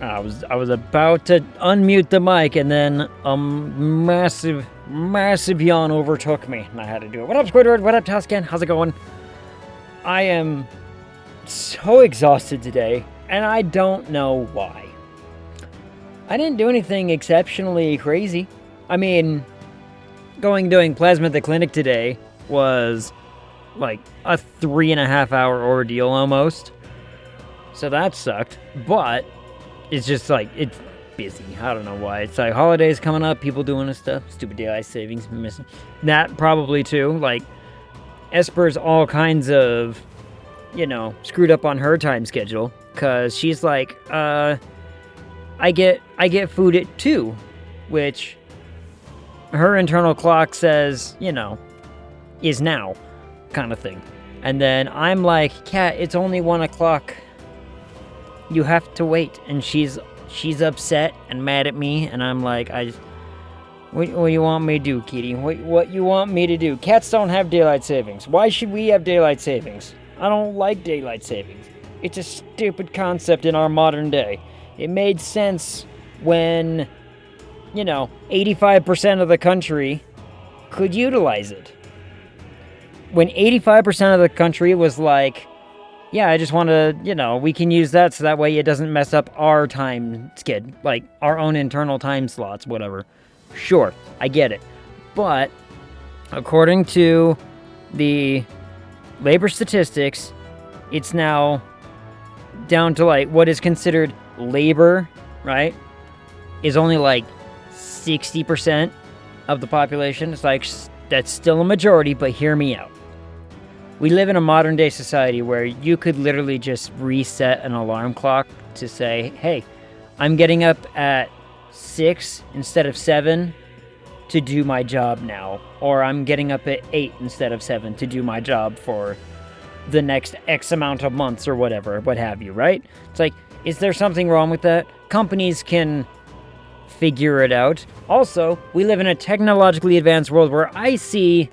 I was about to unmute the mic, and then a massive yawn overtook me, and I had to do it. What up, Squidward? What up, Tuscan? How's it going? I am so exhausted today, and I don't know why. I didn't do anything exceptionally crazy. I mean, doing plasma at the clinic today was like a 3.5 hour ordeal almost. So that sucked, but it's just like, it's busy. I don't know why. It's like holidays coming up, people doing this stuff. Stupid daylight savings, missing that probably too. Like, Esper's all kinds of, screwed up on her time schedule, because she's like, I get food at 2, which her internal clock says, is now, kind of thing. And then I'm like, Kat, it's only 1 o'clock. You have to wait. And she's upset and mad at me, and I'm like, what do you want me to do, Kitty? What you want me to do? Cats don't have daylight savings. Why should we have daylight savings? I don't like daylight savings. It's a stupid concept in our modern day. It made sense when, 85% of the country could utilize it. When 85% of the country was like, yeah, I just want to, we can use that so that way it doesn't mess up our time skid, like our own internal time slots, whatever. Sure, I get it. But according to the labor statistics, it's now down to like what is considered labor, right? Is only like 60% of the population. It's like, that's still a majority, but hear me out. We live in a modern day society where you could literally just reset an alarm clock to say, hey, I'm getting up at 6 instead of 7 to do my job now. Or I'm getting up at 8 instead of 7 to do my job for the next X amount of months or whatever, what have you, right? It's like, is there something wrong with that? Companies can figure it out. Also, we live in a technologically advanced world where I see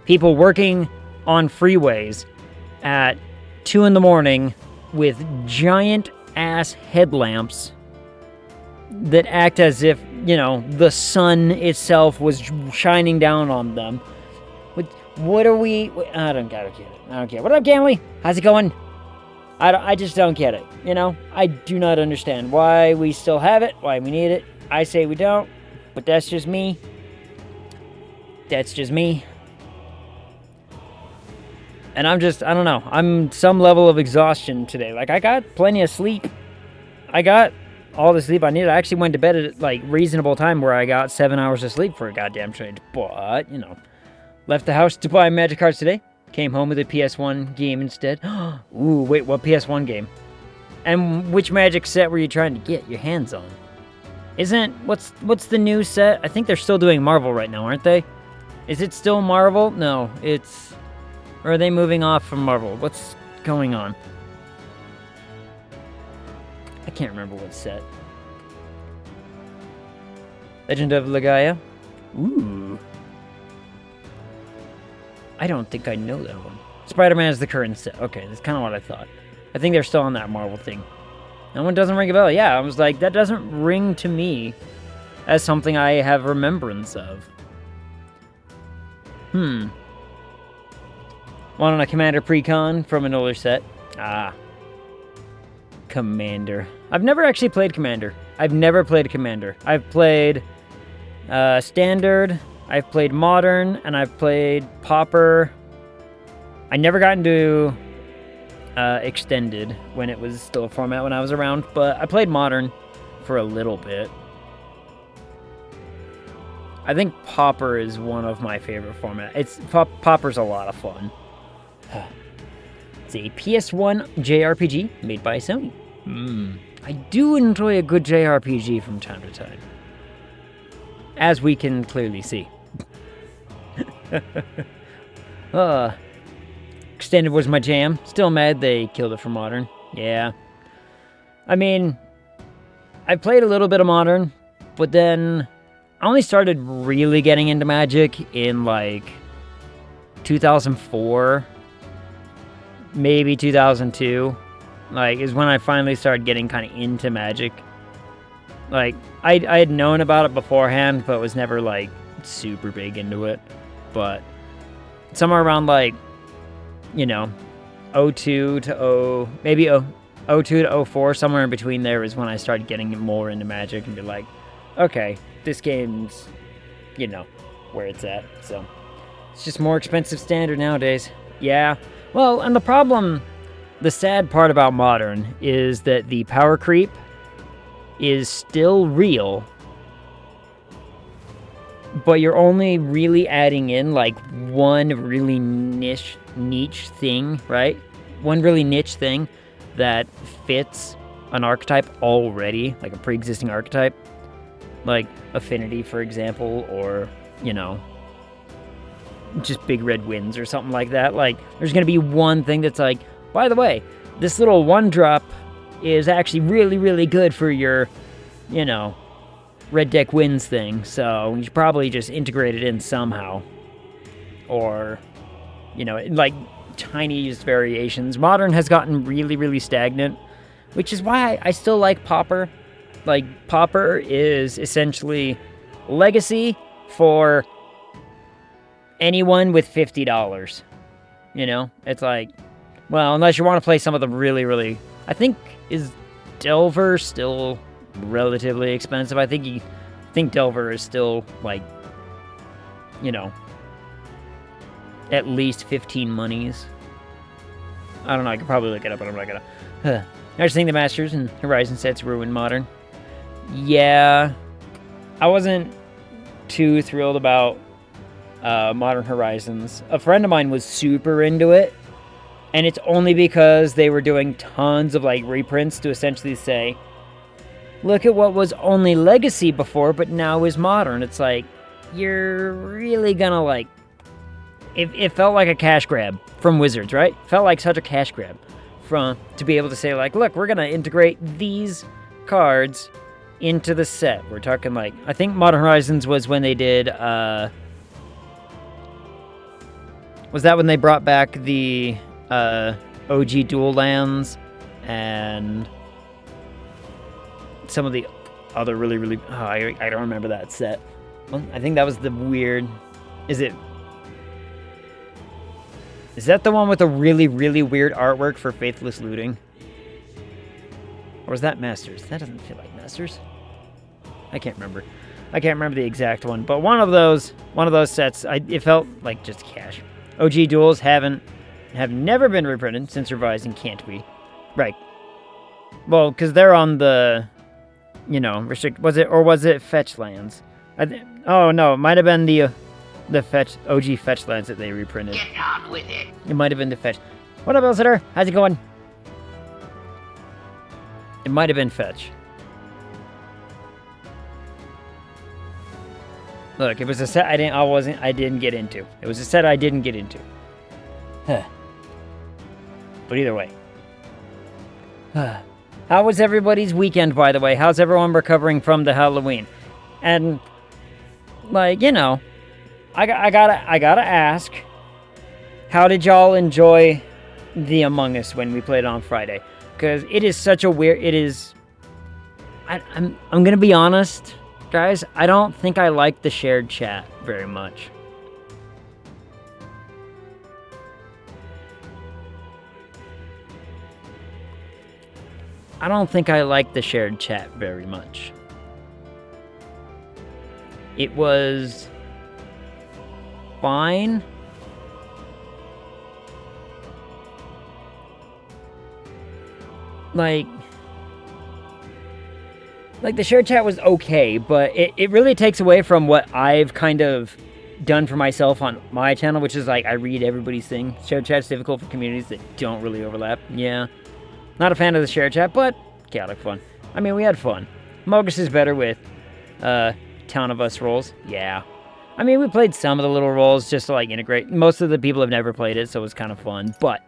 people working on freeways at 2 in the morning with giant ass headlamps that act as if, the sun itself was shining down on them. What are we... I don't get it. What up, Gamley? How's it going? I just don't get it, I do not understand why we still have it, why we need it. I say we don't, but that's just me. And I don't know. I'm some level of exhaustion today. Like, I got plenty of sleep. I got all the sleep I needed. I actually went to bed at, like, reasonable time where I got 7 hours of sleep for a goddamn change. But, left the house to buy Magic cards today. Came home with a PS1 game instead. Ooh, wait, what PS1 game? And which Magic set were you trying to get your hands on? What's the new set? I think they're still doing Marvel right now, aren't they? Is it still Marvel? No, or are they moving off from Marvel? What's going on? I can't remember what set. Legend of Legaia? Ooh. I don't think I know that one. Spider-Man is the current set. Okay, that's kind of what I thought. I think they're still on that Marvel thing. That one doesn't ring a bell. Yeah, I was like, that doesn't ring to me as something I have remembrance of. Want a Commander Precon from an older set? Commander. I've never actually played Commander. I've played Standard, I've played Modern, and I've played Pauper. I never got into Extended when it was still a format when I was around, but I played Modern for a little bit. I think Pauper is one of my favorite formats. Pauper's a lot of fun. It's a PS1 JRPG made by Sony. I do enjoy a good JRPG from time to time, as we can clearly see. Extended was my jam. Still mad they killed it for Modern. Yeah. I mean, I played a little bit of Modern, but then I only started really getting into Magic in like 2004, maybe 2002. Like, is when I finally started getting kind of into Magic. Like, I had known about it beforehand, but was never, like, super big into it. But somewhere around, like, you know, '02 to maybe '02 to '04, somewhere in between there is when I started getting more into Magic and be like, okay, this game's, you know, where it's at. So, it's just more expensive standard nowadays. Yeah. Well, and the sad part about Modern is that the power creep is still real, but you're only really adding in, like, one really niche thing, right? One really niche thing that fits an archetype already, like a pre-existing archetype. Like Affinity, for example, or, you know, just Big Red Winds or something like that. Like, there's going to be one thing that's like, by the way, this little 1-drop is actually really, really good for your, you know, Red Deck Wins thing, so you should probably just integrate it in somehow. Or, you know, like, tiny variations. Modern has gotten really, really stagnant, which is why I still like Pauper. Like, Pauper is essentially Legacy for anyone with $50. You know? It's like, well, unless you want to play some of the really, really... I think, is Delver still relatively expensive? I think Delver is still, like, you know, at least 15 monies. I don't know, I could probably look it up, but I'm not gonna. I just think the Masters and Horizon sets ruined Modern. Yeah, I wasn't too thrilled about Modern Horizons. A friend of mine was super into it, and it's only because they were doing tons of, like, reprints to essentially say, look at what was only Legacy before, but now is Modern. It's like, you're really gonna, like... It felt like a cash grab from Wizards, right? Felt like such a cash grab to be able to say, like, look, we're gonna integrate these cards into the set. We're talking, like, I think Modern Horizons was when they did, was that when they brought back the, OG dual lands and some of the other really, really... Oh, I don't remember that set. Well, I think that was the weird... Is that the one with the really, really weird artwork for Faithless Looting? Or was that Masters? That doesn't feel like Masters. I can't remember. I can't remember the exact one. But one of those sets, it felt like just cash. OG duels have never been reprinted since revising can't be. Right. Well, because they're on the, you know, restrict... Was it fetch lands? Oh, no, it might have been the OG fetch lands that they reprinted. Get on with it. It might have been the fetch. What up, Elsitter? How's it going? It might have been fetch. Look, it was a set I didn't get into. It was a set I didn't get into. But either way. How was everybody's weekend, by the way? How's everyone recovering from the Halloween? And, like, you know, I gotta ask, how did y'all enjoy the Among Us when we played on Friday? Because it is such a weird... It is... I'm gonna be honest, guys. I don't think I like the shared chat very much. I don't think I like the shared chat very much. It was fine. Like the shared chat was okay, but it really takes away from what I've kind of done for myself on my channel, which is, like, I read everybody's thing. Shared chat's difficult for communities that don't really overlap. Yeah. Not a fan of the shared chat, but chaotic fun. I mean, we had fun. Mogus is better with Town of Us rolls. Yeah. I mean, we played some of the little roles just to, like, integrate. Most of the people have never played it, so it was kind of fun. But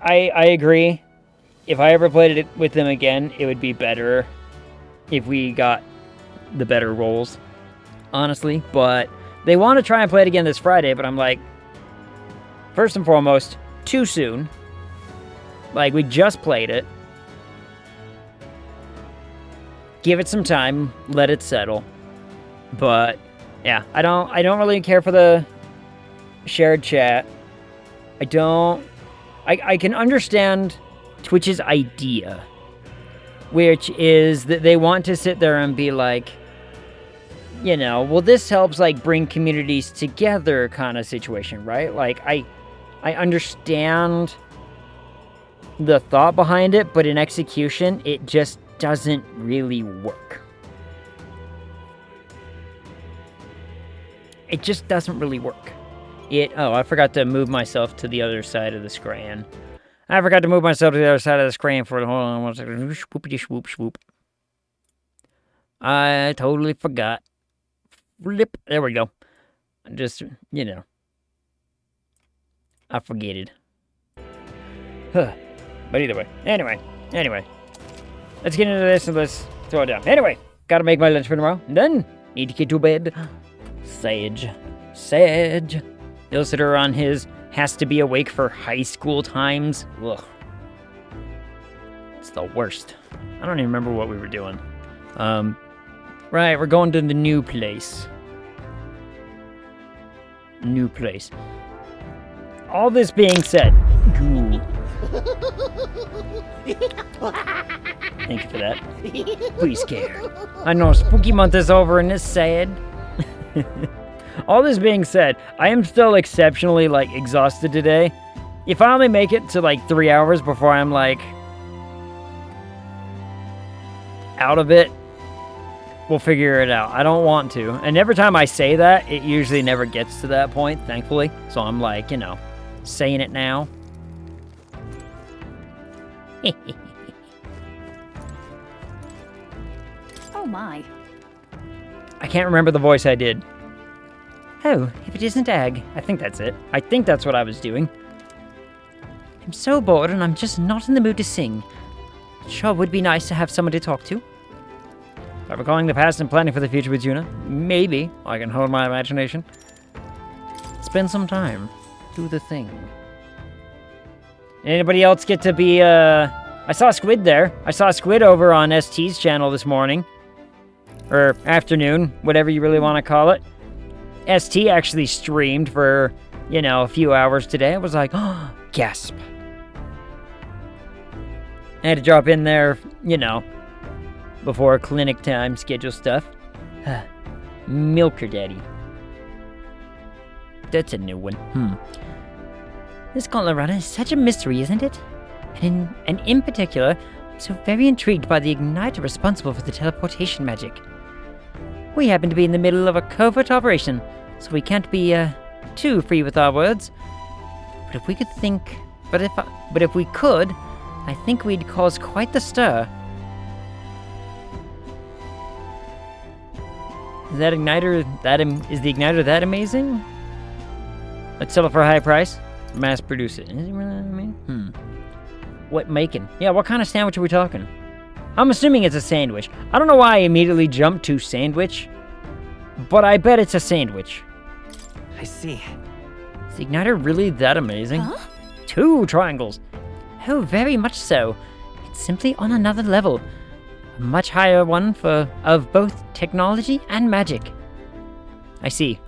I agree. If I ever played it with them again, it would be better if we got the better roles, honestly. But they want to try and play it again this Friday, but I'm like, first and foremost, too soon. Like, we just played it. give it some time, let it settle. But yeah, I don't really care for the shared chat. I can understand Twitch's idea, which is that they want to sit there and be like, you know, well, this helps like bring communities together kind of situation, right? Like I understand the thought behind it, but in execution, it just doesn't really work. It just doesn't really work. Oh, I forgot to move myself to the other side of the screen. I forgot to move myself to the other side of the screen for, hold on one second. Swoopity swoop swoop. I totally forgot. Flip. There we go. Just, you know. I forgetted. Huh. But either way. Anyway. Let's get into this and let's throw it down. Anyway. Gotta make my lunch for tomorrow. Done. Need to get to bed. Sage. Illustrator on his has to be awake for high school times. Ugh. It's the worst. I don't even remember what we were doing. Right, we're going to the new place. All this being said. Thank you for that. Pretty scared. I know spooky month is over and it's sad. All this being said, I am still exceptionally, like, exhausted today. If I only make it to, like, 3 hours before I'm, like, out of it, we'll figure it out. I don't want to. And every time I say that, it usually never gets to that point, thankfully. So I'm, like, you know, saying it now. Oh, my. I can't remember the voice I did. Oh, if it isn't Ag. I think that's it. I think that's what I was doing. I'm so bored and I'm just not in the mood to sing. Sure would be nice to have someone to talk to. By recalling the past and planning for the future with Juna, maybe I can hold my imagination. Spend some time. Do the thing. Anybody else get to be, I saw Squid there. I saw Squid over on ST's channel this morning. Or afternoon, whatever you really want to call it. ST actually streamed for, you know, a few hours today. I was like, oh, gasp. I had to drop in there, you know, before clinic time schedule stuff. Milker Daddy. That's a new one. This Colorado is such a mystery, isn't it? And in particular, I'm so very intrigued by the igniter responsible for the teleportation magic. We happen to be in the middle of a covert operation, so we can't be too free with our words. But if we could think, but if we could, I think we'd cause quite the stir. Is the igniter that amazing? Let's sell it for a high price. Mass produce it. Is it really that amazing? What making? Yeah, what kind of sandwich are we talking? I'm assuming it's a sandwich. I don't know why I immediately jumped to sandwich, but I bet it's a sandwich. I see. Is the igniter really that amazing? Huh? 2 triangles. Oh, very much so. It's simply on another level. A much higher one of both technology and magic. I see.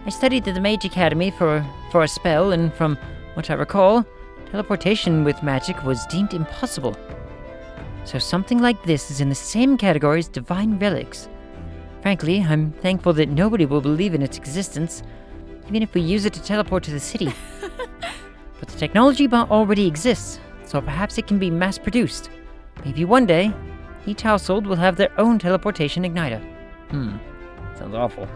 I studied at the Mage Academy for a spell, and from what I recall, teleportation with magic was deemed impossible. So something like this is in the same category as divine relics. Frankly, I'm thankful that nobody will believe in its existence, even if we use it to teleport to the city. But the technology already exists, so perhaps it can be mass-produced. Maybe one day, each household will have their own teleportation igniter. Sounds awful.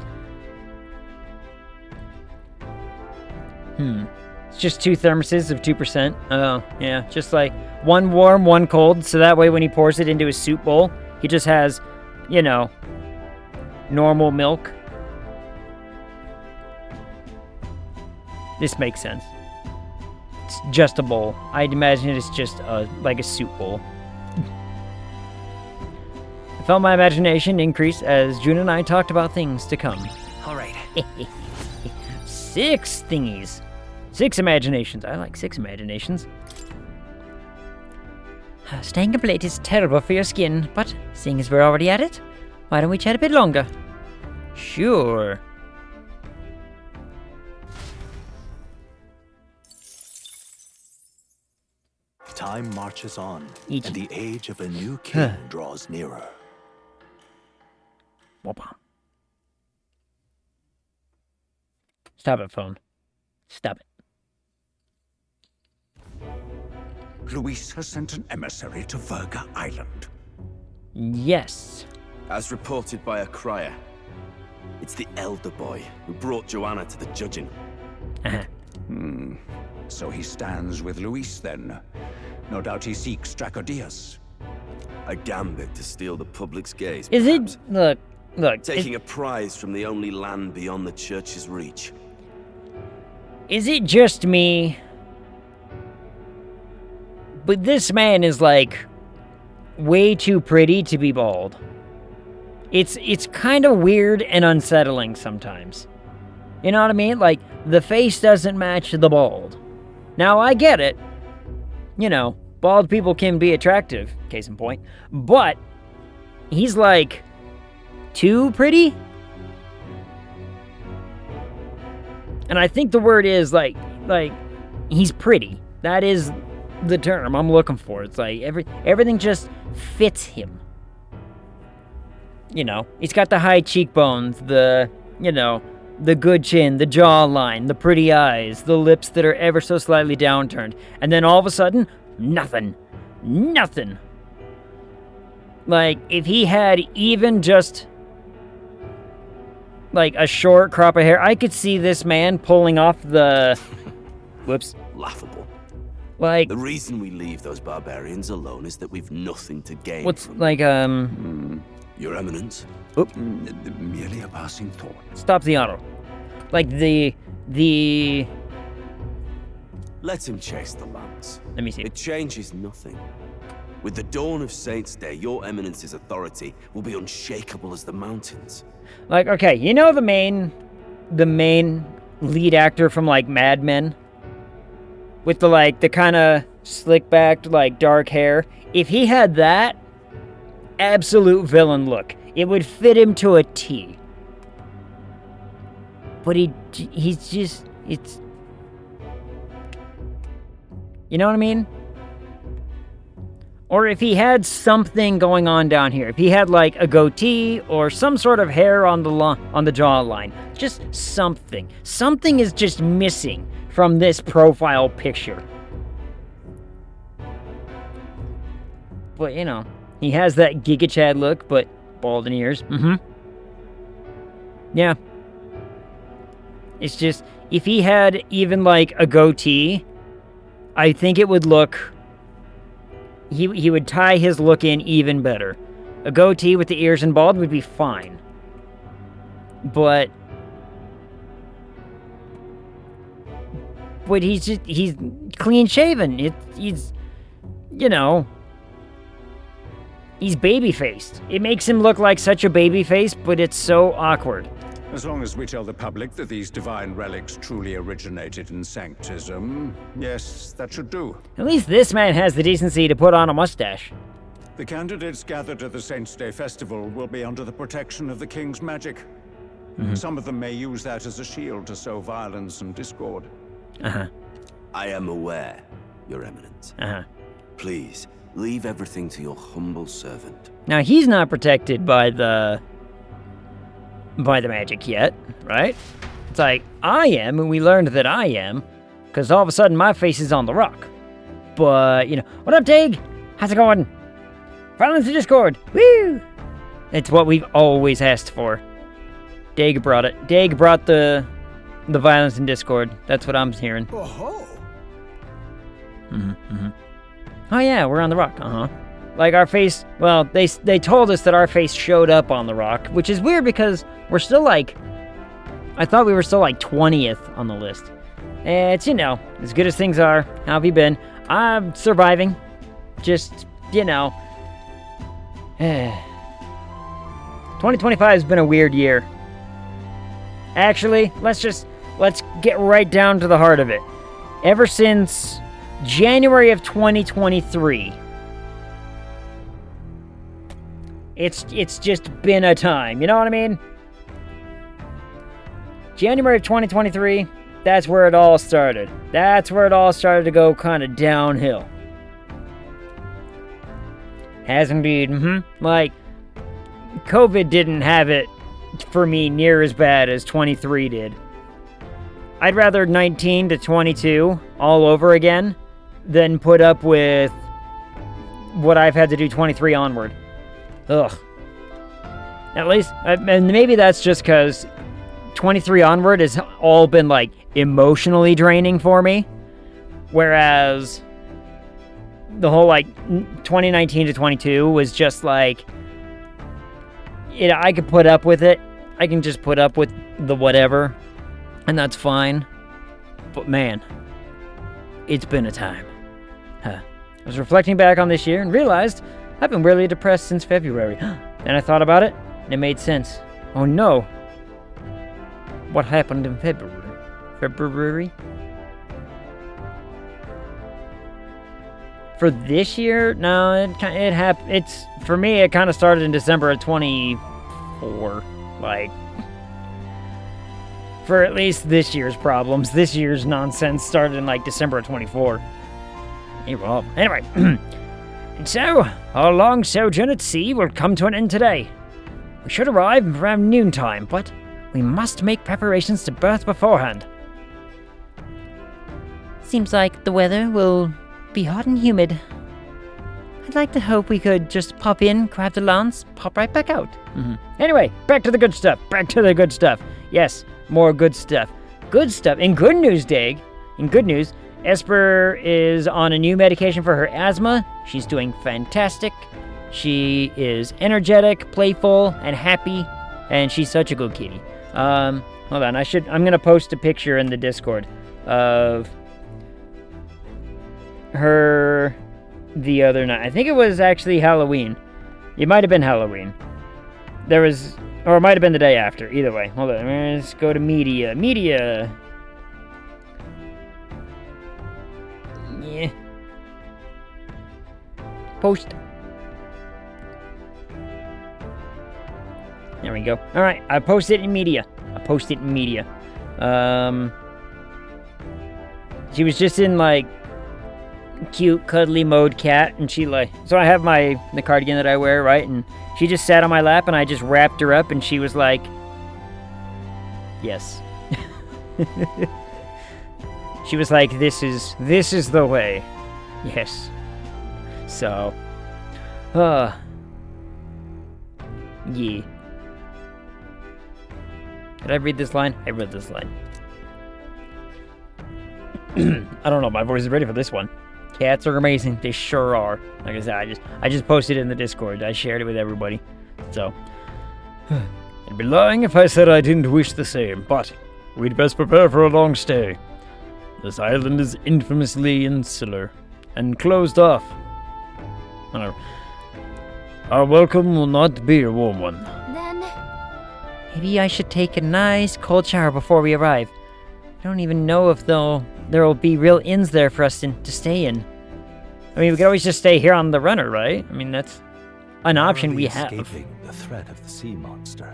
It's just 2 thermoses of 2%. Oh, yeah, just like one warm, one cold, so that way when he pours it into his soup bowl, he just has, you know, normal milk. This makes sense. It's just a bowl. I'd imagine it's just like a soup bowl. I felt my imagination increase as June and I talked about things to come. All right. 6 thingies. 6 imaginations. I like 6 imaginations. Staying up late is terrible for your skin, but seeing as we're already at it, why don't we chat a bit longer? Sure. Time marches on, Each. and the age of a new king draws nearer. Stop it, phone. Stop it. Luis has sent an emissary to Verga Island. Yes. As reported by a crier, it's the elder boy who brought Joanna to the judging. So he stands with Luis then. No doubt he seeks Dracodius. A gambit to steal the public's gaze, Is perhaps. it... Look. Taking a prize from the only land beyond the church's reach. Is it just me? But this man is, like, way too pretty to be bald. It's kind of weird and unsettling sometimes. You know what I mean? Like, the face doesn't match the bald. Now, I get it. You know, bald people can be attractive, case in point. But, he's, like, too pretty? And I think the word is, like, he's pretty. That is the term I'm looking for. It's like, everything just fits him. You know, he's got the high cheekbones, the good chin, the jawline, the pretty eyes, the lips that are ever so slightly downturned. And then all of a sudden, nothing. Nothing. Like, if he had even just, like, a short crop of hair, I could see this man pulling off the... Whoops. Laughable. Like... The reason we leave those barbarians alone is that we've nothing to gain What's, from like, Your Eminence? Oop. Merely a passing thought. Stop the auto. Like, the... Let him chase the lance. Let me see. It changes nothing. With the dawn of Saints' Day, your Eminence's authority will be unshakable as the mountains. Like, okay, you know the main lead actor from, like, Mad Men? With the, like, the kind of slick-backed, like, dark hair? If he had that, absolute villain look. It would fit him to a T. But he's just, it's... You know what I mean? Or if he had something going on down here. If he had, like, a goatee or some sort of hair on the jawline. Just something. Something is just missing from this profile picture. But, you know, he has that Giga Chad look, but bald in ears. Yeah. It's just, if he had even, like, a goatee, I think it would look... He would tie his look in even better. A goatee with the ears and bald would be fine. But he's clean shaven. He's, you know, he's baby-faced. It makes him look like such a baby face, but it's so awkward. As long as we tell the public that these divine relics truly originated in Sanctism, yes, that should do. At least this man has the decency to put on a mustache. The candidates gathered at the Saints' Day Festival will be under the protection of the King's magic. Some of them may use that as a shield to sow violence and discord. I am aware, Your Eminence. Please, leave everything to your humble servant. Now, he's not protected by the magic yet, right? It's like, I am, and we learned that I am, because all of a sudden my face is on the rock. But, you know, what up, Dig? How's it going? Violence and Discord! Woo! It's what we've always asked for. Dig brought it. Dig brought the violence and Discord. That's what I'm hearing. Oh, Oh yeah, we're on the rock. Like our face, well, they told us that our face showed up on the rock, which is weird because we're still like, I thought we were still like 20th on the list. It's, you know, as good as things are. How have you been? I'm surviving. Just, you know. 2025 has been a weird year. Actually, let's get right down to the heart of it. Ever since January of 2023, It's just been a time, you know what I mean? January of 2023, that's where it all started. That's where it all started to go kind of downhill. Has indeed, Like, COVID didn't have it for me near as bad as 23 did. I'd rather 19 to 22 all over again than put up with what I've had to do 23 onward. Ugh. At least, and maybe that's just because 23 onward has all been, like, emotionally draining for me. Whereas the whole, like, 2019 to 22 was just, like, I could put up with it. I can just put up with the whatever, and that's fine. But man, it's been a time. I was reflecting back on this year and realized I've been really depressed since February. Then I thought about it, and it made sense. Oh no. What happened in February? For this year? No, it happened. It's, for me, it kind of started in December of 24. Like, for at least this year's problems. This year's nonsense started in, like, December of 24. Anyway, and so, our long sojourn at sea will come to an end today. We should arrive around noontime, but we must make preparations to berth beforehand. Seems like the weather will be hot and humid. I'd like to hope we could just pop in, grab the lance, pop right back out. Anyway, back to the good stuff. Yes, more good stuff. Good stuff. In good news, Esper is on a new medication for her asthma. She's doing fantastic. She is energetic, playful, and happy, and she's such a good kitty. Hold on, I'm gonna post a picture in the Discord of her the other night. I think it was actually Halloween. It might have been Halloween. Or it might have been the day after. Either way. Hold on, let's go to media. Yeah. Post. There we go. Alright, I posted in media. She was just in, like, cute, cuddly mode cat, and she, like... So I have the cardigan that I wear, right? And she just sat on my lap, and I just wrapped her up, and she was like... Yes. She was like, this is the way. Yes. So... Yeah. Did I read this line? I read this line. I don't know, my voice is ready for this one. Cats are amazing. They sure are. Like I said, I just posted it in the Discord. I shared it with everybody. So, I'd be lying if I said I didn't wish the same, but we'd best prepare for a long stay. This island is infamously insular and closed off. Our welcome will not be a warm one. Then... Maybe I should take a nice cold shower before we arrive. I don't even know if there will be real inns there for us to stay in. I mean, we could always just stay here on the runner, right? I mean, that's an option we have. Escaping the threat of the sea monster,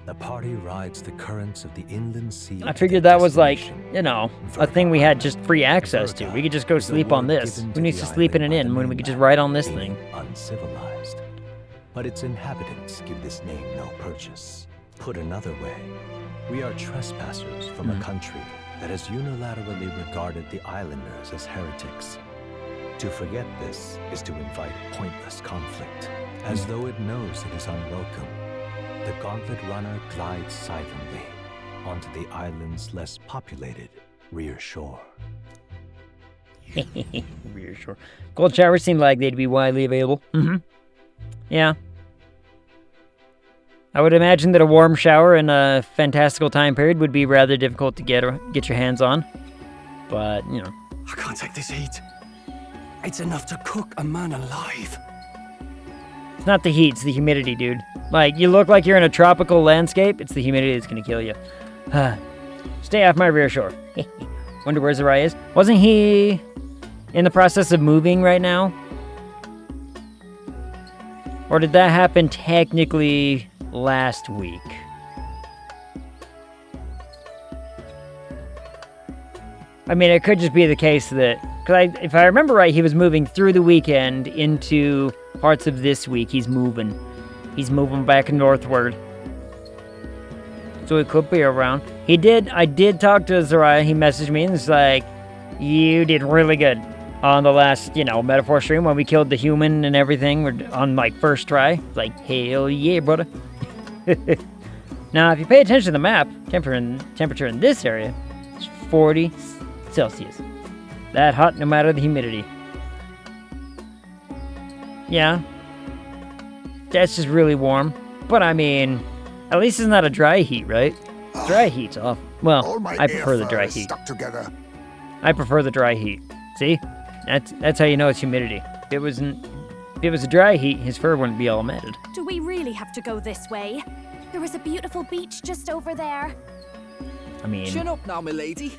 the party rides the currents of the inland sea. I figured that was like, a thing we had just free access to. We could just go sleep on this. Who needs to sleep in an inn when we could just ride on this thing? Uncivilized. But its inhabitants give this name no purchase. Put another way, we are trespassers from a country that has unilaterally regarded the islanders as heretics. To forget this is to invite pointless conflict. As though it knows it is unwelcome, the Gauntlet Runner glides silently onto the island's less populated rear shore. Rear shore. Cold showers seem like they'd be widely available. Yeah. I would imagine that a warm shower in a fantastical time period would be rather difficult to get your hands on. But, I can't take this heat. It's enough to cook a man alive. It's not the heat, it's the humidity, dude. Like, you look like you're in a tropical landscape, it's the humidity that's gonna kill you. Stay off my rear shore. Wonder where Zerai is. Wasn't he in the process of moving right now? Or did that happen technically last week? I mean, it could just be the case that... Because if I remember right, he was moving through the weekend into parts of this week. He's moving. He's moving back northward. So it could be around. I did talk to Zariah. He messaged me and was like, you did really good on the last, metaphor stream when we killed the human and everything. We're on, first try. Like, hell yeah, brother. Now, if you pay attention to the map, temperature in this area is 40 Celsius. That hot no matter the humidity. Yeah. That's just really warm. But I mean, at least it's not a dry heat, right? Dry heat's off. Well, I prefer the dry heat. Stuck together. I prefer the dry heat. See? That's how you know it's humidity. If it was a dry heat, his fur wouldn't be all matted. Do we really have to go this way? There is a beautiful beach just over there. I mean... Chin up now, milady.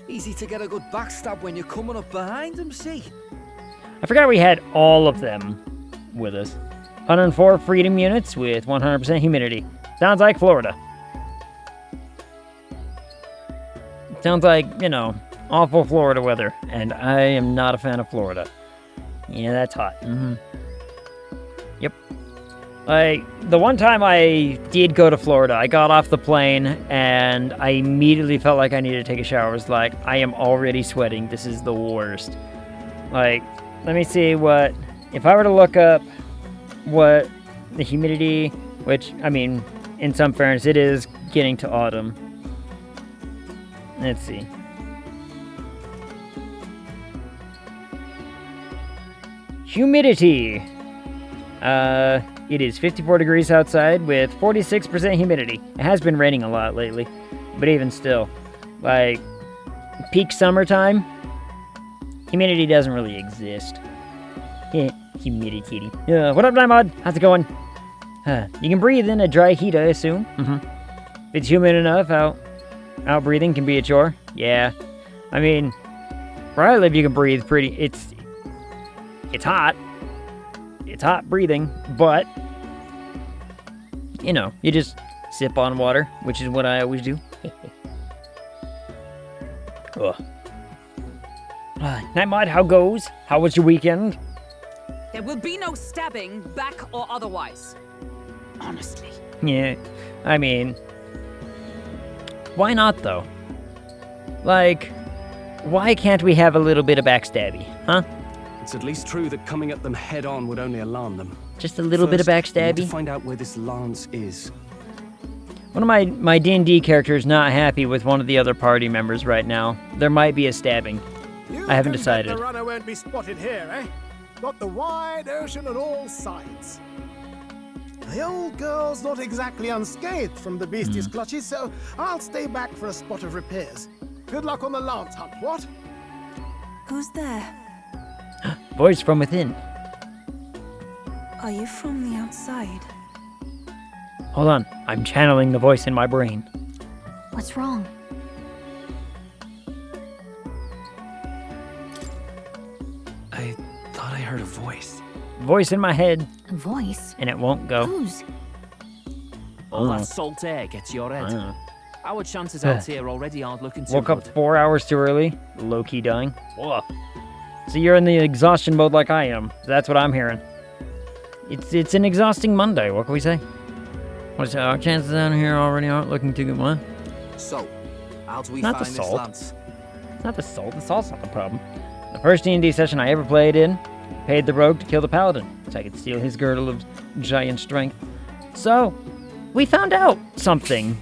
Easy to get a good backstab when you're coming up behind him, see? I forgot we had all of them with us. 104 freedom units with 100% humidity. Sounds like Florida. Sounds like, awful Florida weather. And I am not a fan of Florida. Yeah, that's hot. Mm-hmm. Yep. The one time I did go to Florida, I got off the plane and I immediately felt like I needed to take a shower. It was like, I am already sweating. This is the worst. Let me see if I were to look up what the humidity, which, I mean, in some fairness, it is getting to autumn. Let's see. Humidity. It is 54 degrees outside with 46% humidity. It has been raining a lot lately, but even still, peak summertime, humidity doesn't really exist. Humidity. What up, Nymod? How's it going? You can breathe in a dry heat, I assume. Mm-hmm. If it's humid enough, out breathing can be a chore. Yeah. I mean, where I live, you can breathe pretty. It's hot. It's hot breathing, but, you just sip on water, which is what I always do. Nightmod, how goes? How was your weekend? There will be no stabbing, back or otherwise. Honestly. Yeah, I mean, why not, though? Why can't we have a little bit of backstabby, huh? It's at least true that coming at them head-on would only alarm them. Just a little bit of backstabby? We need to find out where this Lance is. One of my D&D characters not happy with one of the other party members right now. There might be a stabbing. I haven't decided. The runner won't be spotted here, eh? Got the wide ocean on all sides. The old girl's not exactly unscathed from the beastie's clutches, so I'll stay back for a spot of repairs. Good luck on the Lance hunt, what? Who's there? Voice from within. Are you from the outside? Hold on, I'm channeling the voice in my brain. What's wrong? I thought I heard a voice. Voice in my head. A voice? And it won't go. Whose? All that salt air gets your head. Our chances out here already aren't looking too Woke good. up 4 hours too early. Low-key dying. Whoa. So you're in the exhaustion mode like I am. That's what I'm hearing. It's an exhausting Monday. What can we say? What's our chances out here already aren't looking too good? What? So, how do we Not the find this salt. Lance? It's not the salt. The salt's not the problem. The first D&D session I ever played in, paid the rogue to kill the paladin, so I could steal his girdle of giant strength. So, we found out something.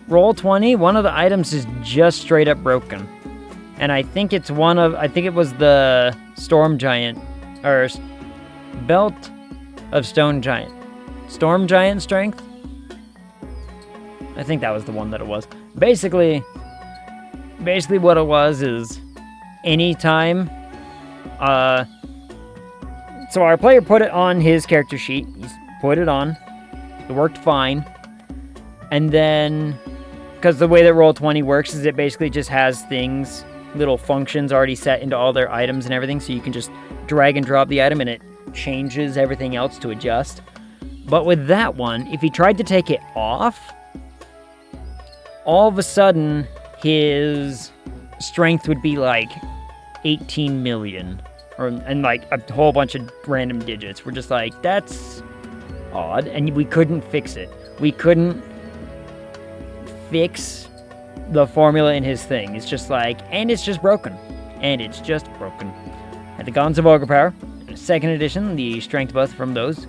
Roll 20, one of the items is just straight up broken. And I think it was the Storm Giant, or Belt of Stone Giant. Storm Giant Strength? I think that was the one that it was. Basically what it was is anytime, so our player put it on his character sheet. He's put it on. It worked fine. And then, because the way that Roll20 works is it basically just has little functions already set into all their items and everything, so you can just drag and drop the item and it changes everything else to adjust. But with that one, if he tried to take it off, all of a sudden his strength would be like 18 million. And like a whole bunch of random digits. We're just like, that's odd. And we couldn't fix it. We couldn't fix the formula in his thing. It's just like, and it's just broken. And it's just broken. And the Guns of Ogre Power, second edition, the strength buff from those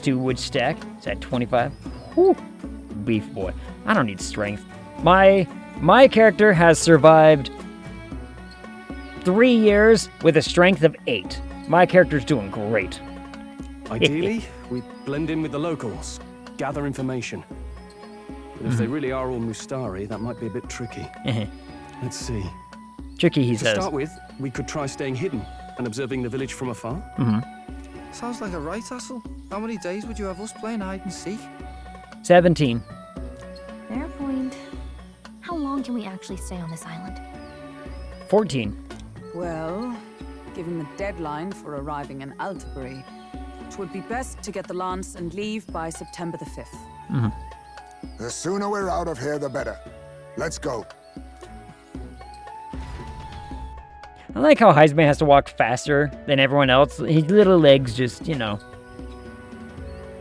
two would stack. It's at 25. Whew. Beef boy. I don't need strength. My character has survived 3 years with a strength of 8. My character's doing great. Ideally, we blend in with the locals, gather information. But if they really are all Mustari, that might be a bit tricky. Let's see. Tricky, he says. To start with, we could try staying hidden and observing the village from afar. Sounds like a right hassle. How many days would you have us playing hide and seek? 17. Fair point. How long can we actually stay on this island? 14. Well, given the deadline for arriving in Altabury, it would be best to get the lance and leave by September the 5th. The sooner we're out of here, the better. Let's go. I like how Heisman has to walk faster than everyone else. His little legs just, you know,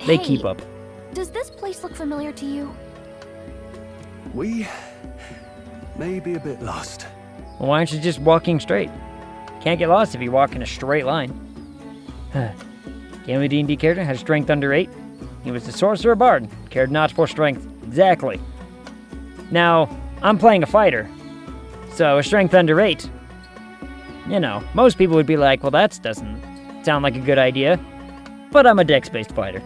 they keep up. Does this place look familiar to you? We may be a bit lost. Well, why aren't you just walking straight? Can't get lost if you walk in a straight line. The only D&D character has strength under 8. He was the sorcerer bard, cared not for strength. Exactly. Now, I'm playing a fighter, so a strength under 8. You know, most people would be like, well, that doesn't sound like a good idea. But I'm a dex-based fighter.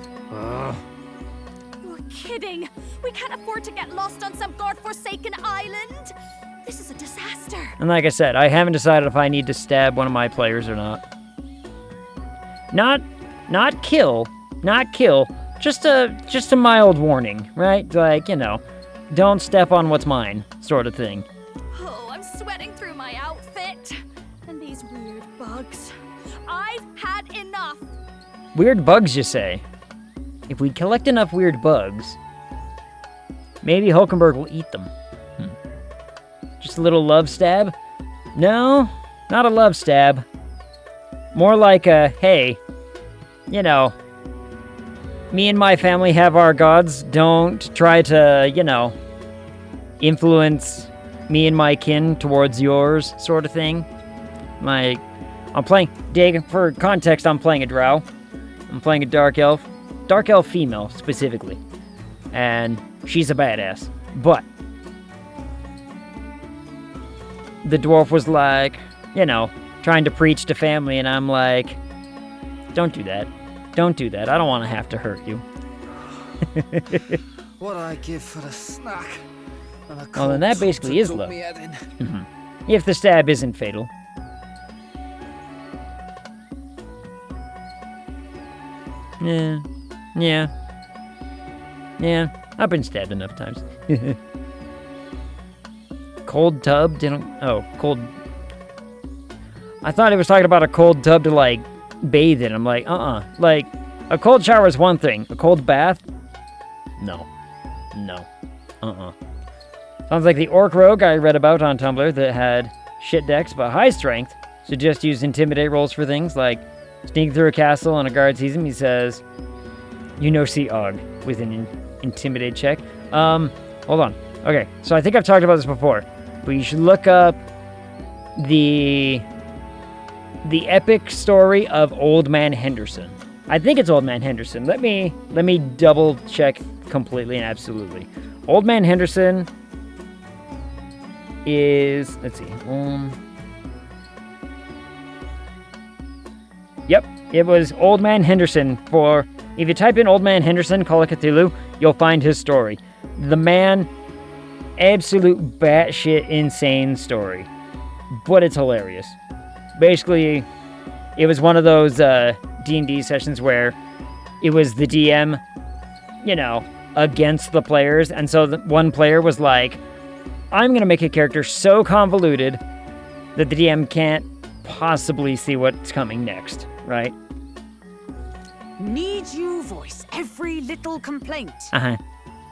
You're kidding! We can't afford to get lost on some godforsaken island! This is a disaster! And like I said, I haven't decided if I need to stab one of my players or not. Not kill, just a mild warning, right? Like, you know, don't step on what's mine, sort of thing. Oh, I'm sweating through my outfit. And these weird bugs. I've had enough! Weird bugs, you say? If we collect enough weird bugs, maybe Hulkenberg will eat them. Just a little love stab? No, not a love stab. More like a, hey, you know, me and my family have our gods. Don't try to, you know, influence me and my kin towards yours, sort of thing. Like, I'm playing, for context, I'm playing a drow. I'm playing a dark elf. Dark elf female, specifically. And she's a badass. But the dwarf was like, you know, trying to preach to family, and I'm like, don't do that. Don't do that. I don't want to have to hurt you. What I give for a snack. And a Well, then that cold basically to is dunk love. me head in. If the stab isn't fatal. Yeah. I've been stabbed enough times. Cold tub? Cold. I thought he was talking about a cold tub to, like, bathe in. I'm like, Like, a cold shower is one thing. A cold bath? No. Sounds like the orc rogue I read about on Tumblr that had shit decks but high strength, so just use intimidate rolls for things like sneak through a castle and a guard sees him. He says, "You know, see Og," with an intimidate check. Hold on. Okay, so I think I've talked about this before, but you should look up the epic story of Old Man Henderson. I think it's Old Man Henderson. Let me double check completely and absolutely. Old Man Henderson is, let's see. Yep, it was Old Man Henderson. If you type in Old Man Henderson, Call of Cthulhu, you'll find his story. The man, absolute batshit insane story, but it's hilarious. Basically, it was one of those D&D sessions where it was the DM, you know, against the players, and so one player was like, I'm going to make a character so convoluted that the DM can't possibly see what's coming next, right? Need you voice every little complaint.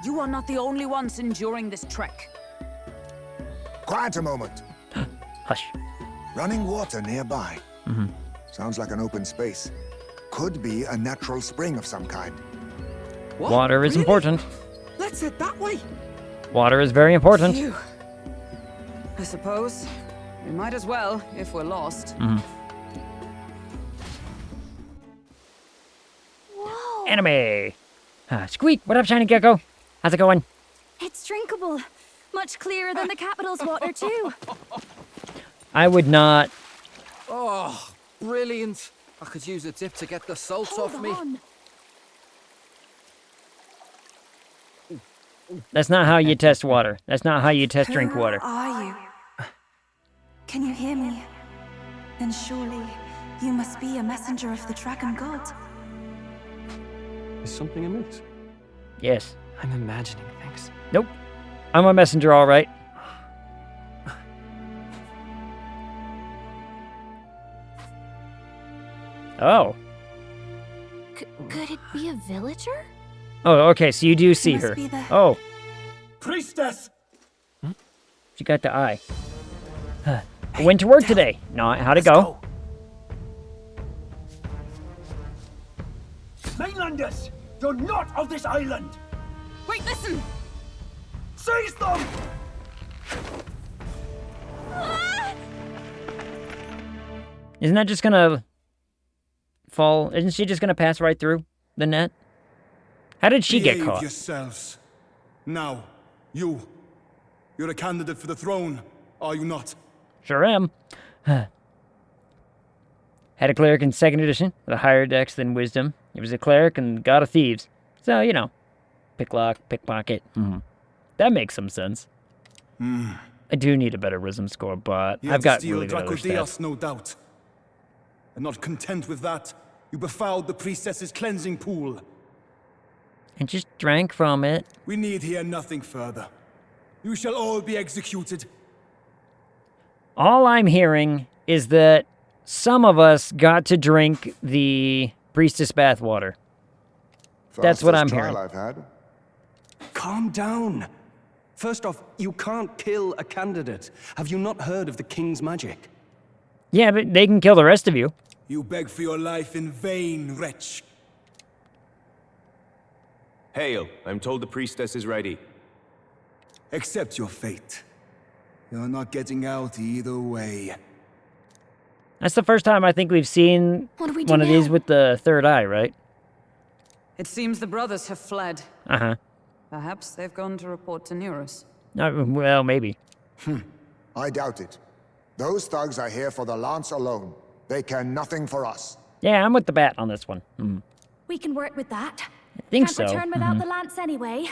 You are not the only ones enduring this trek. Quiet a moment. Hush. Running water nearby. Sounds like an open space. Could be a natural spring of some kind. What? Water is Really? important. Let's head that way. Water is very important. Phew. I suppose we might as well if we're lost. Whoa. Anime. Squeak, what up, shiny gecko? How's it going? It's drinkable. Much clearer than the capital's water, too. I would not. Oh, brilliant. I could use a dip to get the salt Hold off me. on. That's not how you test water. That's not how you test drink water. Who are you? Can you hear me? Then surely you must be a messenger of the dragon god. Is something amiss? Yes. I'm imagining things. Nope. I'm a messenger, all right. Oh. Could it be a villager? Oh, okay, so you do see Must her. be the- Oh, Priestess! she got the eye. I went to work today. No, how'd it go? Mainlanders! You're not of this island! Wait, listen! Seize them! Isn't that just gonna fall? Isn't she just gonna pass right through the net? How did she get Behave caught? yourselves. Now, you're a candidate for the throne, are you not? Sure am. Had a cleric in 2nd edition with a higher dex than wisdom. He was a cleric and god of thieves. So, you know, picklock, pickpocket. That makes some sense. I do need a better wisdom score, but You I've had to got steal really good other Dracodios, stats. no doubt. And not content with that, you befouled the priestess's cleansing pool. And just drank from it. We need hear nothing further. You shall all be executed. All I'm hearing is that some of us got to drink the priestess bathwater. That's what I'm Fastest hearing. trial I've had. Calm down. First off, you can't kill a candidate. Have you not heard of the king's magic? Yeah, but they can kill the rest of you. You beg for your life in vain, wretch. Hail, I'm told the priestess is ready. Accept your fate. You're not getting out either way. That's the first time I think we've seen What do we do one of these now? with the third eye, right? It seems the brothers have fled. Uh-huh. Perhaps they've gone to report to Neurus. Well, maybe. I doubt it. Those thugs are here for the lance alone. They care nothing for us. Yeah, I'm with the bat on this one. We can work with that. I think Can't so. return without the lance anyway.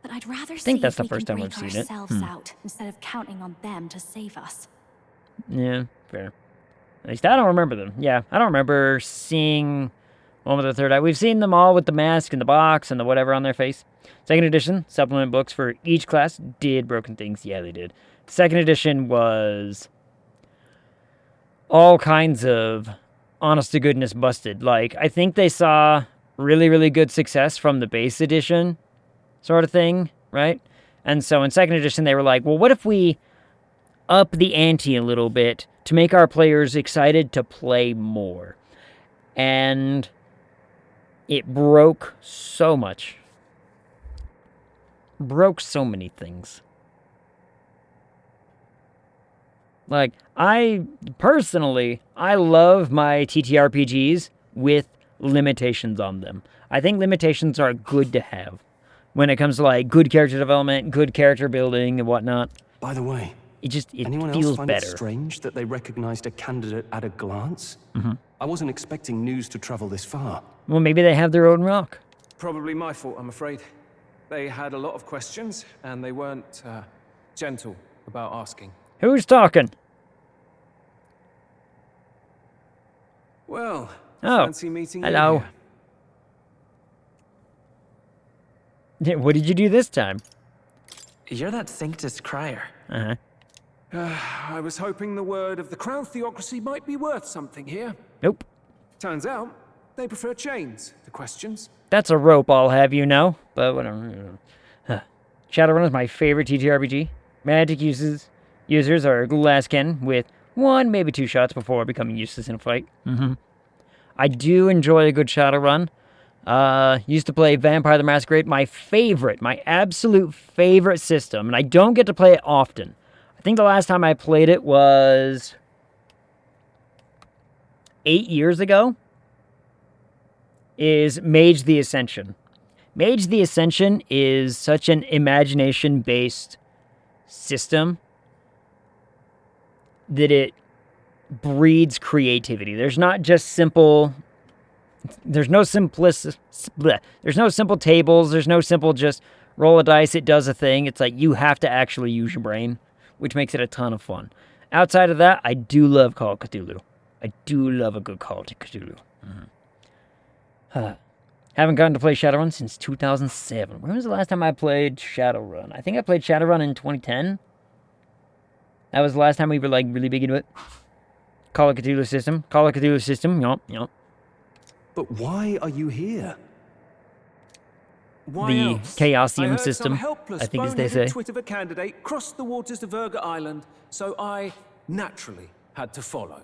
But I'd rather see that's if the we first can time we've break seen it. ourselves out instead of counting on them to save us. Yeah, fair. At least I don't remember them. Yeah, I don't remember seeing one with the third eye. We've seen them all with the mask and the box and the whatever on their face. 2nd edition, supplement books for each class did broken things. Yeah, they did. 2nd edition was all kinds of honest to goodness busted. Like, I think they saw really, really good success from the base edition sort of thing, right? And so in 2nd edition, they were like, well, what if we up the ante a little bit to make our players excited to play more? And it broke so much. Broke so many things. Like, I love my TTRPGs with limitations on them. I think limitations are good to have when it comes to, like, good character development, good character building, and whatnot. By the way, It anyone feels else find better. it strange that they recognized a candidate at a glance? I wasn't expecting news to travel this far. Well, maybe they have their own rock. Probably my fault, I'm afraid. They had a lot of questions, and they weren't gentle about asking. Who's talking? Well, Oh, fancy meeting you hello. here. Yeah, what did you do this time? You're that Sanctus Crier. Uh-huh. I was hoping the word of the Crown Theocracy might be worth something here. Nope. Turns out, they prefer chains to questions. That's a rope, I'll have you know. But whatever. Shadowrun is my favorite TTRPG. Magic users are glass cannon with 1, maybe 2 shots before becoming useless in a fight. I do enjoy a good Shadowrun. Used to play Vampire the Masquerade, my absolute favorite system, and I don't get to play it often. I think the last time I played it was 8 years ago, is Mage the Ascension. Mage the Ascension is such an imagination-based system that it breeds creativity. There's not just simple... There's no simple tables. There's no simple just roll a dice, it does a thing. It's like you have to actually use your brain, which makes it a ton of fun. Outside of that, I do love Call of Cthulhu. I do love a good Call of Cthulhu. Haven't gotten to play Shadowrun since 2007. When was the last time I played Shadowrun? I think I played Shadowrun in 2010. That was the last time we were like really big into it. Call of Cthulhu system. Yup. But why are you here? Why The else? Chaosium I system, heard some helpless, I think as they say. twit of a candidate crossed the waters to Verga Island, so I naturally had to follow.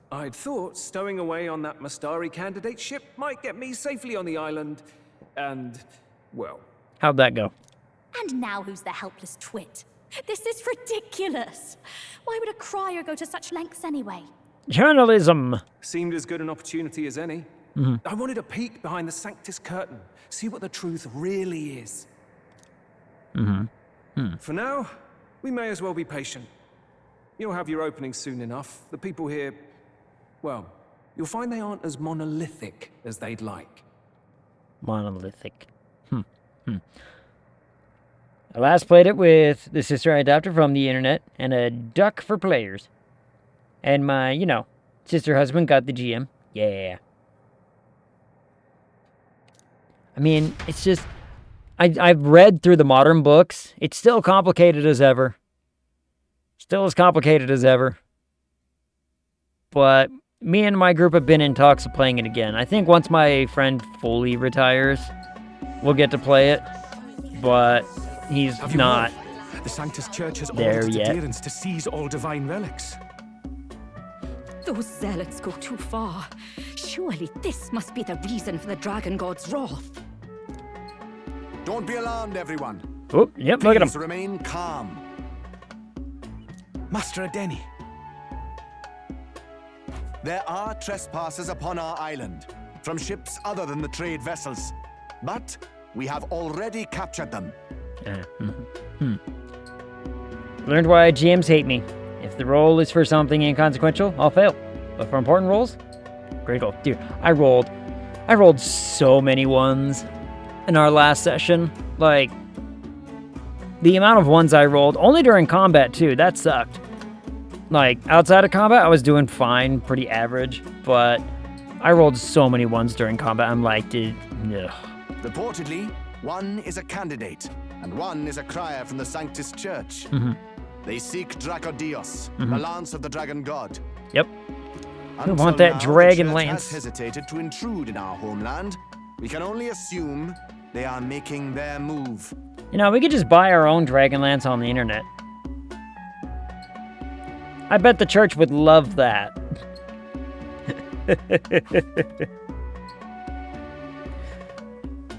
I'd thought stowing away on that Mastari candidate ship might get me safely on the island, and, well... How'd that go? And now who's the helpless twit? This is ridiculous. Why would a crier go to such lengths anyway? Journalism! Seemed as good an opportunity as any. I wanted a peek behind the Sanctus curtain, see what the truth really is. For now, we may as well be patient. You'll have your opening soon enough. The people here, well, you'll find they aren't as monolithic as they'd like. Monolithic. I last played it with the sister I adopted from the internet and a duck for players. And my, sister husband got the GM. Yeah. I mean, it's just... I've read through the modern books. It's still complicated as ever. Still as complicated as ever. But me and my group have been in talks of playing it again. I think once my friend fully retires, we'll get to play it. But he's not The Sanctus Church has there ordered yet. adherents to seize all divine relics. Those zealots go too far. Surely this must be the reason for the Dragon God's wrath. Don't be alarmed, everyone. Oh, yep, look at him. Please remain calm. Master Adeni. There are trespassers upon our island, from ships other than the trade vessels. But we have already captured them. Learned why GMs hate me. If the roll is for something inconsequential, I'll fail. But for important rolls, critical. Dude, I rolled so many ones in our last session. Like, the amount of ones I rolled, only during combat too, that sucked. Like, outside of combat, I was doing fine, pretty average, but I rolled so many ones during combat, I'm like, dude, ugh. Reportedly, one is a candidate, and one is a crier from the Sanctus Church. They seek Dracodios, the lance of the Dragon God. Yep. I Until want that now, dragon the church lance. has hesitated to intrude in our homeland. We can only assume they are making their move. We could just buy our own Dragonlance on the internet. I bet the church would love that.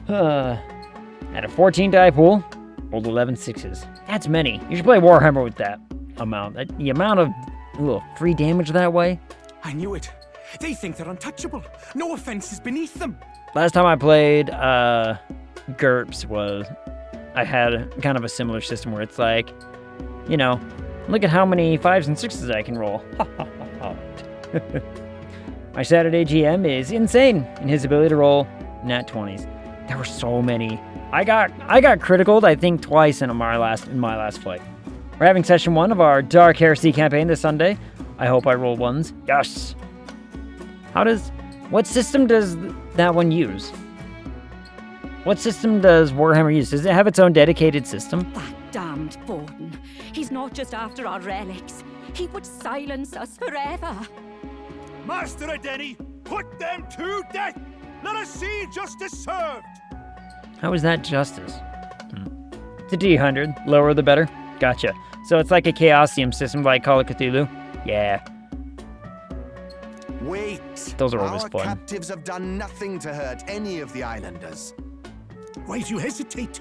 At a 14 die pool, rolled 11 sixes. That's many. You should play Warhammer with that amount. The amount of free damage that way. I knew it. They think they're untouchable. No offense is beneath them. Last time I played GURPS was... I had kind of a similar system where it's like, look at how many 5s and 6s I can roll. My Saturday GM is insane in his ability to roll nat 20s. There were so many. I got criticaled, I think, twice in my last flight. We're having session 1 of our Dark Heresy campaign this Sunday. I hope I roll ones. Yes. What system does that one use? What system does Warhammer use? Does it have its own dedicated system? That damned Borden. He's not just after our relics. He would silence us forever. Master Adeni, Put them to death! Let us see justice served! How is that justice? It's a D100. Lower the better. Gotcha. So it's like a Chaosium system like Call of Cthulhu? Yeah. Wait. Those are always Our fun. captives have done nothing to hurt any of the islanders. Why do you hesitate?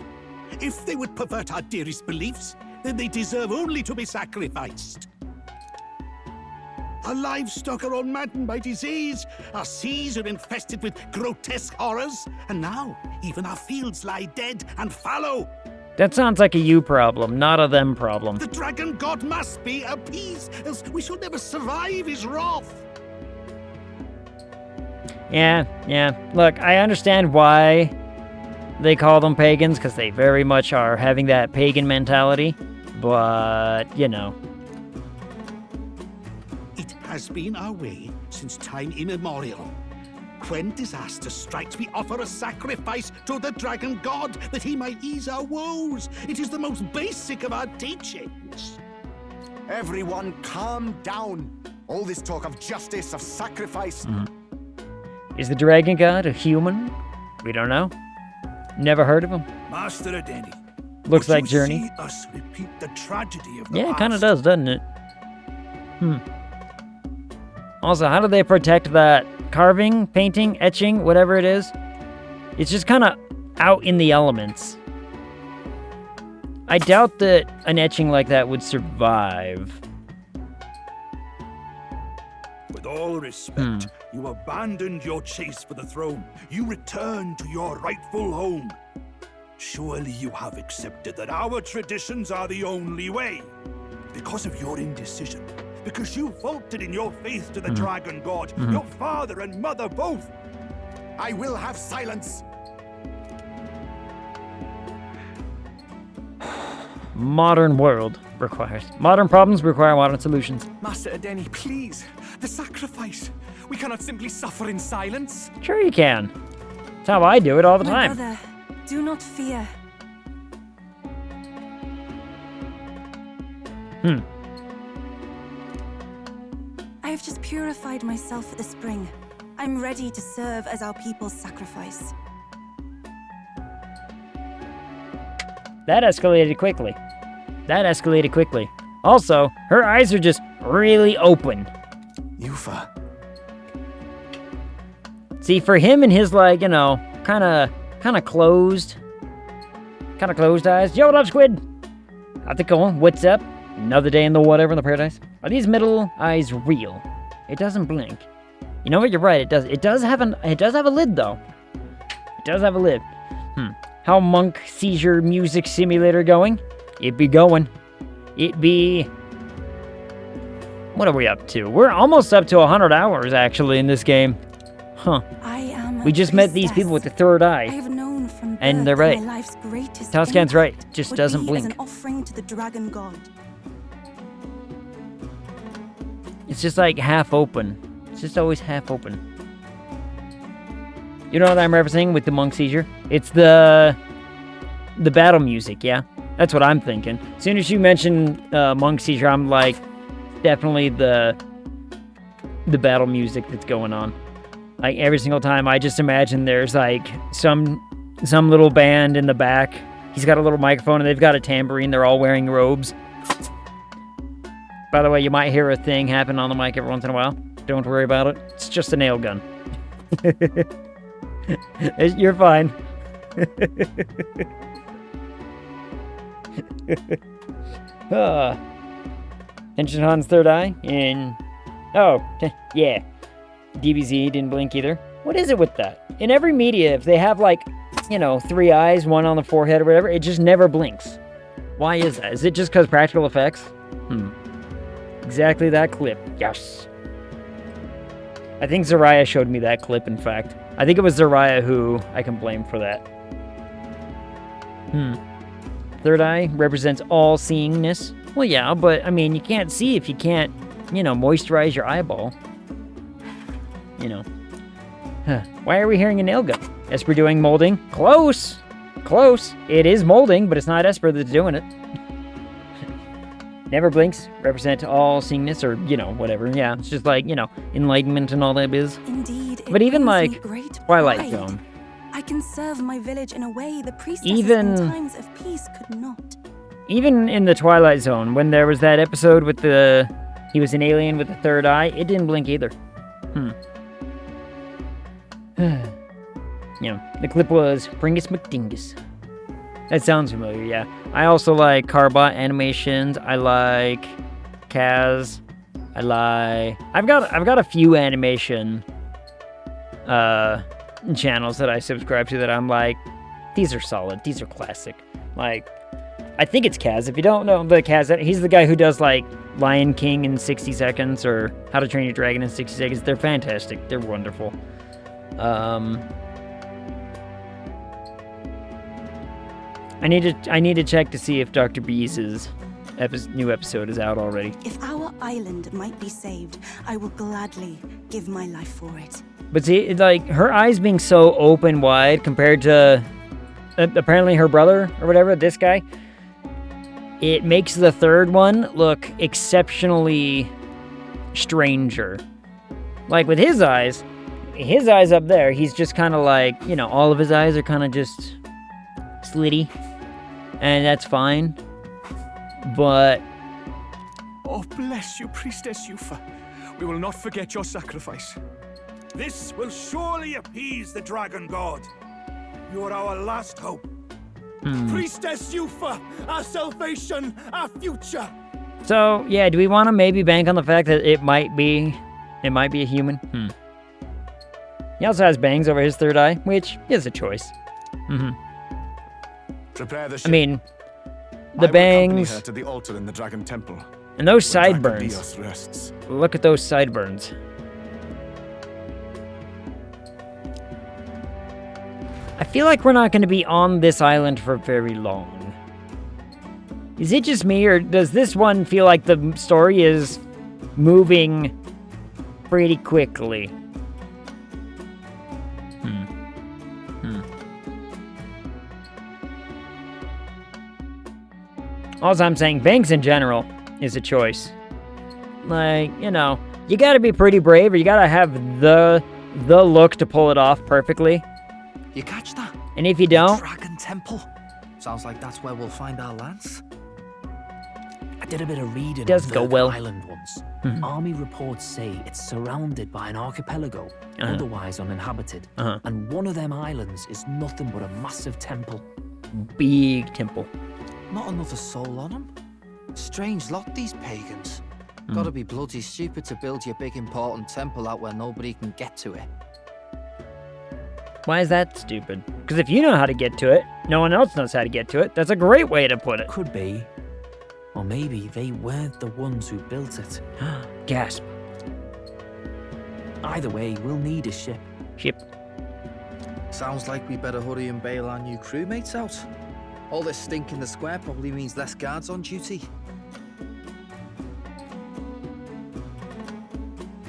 If they would pervert our dearest beliefs, then they deserve only to be sacrificed. Our livestock are all maddened by disease, our seas are infested with grotesque horrors, and now even our fields lie dead and fallow. That sounds like a you problem, not a them problem. The dragon god must be appeased, else we shall never survive his wrath. Yeah. Look, I understand why they call them pagans, because they very much are having that pagan mentality, but, you know. It has been our way since time immemorial. When disaster strikes, we offer a sacrifice to the dragon god that he might ease our woes. It is the most basic of our teachings. Everyone calm down. All this talk of justice, of sacrifice. Is the dragon god a human? We don't know. Never heard of him. Master Adeni. Looks like Journey. See us repeat the tragedy of the Yeah, it past. kind of does, doesn't it? Also, how do they protect that carving, painting, etching, whatever it is? It's just kind of out in the elements. I doubt that an etching like that would survive. With all respect, you abandoned your chase for the throne. You returned to your rightful home. Surely you have accepted that our traditions are the only way. Because of your indecision, because you faltered in your faith to the dragon god, your father and mother both. I will have silence. Modern world requires. Modern problems require modern solutions. Master Adeni, please. The sacrifice. We cannot simply suffer in silence. Sure you can. That's how I do it all the My time. brother, do not fear. I have just purified myself for the spring. I'm ready to serve as our people's sacrifice. That escalated quickly. Also, her eyes are just really open. Yufa. See, for him and his, like, you know, kind of closed eyes. Yo, what up, Squid? How's it going? What's up? Another day in the whatever in the paradise. Are these middle eyes real? It doesn't blink. You know what? You're right. It does. It does have a lid though. It does have a lid. How monk seizure music simulator going? It be going. It be. What are we up to? We're almost up to 100 hours actually in this game. Huh. We just met these people with the third eye. I have known from And they're birth right. that my life's greatest Toscan's right. impact Just would doesn't be blink. As an offering to the dragon god. It's just like half open. It's just always half open. You know what I'm referencing with the monk seizure? It's the battle music, yeah? That's what I'm thinking. As soon as you mention monk seizure, I'm like, definitely the battle music that's going on. Like every single time, I just imagine there's like some little band in the back. He's got a little microphone and they've got a tambourine. They're all wearing robes. By the way, you might hear a thing happen on the mic every once in a while. Don't worry about it. It's just a nail gun. You're fine. Tension Han's third eye in... Oh, yeah. DBZ didn't blink either. What is it with that? In every media, if they have like, you know, 3 eyes, 1 on the forehead or whatever, it just never blinks. Why is that? Is it just because practical effects? Exactly that clip. Yes. I think Zariah showed me that clip, in fact. I think it was Zariah who I can blame for that. Third eye represents all-seeingness. Well, yeah, but, I mean, you can't see if you can't, you know, moisturize your eyeball. You know. Why are we hearing a nail gun? Esper doing molding? Close! Close! It is molding, but it's not Esper that's doing it. Never blinks, represent all seeingness, or, you know, whatever. Yeah, it's just like, you know, enlightenment and all that biz. Indeed, but even brings me like great Twilight pride. Zone. I can serve my village in a way the priestesses Even- in times of peace could not. Even in the Twilight Zone, when there was that episode with he was an alien with the third eye, it didn't blink either. You know, the clip was Bringus McDingus. That sounds familiar, yeah. I also like Carbot animations. I like Kaz. I've got a few animation channels that I subscribe to that I'm like, these are solid. These are classic. Like, I think it's Kaz. If you don't know the Kaz, he's the guy who does like Lion King in 60 seconds or How to Train Your Dragon in 60 seconds. They're fantastic. They're wonderful. I need to check to see if Dr. Bees' new episode is out already. If our island might be saved, I will gladly give my life for it. But see, it's like her eyes being so open wide compared to apparently her brother or whatever, this guy, it makes the third one look exceptionally stranger. Like with his eyes up there, he's just kind of like, you know, all of his eyes are kind of just slitty, and that's fine. But oh, bless you, Priestess Yufa. We will not forget your sacrifice. This will surely appease the Dragon God. You are our last hope. Priestess Yufa, our salvation, our future. So yeah, do we want to maybe bank on the fact that it might be a human? He also has bangs over his third eye, which is a choice. Prepare the ship. I mean, I will the accompany bangs her to the altar in the Dragon Temple. and those where sideburns. Dracodios rests. Look at those sideburns. I feel like we're not going to be on this island for very long. Is it just me, or does this one feel like the story is moving pretty quickly? All I'm saying, banks in general is a choice. Like, you know, you gotta be pretty brave, or you gotta have the look to pull it off perfectly. You catch that? And if you don't... Dragon Temple. Sounds like that's where we'll find our lance. I did a bit of reading Does on go Virgo well. Island once. Mhm. Army reports say it's surrounded by an archipelago, otherwise uninhabited. And one of them islands is nothing but a massive temple. Big temple. Not another soul on them. Strange lot, these pagans. Gotta be bloody stupid to build your big important temple out where nobody can get to it. Why is that stupid? Because if you know how to get to it, no one else knows how to get to it. That's a great way to put it. Could be. Or maybe they weren't the ones who built it. Gasp. Either way, we'll need a ship. Ship. Sounds like we better hurry and bail our new crewmates out. All this stink in the square probably means less guards on duty.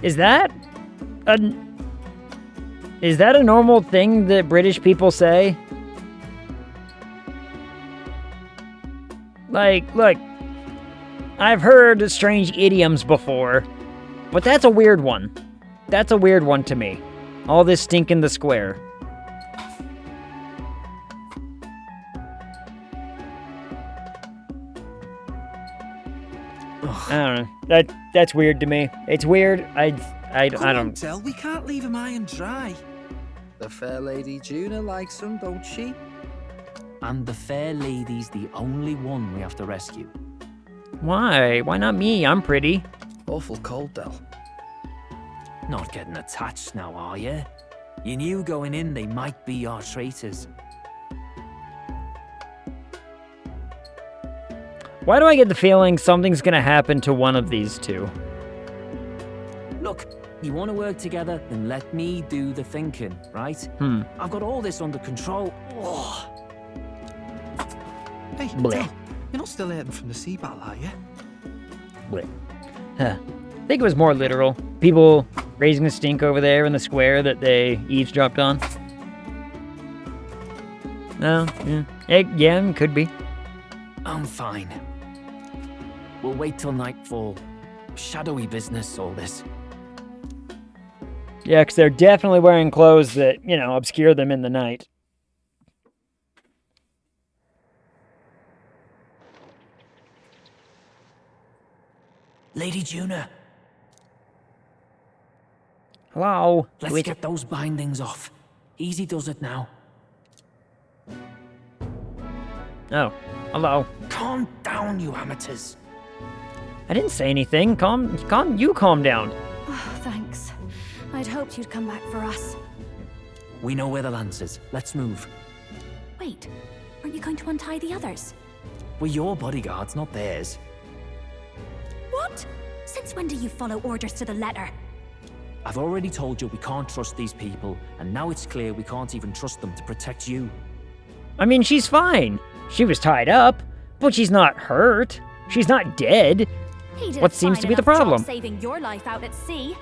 Is that a normal thing that British people say? Like, look, I've heard strange idioms before, but that's a weird one. That's a weird one to me. All this stink in the square. I don't know. That's weird to me. It's weird. I don't. Tell, we can't leave him high and dry. The fair lady Juna likes him, don't she? And the fair lady's the only one we have to rescue. Why? Why not me? I'm pretty. Awful cold, Del. Not getting attached now, are you? You knew going in they might be our traitors. Why do I get the feeling something's gonna happen to one of these two? Look, you want to work together, then let me do the thinking, right? I've got all this under control. Oh. Hey, Blech. Del, you're not still hurting from the sea battle, are you? Blech. Huh. I think it was more literal. People raising the stink over there in the square that they eavesdropped on. No, yeah, it could be. I'm fine. We'll wait till nightfall. Shadowy business, all this. Yeah, because they're definitely wearing clothes that, you know, obscure them in the night. Lady Juna. Hello? Let's get those bindings off. Easy does it now. Oh, hello. Calm down, you amateurs. I didn't say anything. You calm down. Oh, thanks. I'd hoped you'd come back for us. We know where the lance is. Let's move. Wait, aren't you going to untie the others? We're your bodyguards, not theirs. What? Since when do you follow orders to the letter? I've already told you we can't trust these people, and now it's clear we can't even trust them to protect you. I mean, she's fine. She was tied up, but she's not hurt. She's not dead. He did What seems to be the a fine enough problem? job saving your life out at sea.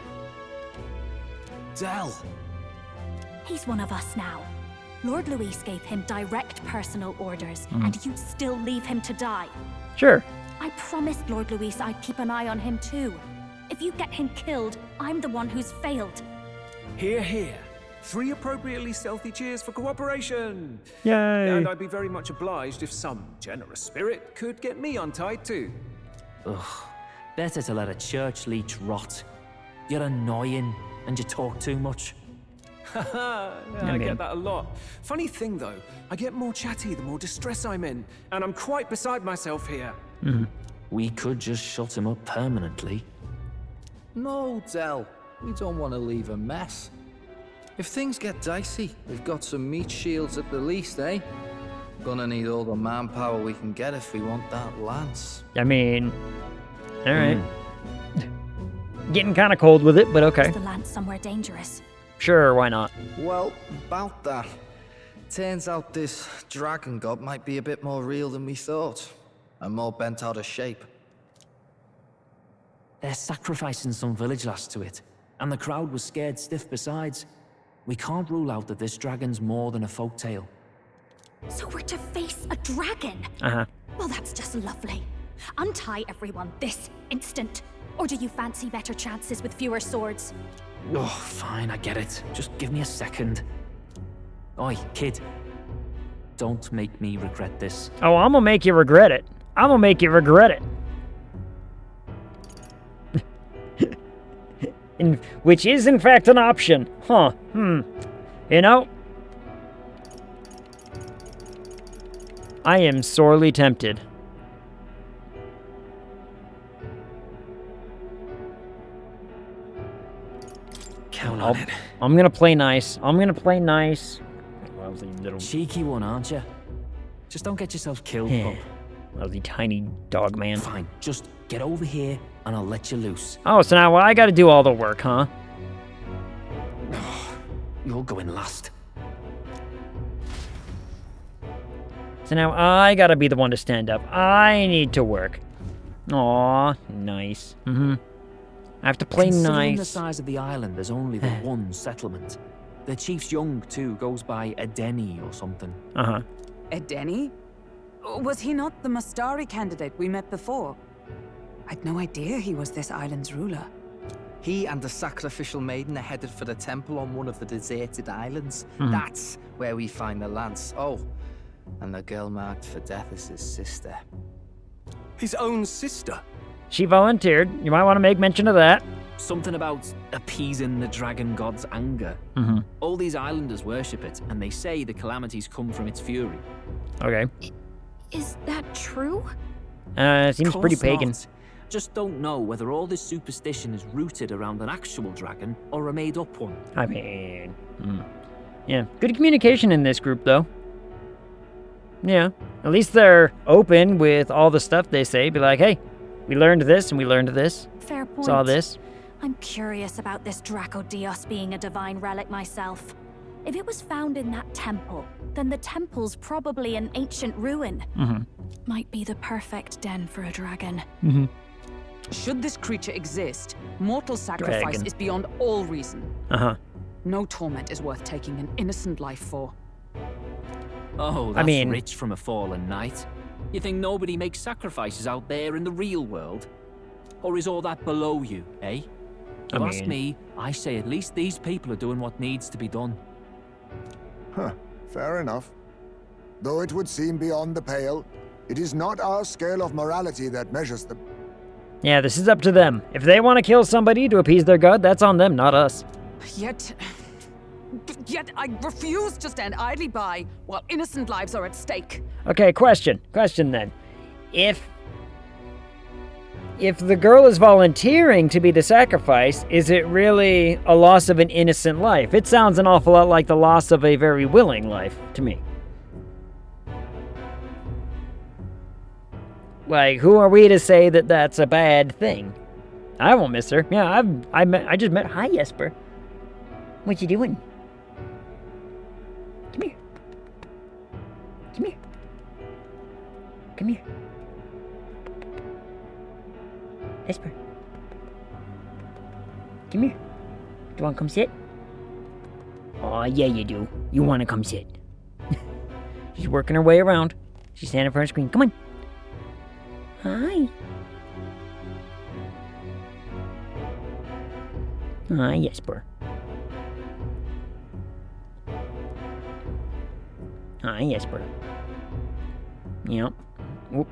Del. He's one of us now. Lord Luis gave him direct personal orders, Mm. and you'd still leave him to die. Sure. I promised Lord Luis I'd keep an eye on him too. If you get him killed, I'm the one who's failed. Hear, hear. 3 appropriately stealthy cheers for cooperation. Yay. And I'd be very much obliged if some generous spirit could get me untied too. Ugh. Better to let a church leech rot. You're annoying, and you talk too much. Haha, I get that a lot. Funny thing though, I get more chatty the more distress I'm in, and I'm quite beside myself here. We could just shut him up permanently. No, Del. We don't want to leave a mess. If things get dicey, we've got some meat shields at the least, eh? Gonna need all the manpower we can get if we want that lance. I mean, all right. Getting kind of cold with it, but okay. Is the lance somewhere dangerous? Sure, why not? Well, about that. Turns out this dragon god might be a bit more real than we thought. And more bent out of shape. They're sacrificing some village lass to it, and the crowd was scared stiff besides. We can't rule out that this dragon's more than a folktale. So we're to face a dragon? Uh-huh. Well, that's just lovely. Untie everyone this instant. Or do you fancy better chances with fewer swords? Oh, fine, I get it. Just give me a second. Oi, kid. Don't make me regret this. Oh, I'm gonna make you regret it. I'm gonna make you regret it. Which is, in fact, an option. Huh. You know? I am sorely tempted. Count on it. I'm gonna play nice. I'm gonna play nice. Lousy little... Cheeky one, aren't you? Just don't get yourself killed, pup. Lousy tiny dog man. Fine, just get over here and I'll let you loose. Oh, so now I gotta do all the work, huh? You're going last. So now I gotta be the one to stand up. I need to work. Aw, nice. I have to play Considering nice. the size of the island, there's only the one settlement. The chief's young, too, goes by Edeni or something. Uh-huh. Edeni? Was he not the Mastari candidate we met before? I'd no idea he was this island's ruler. He and the sacrificial maiden are headed for the temple on one of the deserted islands. Mhm. That's where we find the lance. Oh, and the girl marked for death is his sister. His own sister? She volunteered. You might want to make mention of that. Something about appeasing the dragon god's anger. All these islanders worship it, and they say the calamities come from its fury. Okay. Is that true? Seems Course pretty pagan. not. Just don't know whether all this superstition is rooted around an actual dragon or a made-up one. I mean... Yeah, good communication in this group, though. Yeah, at least they're open with all the stuff they say. Be like, hey, we learned this and we learned this. Fair point. Saw this. I'm curious about this Draco Dios being a divine relic myself. If it was found in that temple, then the temple's probably an ancient ruin. Might be the perfect den for a dragon. Should this creature exist, mortal sacrifice Dragon. is beyond all reason. Uh-huh. No torment is worth taking an innocent life for. Oh, that's I mean... rich from a fallen knight. You think nobody makes sacrifices out there in the real world? Or is all that below you, eh? You ask me, I say at least these people are doing what needs to be done. Huh, fair enough. Though it would seem beyond the pale, it is not our scale of morality that measures them. Yeah, this is up to them. If they want to kill somebody to appease their god, that's on them, not us. Yet I refuse to stand idly by while innocent lives are at stake. Okay, question then. If the girl is volunteering to be the sacrifice, is it really a loss of an innocent life? It sounds an awful lot like the loss of a very willing life to me. Like, who are we to say that that's a bad thing? I won't miss her. Yeah, I just met. Hi, Jesper. What you doing? Come here. Come here. Come here. Jesper. Come here. Do you want to come sit? Oh, yeah, you do. You want to come sit. She's working her way around. She's standing in front of the screen. Come on. Hi. Hi, Jesper. Hi, Jesper. Yep. Whoop.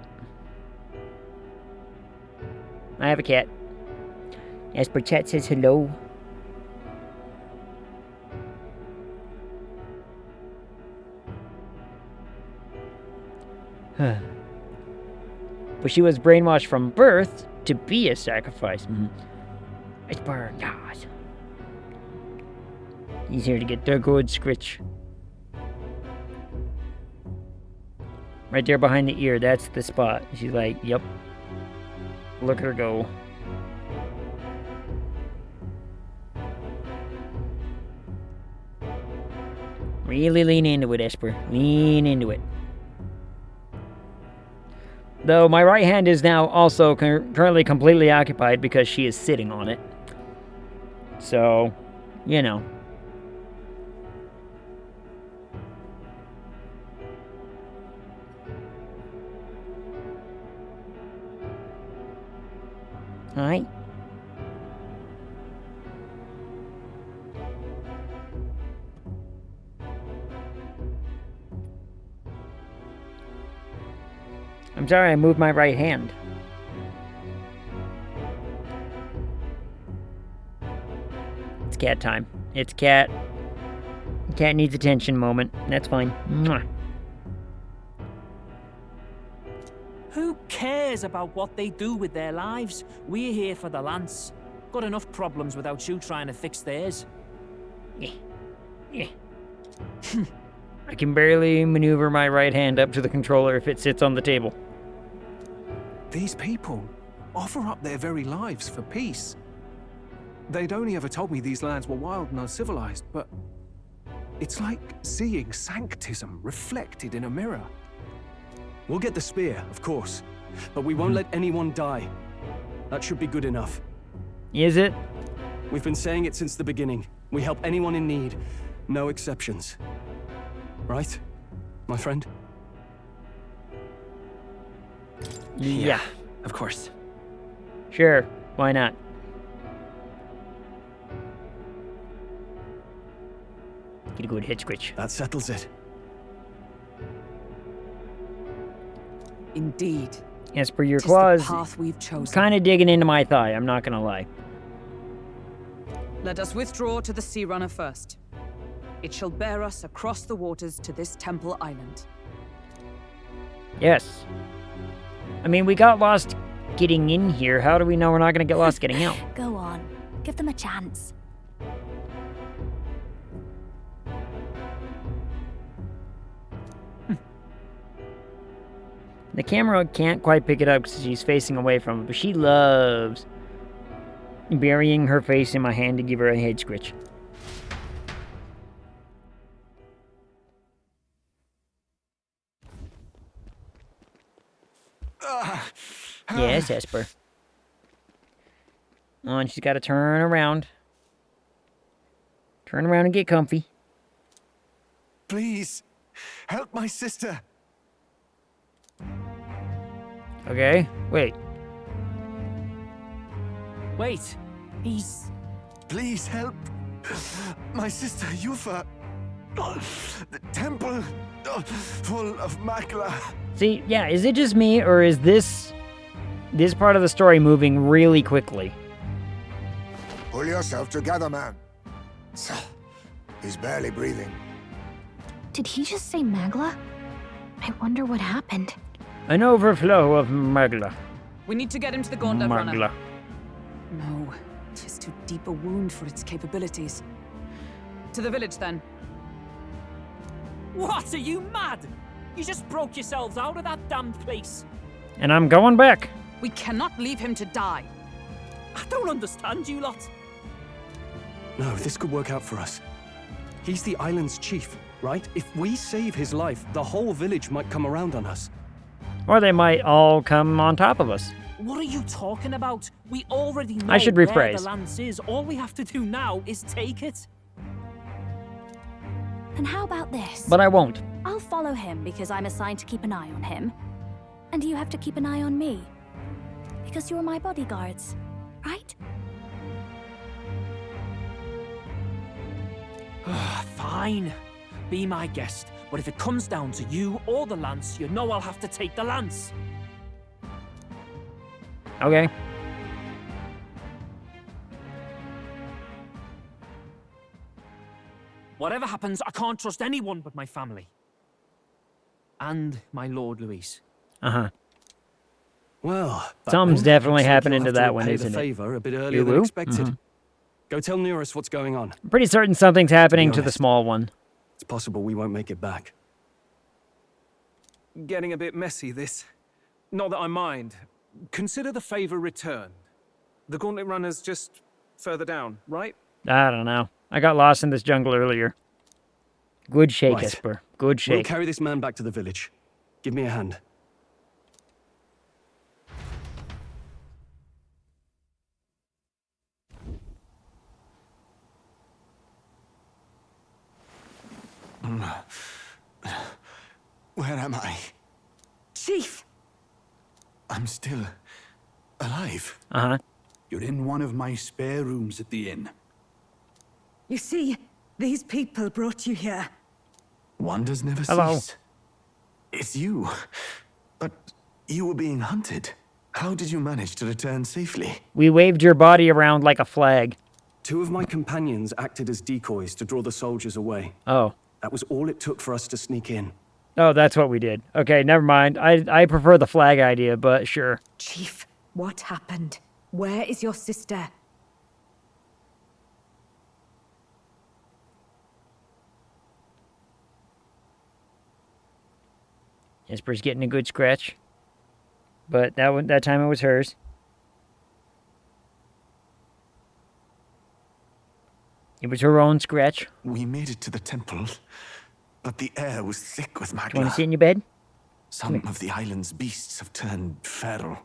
I have a cat. Jesper chat says hello. But she was brainwashed from birth to be a sacrifice. Jesper, yes. He's here to get the good scritch. Right there behind the ear, that's the spot. She's like, yep. Look at her go. Really lean into it, Esper. Lean into it. Though my right hand is now also currently completely occupied because she is sitting on it. So, you know. Alright. I'm sorry, I moved my right hand. It's cat time. It's cat. Cat needs attention moment. That's fine. Mwah. Who cares about what they do with their lives? We're here for the lance. Got enough problems without you trying to fix theirs. Yeah. I can barely maneuver my right hand up to the controller if it sits on the table. These people offer up their very lives for peace. They'd only ever told me these lands were wild and uncivilized, but it's like seeing sanctism reflected in a mirror. We'll get the spear, of course, but we won't let anyone die. That should be good enough. Is it? We've been saying it since the beginning. We help anyone in need, no exceptions. Right, my friend? Yeah, of course. Sure, why not? Get a good head scratch. That settles it. Indeed. As per your 'Tis the claws, path we've chosen. kind of digging into my thigh, I'm not gonna lie. Let us withdraw to the Sea Runner first. It shall bear us across the waters to this temple island. Yes. I mean, we got lost getting in here. How do we know we're not gonna get lost getting out? Go on. Give them a chance. The camera can't quite pick it up because she's facing away from it, but she loves burying her face in my hand to give her a head scritch. Yes, Esper. Oh, and she's got to turn around. Turn around and get comfy. Please, help my sister. Okay, wait. Wait, he's... Please help. My sister Yufa. The temple full of Magla. See, yeah, is it just me, or is this part of the story moving really quickly? Pull yourself together, man. He's barely breathing. Did he just say Magla? I wonder what happened. An overflow of Magla. We need to get him to the Gauntlet Runner. Magla. No, it is too deep a wound for its capabilities. To the village, then. What, are you mad? You just broke yourselves out of that damned place. And I'm going back. We cannot leave him to die. I don't understand you lot. No, this could work out for us. He's the island's chief, right? If we save his life, the whole village might come around on us. Or they might all come on top of us. What are you talking about? We already know I should where rephrase. the lance is. All we have to do now is take it. And how about this? But I won't. I'll follow him because I'm assigned to keep an eye on him. And you have to keep an eye on me. Because you're my bodyguards, right? Fine. Be my guest. But if it comes down to you or the lance, you know I'll have to take the lance. Okay. Whatever happens, I can't trust anyone but my family. And my Lord Luis. Uh-huh. Well, something's definitely happening to that to one, pay isn't the it? favor a bit earlier than expected. Go tell Nearest what's going on. I'm pretty certain something's happening to the honest, small one. It's possible we won't make it back. Getting a bit messy, this. Not that I mind. Consider the favor returned. The Gauntlet Runner's just further down, right? I don't know. I got lost in this jungle earlier. Good shake, Right. Esper. Good We'll shake. carry this man back to the village. Give me a hand. Where am I? Chief! I'm still alive. Uh-huh. You're in one of my spare rooms at the inn. You see, these people brought you here. Wonders never Hello. cease. It's you. But you were being hunted. How did you manage to return safely? We waved your body around like a flag. 2 of my companions acted as decoys to draw the soldiers away. Oh. That was all it took for us to sneak in. Oh, that's what we did. Okay, never mind. I prefer the flag idea, but sure. Chief, what happened? Where is your sister? Esper's getting a good scratch. But that time it was hers. It was her own scratch. We made it to the temple, but the air was thick with Do you want to magma. sit in your bed? Some of the island's beasts have turned feral.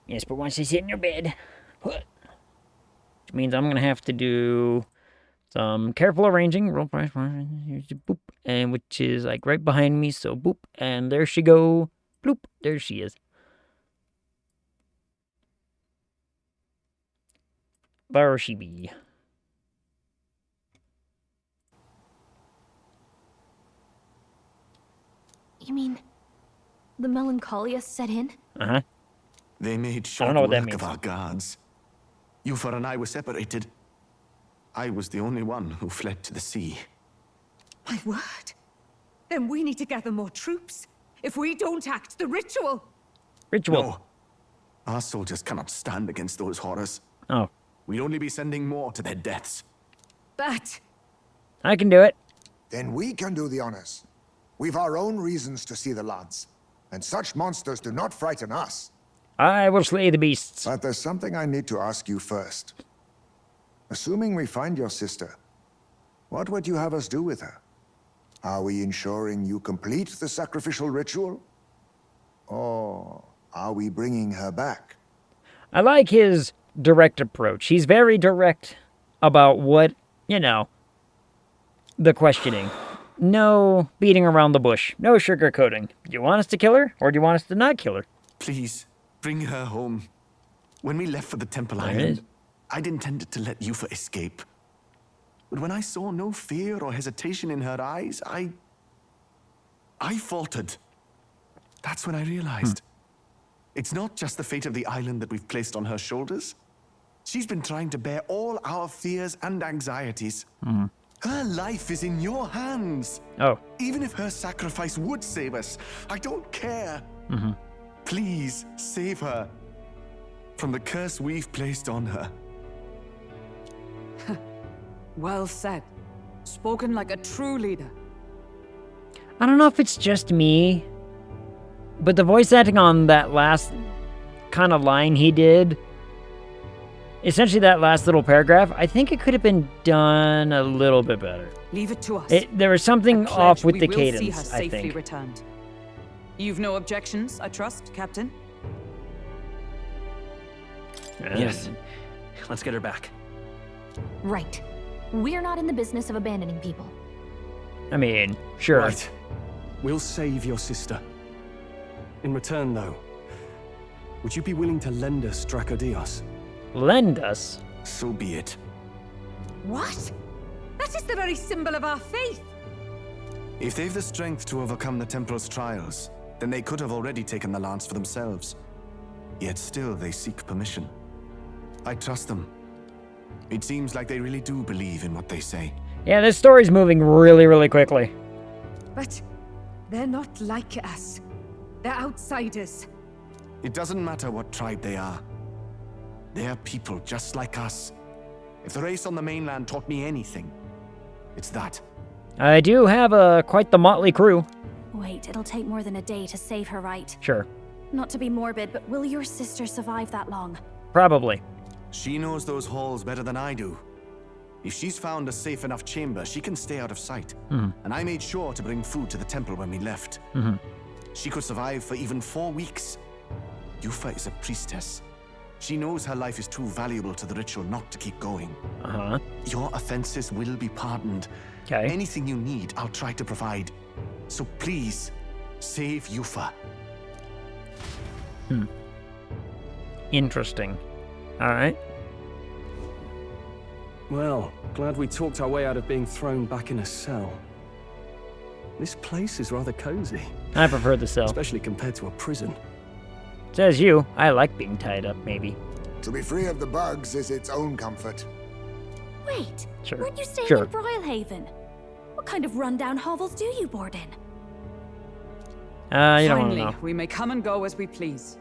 Esper wants to sit in your bed. Which means I'm going to have to do some careful arranging. Roll price. Boop. And which is like right behind me. So boop. And there she go. Bloop. There she is. There she be. You mean the melancholia set in? Uh-huh. They made I don't short know what that work of means. our guards. Yufa and I were separated. I was the only one who fled to the sea. My word. Then we need to gather more troops. If we don't act, the ritual... Ritual. No. Our soldiers cannot stand against those horrors. Oh. We'd only be sending more to their deaths. But... I can do it. Then we can do the honors. We've our own reasons to see the lads. And such monsters do not frighten us. I will slay the beasts. But there's something I need to ask you first. Assuming we find your sister, what would you have us do with her? Are we ensuring you complete the sacrificial ritual? Or are we bringing her back? I like his direct approach. He's very direct about what, you know, the questioning. no beating around the bush. No sugarcoating. Do you want us to kill her, or do you want us to not kill her? Please, bring her home. When we left for the Temple Island, I'd intended to let Yufa escape. But when I saw no fear or hesitation in her eyes, I faltered. That's when I realized. It's not just the fate of the island that we've placed on her shoulders. She's been trying to bear all our fears and anxieties. Her life is in your hands. Oh. Even if her sacrifice would save us, I don't care. Please, save her from the curse we've placed on her. Well said. Spoken like a true leader. I don't know if it's just me, but the voice acting on that last kind of line he did, essentially that last little paragraph, I think it could have been done a little bit better. Leave it to us. There was something off with the We will see her cadence, I safely think. returned. You've no objections, I trust, Captain? Yes. Let's get her back. Right. We're not in the business of abandoning people. I mean, sure. Right. We'll save your sister. In return, though, would you be willing to lend us Dracodios? Lend us? So be it. What? That is the very symbol of our faith. If they've the strength to overcome the Templars' trials, then they could have already taken the lance for themselves. Yet still they seek permission. I trust them. It seems like they really do believe in what they say. Yeah, this story's moving really, really quickly. But they're not like us. They're outsiders. It doesn't matter what tribe they are. They're people just like us. If the race on the mainland taught me anything, it's that. I do have quite the motley crew. Wait, it'll take more than a day to save her, right? Sure. Not to be morbid, but will your sister survive that long? Probably. She knows those halls better than I do. If she's found a safe enough chamber, she can stay out of sight. And I made sure to bring food to the temple when we left. She could survive for even 4 weeks. Yufa is a priestess. She knows her life is too valuable to the ritual not to keep going. Your offenses will be pardoned. Okay. Anything you need, I'll try to provide. So please, save Yufa. Interesting. All right. Well, glad we talked our way out of being thrown back in a cell. This place is rather cozy. I prefer the cell. Especially compared to a prison. Says you. I like being tied up, maybe. To be free of the bugs is its own comfort. Wait, Sure. weren't you staying Sure. in Broilhaven? What kind of rundown hovels do you board in? You don't want to Finally, know. we may come and go as we please.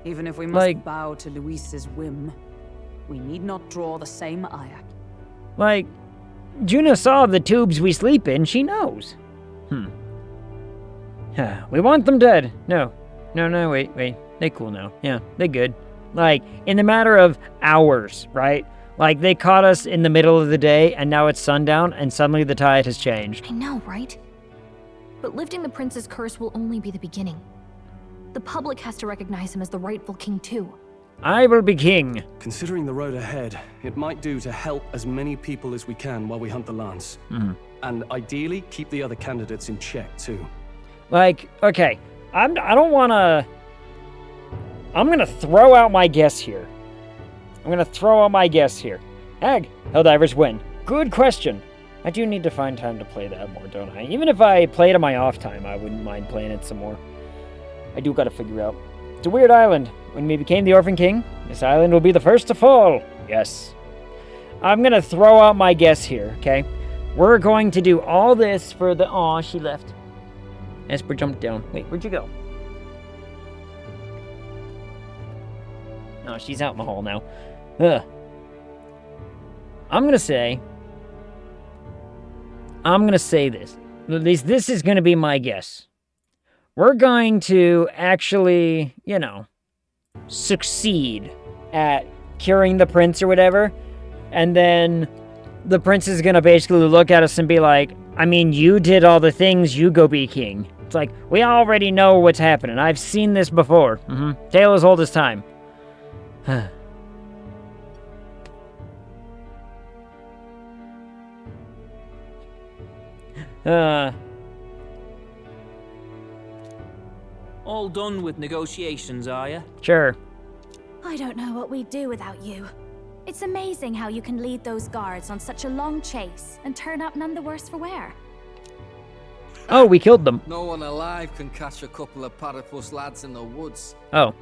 Even if we must Like- bow to Luis's whim, we need not draw the same ire. Like, Juna saw the tubes we sleep in. She knows. We want them dead. No, wait. They cool now. Yeah, they good. Like, in the matter of hours, right? Like, they caught us in the middle of the day, and now it's sundown, and suddenly the tide has changed. I know, right? But lifting the prince's curse will only be the beginning. The public has to recognize him as the rightful king too. I will be king. Considering the road ahead, it might do to help as many people as we can while we hunt the lance. And ideally, keep the other candidates in check too. Like, okay, I don't want to... I'm going to throw out my guess here. Ag, Helldivers win. Good question. I do need to find time to play that more, don't I? Even if I play it on my off time, I wouldn't mind playing it some more. I do got to figure out. It's a weird island. When we became the Orphan King, this island will be the first to fall. Yes. I'm going to throw out my guess here, okay? We're going to do all this for the... Aw, she left. Esper jumped down. Wait, where'd you go? No, she's out in the hall now. Ugh. I'm gonna say this. At least this is gonna be my guess. We're going to actually, succeed at curing the prince or whatever. And then the prince is gonna basically look at us and be like, I mean, you did all the things, you go be king. It's like, we already know what's happening. I've seen this before. Tale as old as time. All done with negotiations, are you? Sure. I don't know what we'd do without you. It's amazing how you can lead those guards on such a long chase and turn up none the worse for wear. Oh, we killed them. No one alive can catch a couple of platypus lads in the woods. Oh.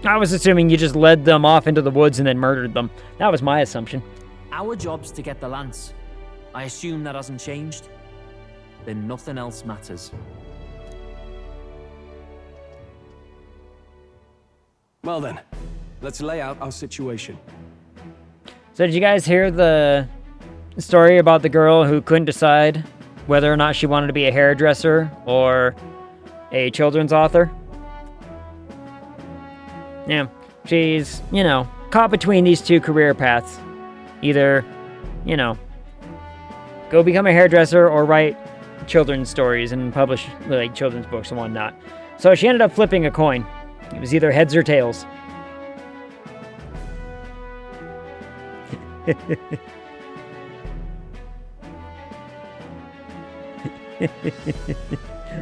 I was assuming you just led them off into the woods and then murdered them. That was my assumption. Our job's to get the lance. I assume that hasn't changed? Then nothing else matters. Well then, let's lay out our situation. So did you guys hear the story about the girl who couldn't decide whether or not she wanted to be a hairdresser or a children's author? Yeah, she's, you know, caught between these two career paths. Either, you know, go become a hairdresser or write children's stories and publish, like, children's books and whatnot. So she ended up flipping a coin. It was either heads or tails.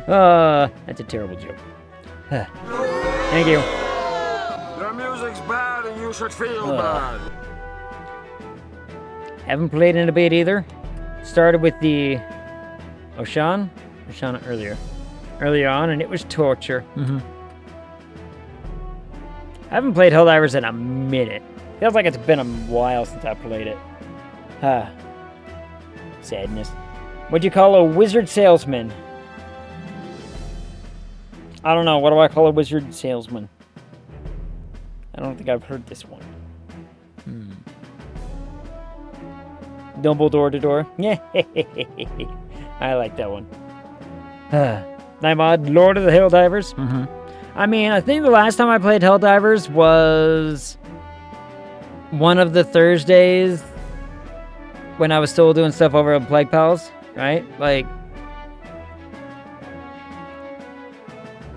That's a terrible joke. Thank you. Your music's bad and you should feel bad. Haven't played in a bit either. Started with the Oshana earlier on, and it was torture. I haven't played Helldivers in a minute. Feels like it's been a while since I played it. Sadness. What'd you call a wizard salesman? I don't know. What do I call a wizard salesman? I don't think I've heard this one. Dumbledore to door. Yeah, I like that one. Nymod, Lord of the Helldivers. I mean, I think the last time I played Helldivers was one of the Thursdays when I was still doing stuff over at Plague Pals, right? Like,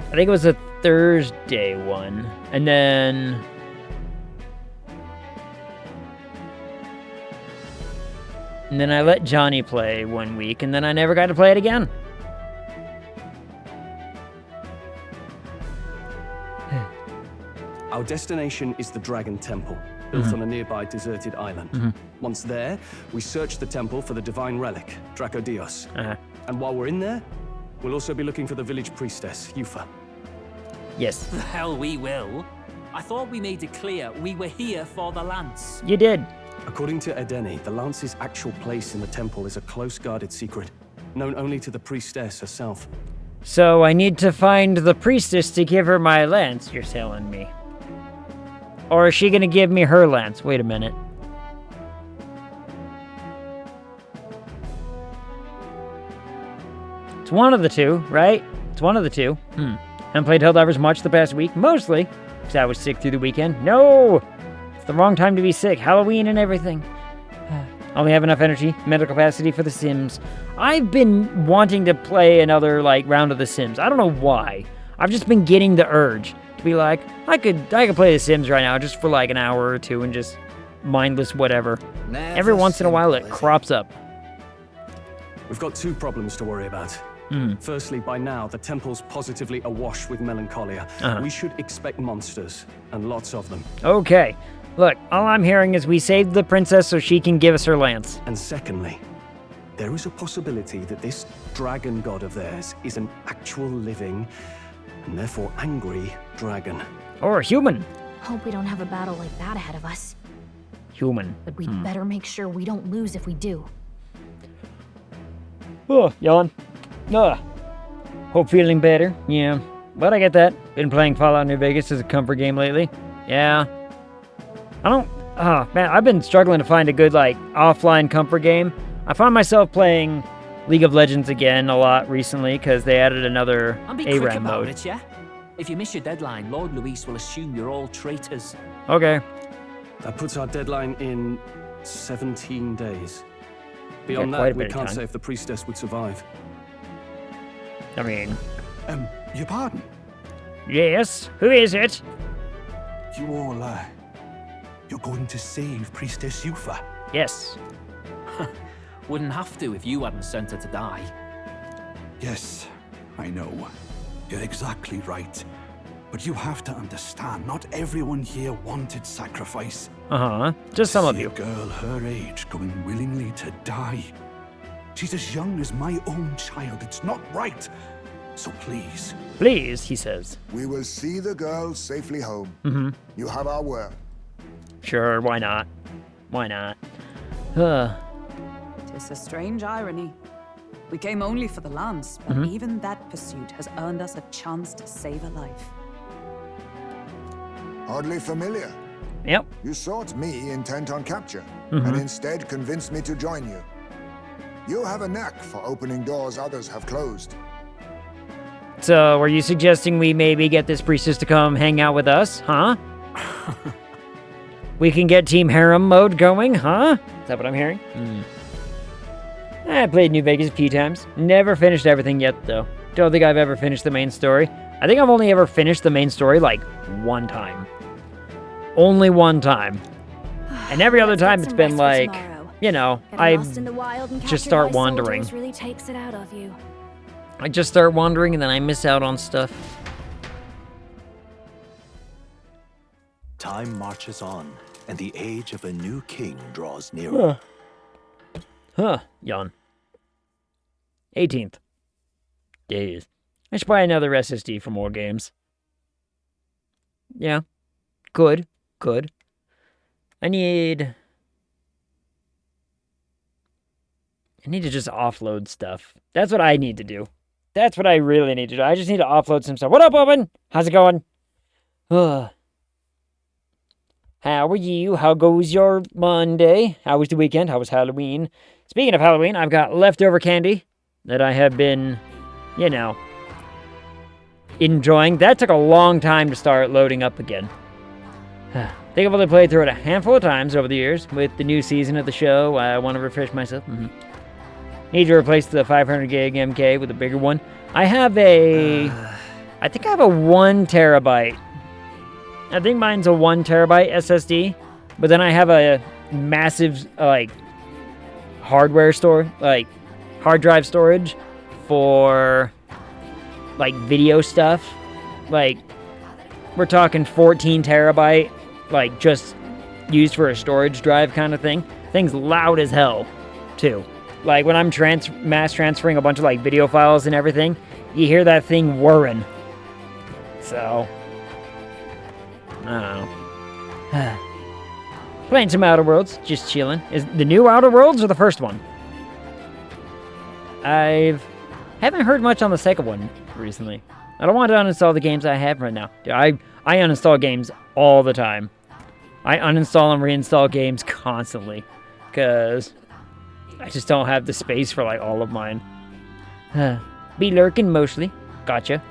I think it was a Thursday one, and then I let Johnny play one week, and then I never got to play it again. Our destination is the Dragon Temple, built on a nearby deserted island. Once there, we search the temple for the divine relic, Draco Dios. And while we're in there, we'll also be looking for the village priestess, Yufa. Yes. The hell we will. I thought we made it clear we were here for the lance. You did. According to Edeni, the lance's actual place in the temple is a close-guarded secret, known only to the priestess herself. So I need to find the priestess to give her my lance, you're telling me. Or is she gonna give me her lance? Wait a minute. It's one of the two, right? It's one of the two. Haven't played Helldivers much the past week. Mostly because I was sick through the weekend. No! It's the wrong time to be sick. Halloween and everything. Only have enough energy, mental capacity for The Sims. I've been wanting to play another, like, round of The Sims. I don't know why. I've just been getting the urge to be like, I could play The Sims right now just for like an hour or two and just mindless whatever. Every once in a while it crops up. We've got two problems to worry about. Firstly, by now, the temple's positively awash with melancholia. We should expect monsters, and lots of them. Okay. Look, all I'm hearing is we saved the princess so she can give us her lance. And secondly, there is a possibility that this dragon god of theirs is an actual living, and therefore angry, dragon. Or human. Hope we don't have a battle like that ahead of us. Human. But we'd better make sure we don't lose if we do. Oh, yawn. Hope feeling better. Yeah. But I get that. Been playing Fallout New Vegas as a comfort game lately. Yeah. Man, I've been struggling to find a good, like, offline comfort game. I find myself playing League of Legends again a lot recently because they added another And be quick ARAM about mode. it, yeah? If you miss your deadline, Lord Luis will assume you're all traitors. Okay. That puts our deadline in 17 days. Beyond Beyond quite a that, we bit of can't time. say if the priestess would survive. I mean... Your pardon? Yes? Who is it? You all, you're going to save Priestess Yufa? Yes. Wouldn't have to if you hadn't sent her to die. Yes, I know. You're exactly right. But you have to understand, not everyone here wanted sacrifice. Just some of you. A girl her age going willingly to die. She's as young as my own child. It's not right. So please. Please, he says. We will see the girl safely home. You have our word. Sure, why not? Why not? Tis a strange irony. We came only for the lance, but even that pursuit has earned us a chance to save a life. Oddly familiar. Yep. You sought me intent on capture, and instead convinced me to join you. You have a knack for opening doors others have closed. So, are you suggesting we maybe get this priestess to come hang out with us, huh? We can get Team Harem mode going, huh? Is that what I'm hearing? I played New Vegas a few times. Never finished everything yet, though. Don't think I've ever finished the main story. I think I've only ever finished the main story, like, one time. Only one time. And every other time it's been like, you know, I just start wandering. Really takes it out of you. I just start wandering and then I miss out on stuff. Time marches on, and the age of a new king draws nearer. Yawn. 18th. Days. I should buy another SSD for more games. Yeah. Good. I need to just offload stuff. That's what I need to do. That's what I really need to do. I just need to offload some stuff. What up, Owen? How's it going? How are you? How goes your Monday? How was the weekend? How was Halloween? Speaking of Halloween, I've got leftover candy that I have been, you know, enjoying. That took a long time to start loading up again. I think I've only played through it a handful of times over the years. With the new season of the show, I want to refresh myself. Need to replace the 500 gig MK with a bigger one. I have a... I think I have a 1 terabyte. I think mine's a 1 terabyte SSD. But then I have a massive, like, hardware store, like, hard drive storage for, like, video stuff. Like, we're talking 14 terabyte, like, just used for a storage drive kind of thing. Thing's loud as hell, too. Like, when I'm mass transferring a bunch of, like, video files and everything, you hear that thing whirring. So, I don't know. Playing some Outer Worlds, just chilling. Is the new Outer Worlds or the first one? Haven't heard much on the second one recently. I don't want to uninstall the games I have right now. Dude, I uninstall games all the time. I uninstall and reinstall games constantly. Because I just don't have the space for, like, all of mine. Be lurking mostly. Gotcha.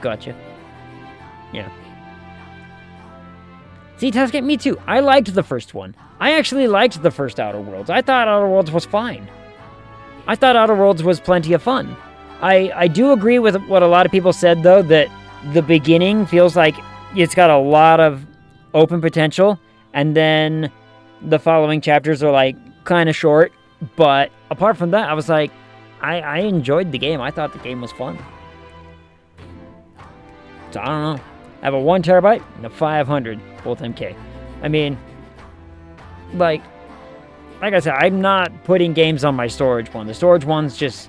Yeah. See, Tuscan, me too. I liked the first one. I actually liked the first Outer Worlds. I thought Outer Worlds was fine. I thought Outer Worlds was plenty of fun. I do agree with what a lot of people said, though, that the beginning feels like it's got a lot of open potential, and then the following chapters are, like, kind of short. But apart from that, I was like, I enjoyed the game. I thought the game was fun. So, I don't know. I have a 1 terabyte and a 500, both MK. I mean, like I said, I'm not putting games on my storage one. The storage one's just,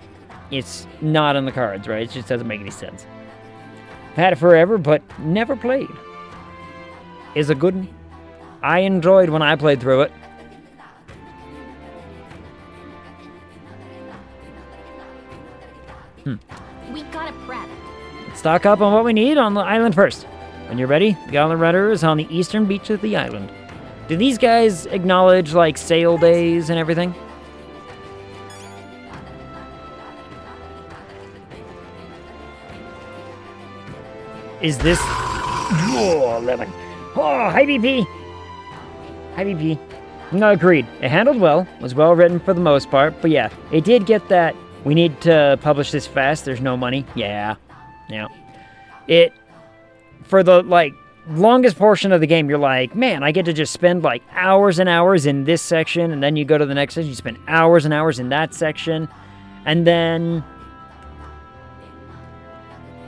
it's not on the cards, right? It just doesn't make any sense. I've had it forever, but never played. Is a good one. I enjoyed when I played through it. We gotta prep. Stock up on what we need on the island first. When you're ready, the island rudder is on the eastern beach of the island. Do these guys acknowledge, like, sail days and everything? Is this... Oh, 11. Oh, hi, BP. Hi, BP. No, agreed. It handled well. Was well written for the most part. But yeah, it did get that... We need to publish this fast. There's no money. Yeah. It... For the, like, longest portion of the game, you're like, man, I get to just spend like hours and hours in this section, and then you go to the next section, you spend hours and hours in that section, and then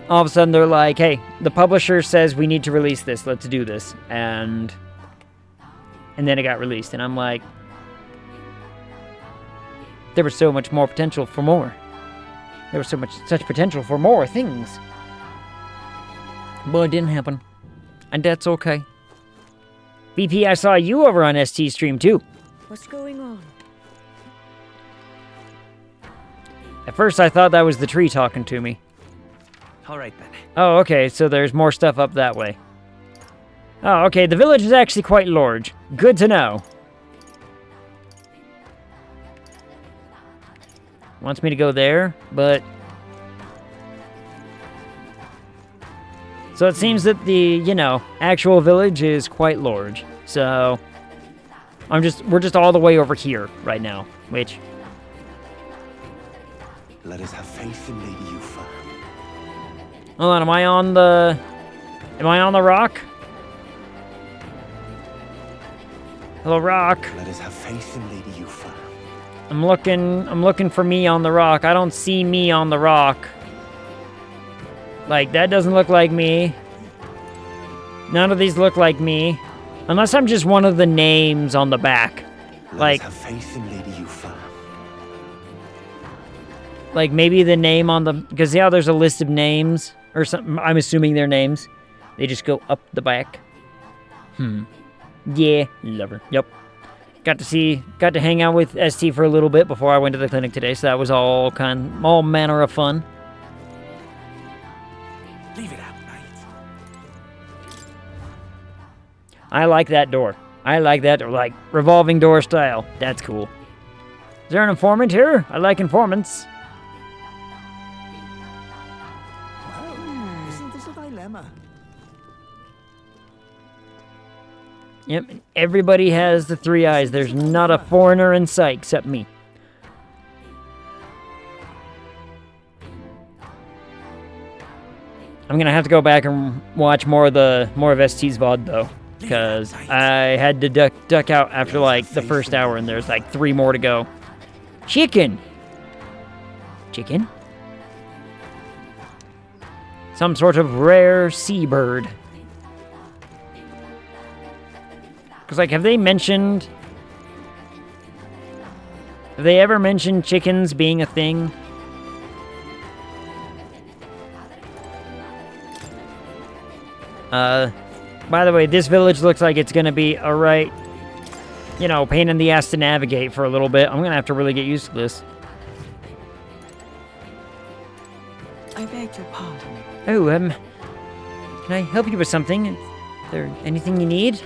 all of a sudden they're like, hey, the publisher says we need to release this, let's do this, and then it got released, and I'm like, there was so much more potential for more. There was such potential for more things. But it didn't happen. And that's okay. BP, I saw you over on ST stream too. What's going on? At first I thought that was the tree talking to me. Alright then. Oh, okay, so there's more stuff up that way. Oh, okay, the village is actually quite large. Good to know. Wants me to go there, but... So it seems that the, actual village is quite large. So we're just all the way over here right now, which... Let us have faith in Lady Yufa. Hold on, am I on the rock? Hello, rock. Let us have faith in Lady Yufa. I'm looking for me on the rock. I don't see me on the rock. Like, that doesn't look like me. None of these look like me. Unless I'm just one of the names on the back. Like, Let us have faith in Lady Yufa. Like, maybe the name on the... Because, yeah, there's a list of names. Or something. I'm assuming they're names. They just go up the back. Yeah, love her. Yep. Got to hang out with ST for a little bit before I went to the clinic today, so that was all manner of fun. Leave it out, mate. I like that door. I like that door, like revolving door style. That's cool. Is there an informant here? I like informants. Well, isn't this a dilemma? Yep, everybody has the three eyes. There's not a foreigner in sight except me. I'm gonna have to go back and watch more of ST's VOD though, because I had to duck out after like the first hour, and there's like 3 more to go. Chicken. Some sort of rare seabird. Because, like, have they ever mentioned chickens being a thing? By the way, this village looks like it's gonna be a right, pain in the ass to navigate for a little bit. I'm gonna have to really get used to this. I beg your pardon. Oh, can I help you with something? Is there anything you need?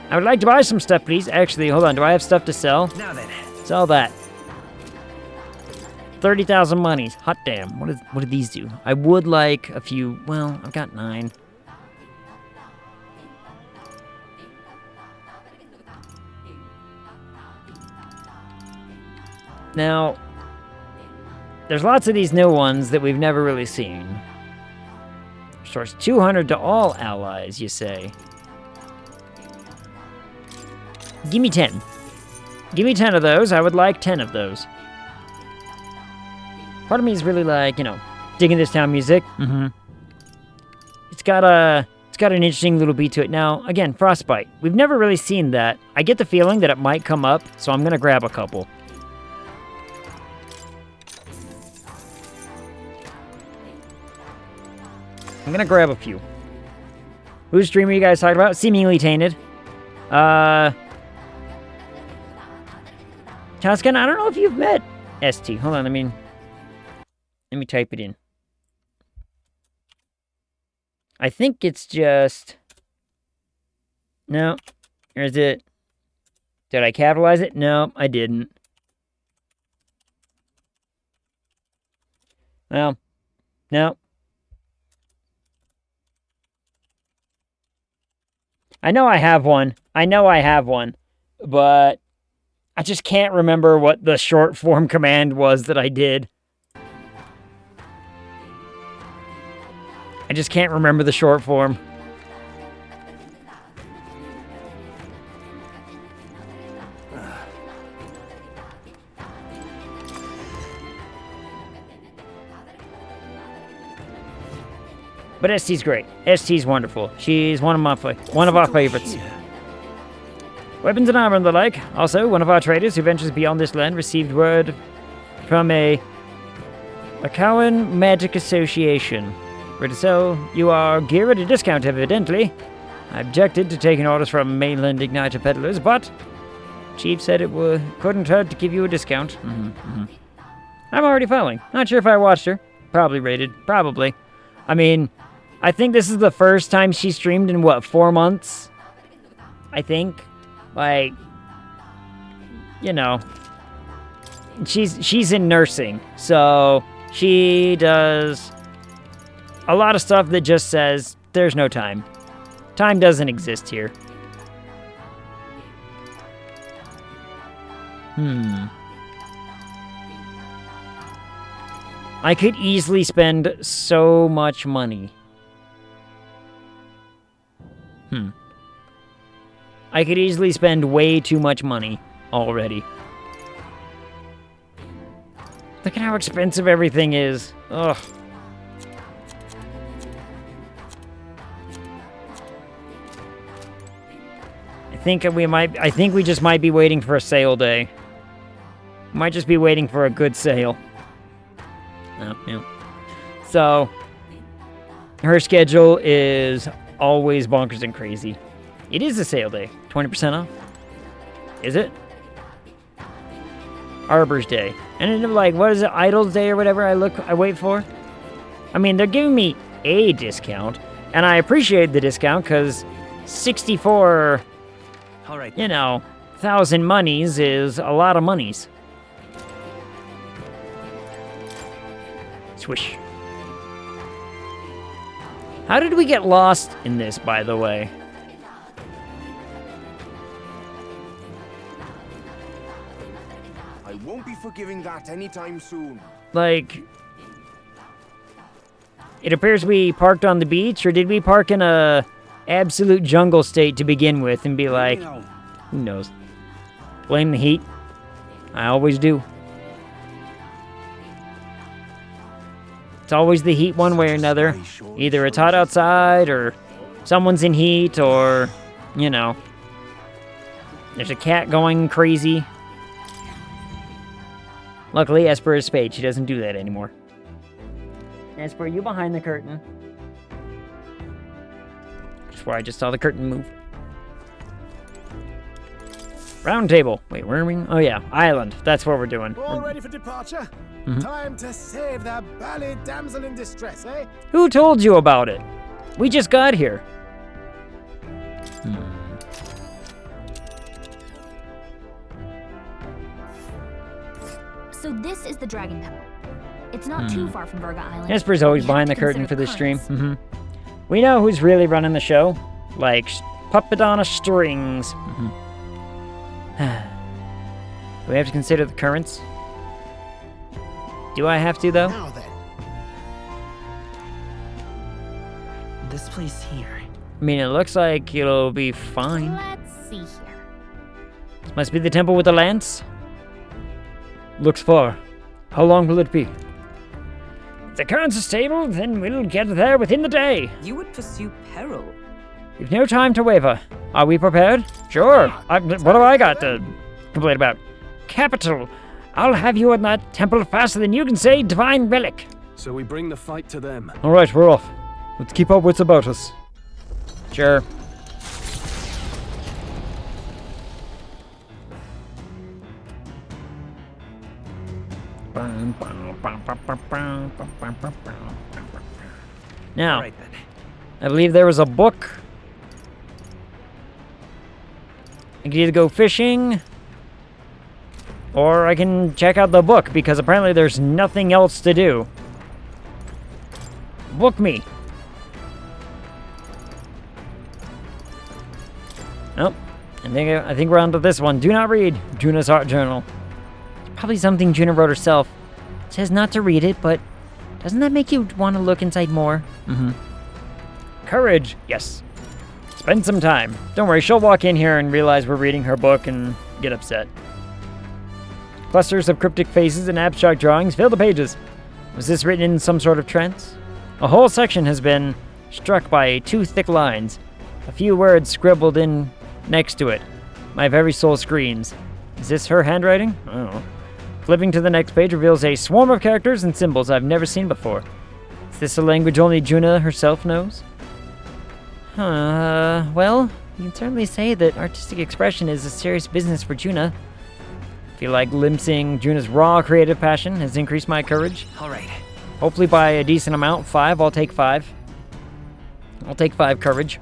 I would like to buy some stuff, please. Actually, hold on. Do I have stuff to sell? Now then. Sell that. 30,000 monies. Hot damn. What do these do? I would like a few... Well, I've got 9. Now, there's lots of these new ones that we've never really seen. Restores 200 to all allies, you say. Give me 10. Give me 10 of those. I would like 10 of those. Part of me is really like, digging this town music. It's got an interesting little beat to it. Now, again, Frostbite. We've never really seen that. I get the feeling that it might come up, so I'm going to grab a couple. I'm going to grab a few. Whose stream are you guys talking about? Seemingly Tainted. Tascan, I don't know if you've met ST. Hold on, let me type it in. I think it's just... No. Or is it... Did I capitalize it? No, I didn't. Well, no. I know I have one. But I just can't remember what the short form command was that I did. I just can't remember the short form. But ST's great. ST's wonderful. She's one of our favorites. Weapons and armor and the like. Also, one of our traders who ventures beyond this land received word from a Cowan Magic Association. Ready to sell you our gear at a discount, evidently. I objected to taking orders from mainland igniter peddlers, but Chief said it couldn't hurt to give you a discount. I'm already following. Not sure if I watched her. Probably rated. Probably. I mean, I think this is the first time she streamed in, what, 4 months? I think. Like, you know, she's in nursing, so she does a lot of stuff that just says, there's no time. Time doesn't exist here. I could easily spend so much money. I could easily spend way too much money already. Look at how expensive everything is. Ugh. I think we just might be waiting for a sale day. Might just be waiting for a good sale. Oh, yeah. So, her schedule is always bonkers and crazy. It is a sale day. 20% off. Is it? Arbor's Day. And then, like, what is it? Idol's Day or whatever I wait for? I mean, they're giving me a discount. And I appreciate the discount because 64... All right. You know, 1,000 monies is a lot of monies. Swish. How did we get lost in this, by the way? I won't be forgiving that anytime soon. Like, it appears we parked on the beach, or did we park in a absolute jungle state to begin with and be like, who knows? Blame the heat. I always do. It's always the heat one way or another. Either it's hot outside, or someone's in heat, or, you know, there's a cat going crazy. Luckily, Esper is spayed. She doesn't do that anymore. Esper, you behind the curtain. Just where I just saw the curtain move. Round table. Wait, where are we? Oh yeah, island. That's what we're doing. All ready for departure? Time to save the bally damsel in distress, eh? Who told you about it? We just got here. So this is the Dragon Temple. It's not too far from Verga Island. Esper's always behind the curtain for this stream. We know who's really running the show. Like, puppet on a strings. Do we have to consider the currents? Do I have to, though? Now then. This place here. I mean, it looks like it'll be fine. Let's see here. This must be the temple with the lance. Looks far. How long will it be? If the currents are stable, then we'll get there within the day. You would pursue peril. We've no time to waver. Are we prepared? Sure. What have I got to complain about? Capital. I'll have you in that temple faster than you can say divine relic. So we bring the fight to them. All right, we're off. Let's keep our wits about us. Sure. Now, I believe there was a book. I can either go fishing, or I can check out the book, because apparently there's nothing else to do. Book me. Oh, I think we're on to this one. Do not read. Juna's art journal. It's probably something Juna wrote herself. It says not to read it, but doesn't that make you want to look inside more? Courage. Yes. Spend some time. Don't worry, she'll walk in here and realize we're reading her book and get upset. Clusters of cryptic faces and abstract drawings fill the pages. Was this written in some sort of trance? A whole section has been struck by 2 thick lines. A few words scribbled in next to it. My very soul screams. Is this her handwriting? I don't know. Flipping to the next page reveals a swarm of characters and symbols I've never seen before. Is this a language only Juna herself knows? Well, you can certainly say that artistic expression is a serious business for Juna. I feel like glimpsing Juna's raw creative passion has increased my courage. Alright. Hopefully by a decent amount. 5, I'll take 5. I'll take 5 courage.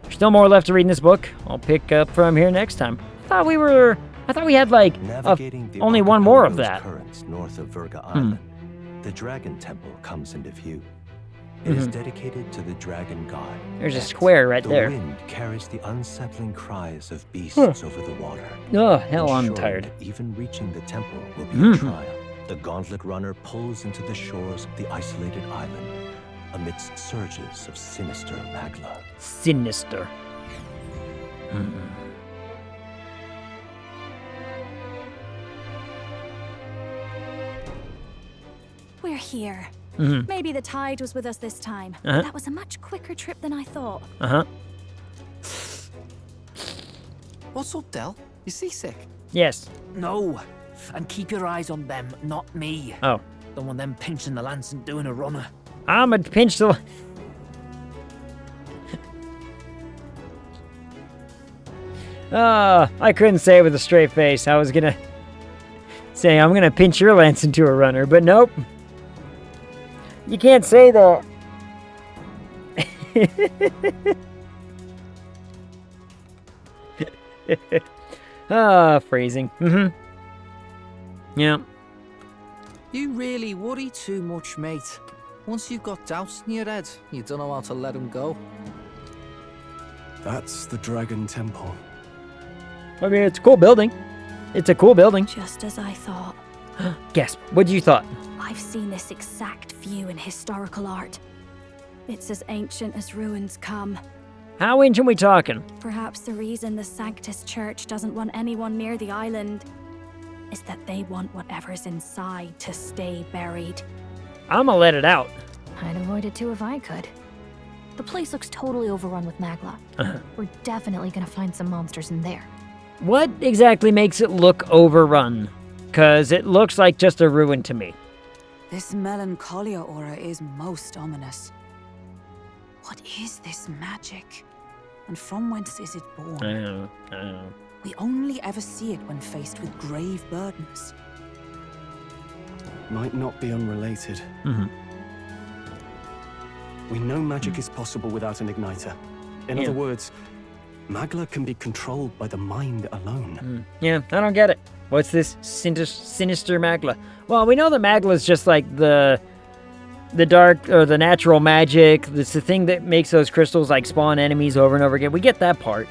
There's still more left to read in this book. I'll pick up from here next time. I thought we had like only one more of that. Currents north of Verga Island, the Dragon Temple comes into view. It is dedicated to the dragon god. There's a square right there. The wind carries the unsettling cries of beasts over the water. Oh, hell, I'm ensuring tired. that even reaching the temple will be a trial. The gauntlet runner pulls into the shores of the isolated island amidst surges of sinister magla. Sinister. We're here. Maybe the tide was with us this time. That was a much quicker trip than I thought. What's up, Del? You seasick? Yes. No. And keep your eyes on them, not me. Oh. Don't want them pinching the lance and doing a runner. I'm a pinch the... I couldn't say it with a straight face. I was gonna say I'm gonna pinch your lance into a runner, but nope. You can't say that. Phrasing. Yeah. You really worry too much, mate. Once you've got doubts in your head, you don't know how to let them go. That's the Dragon Temple. I mean, it's a cool building. It's a cool building. Just as I thought. Gasp. What'd you thought? I've seen this exact view in historical art. It's as ancient as ruins come. How ancient we talking? Perhaps the reason the Sanctus Church doesn't want anyone near the island is that they want whatever's inside to stay buried. I'ma let it out. I'd avoid it too if I could. The place looks totally overrun with magla. We're definitely gonna find some monsters in there. What exactly makes it look overrun? 'Cause it looks like just a ruin to me. This melancholia aura is most ominous. What is this magic? And from whence is it born? I don't know. We only ever see it when faced with grave burdens. Might not be unrelated. We know magic is possible without an igniter. In other words, magla can be controlled by the mind alone. Yeah, I don't get it. What's this sinister magla? Well, we know that magla is just like the dark or the natural magic. It's the thing that makes those crystals like spawn enemies over and over again. We get that part,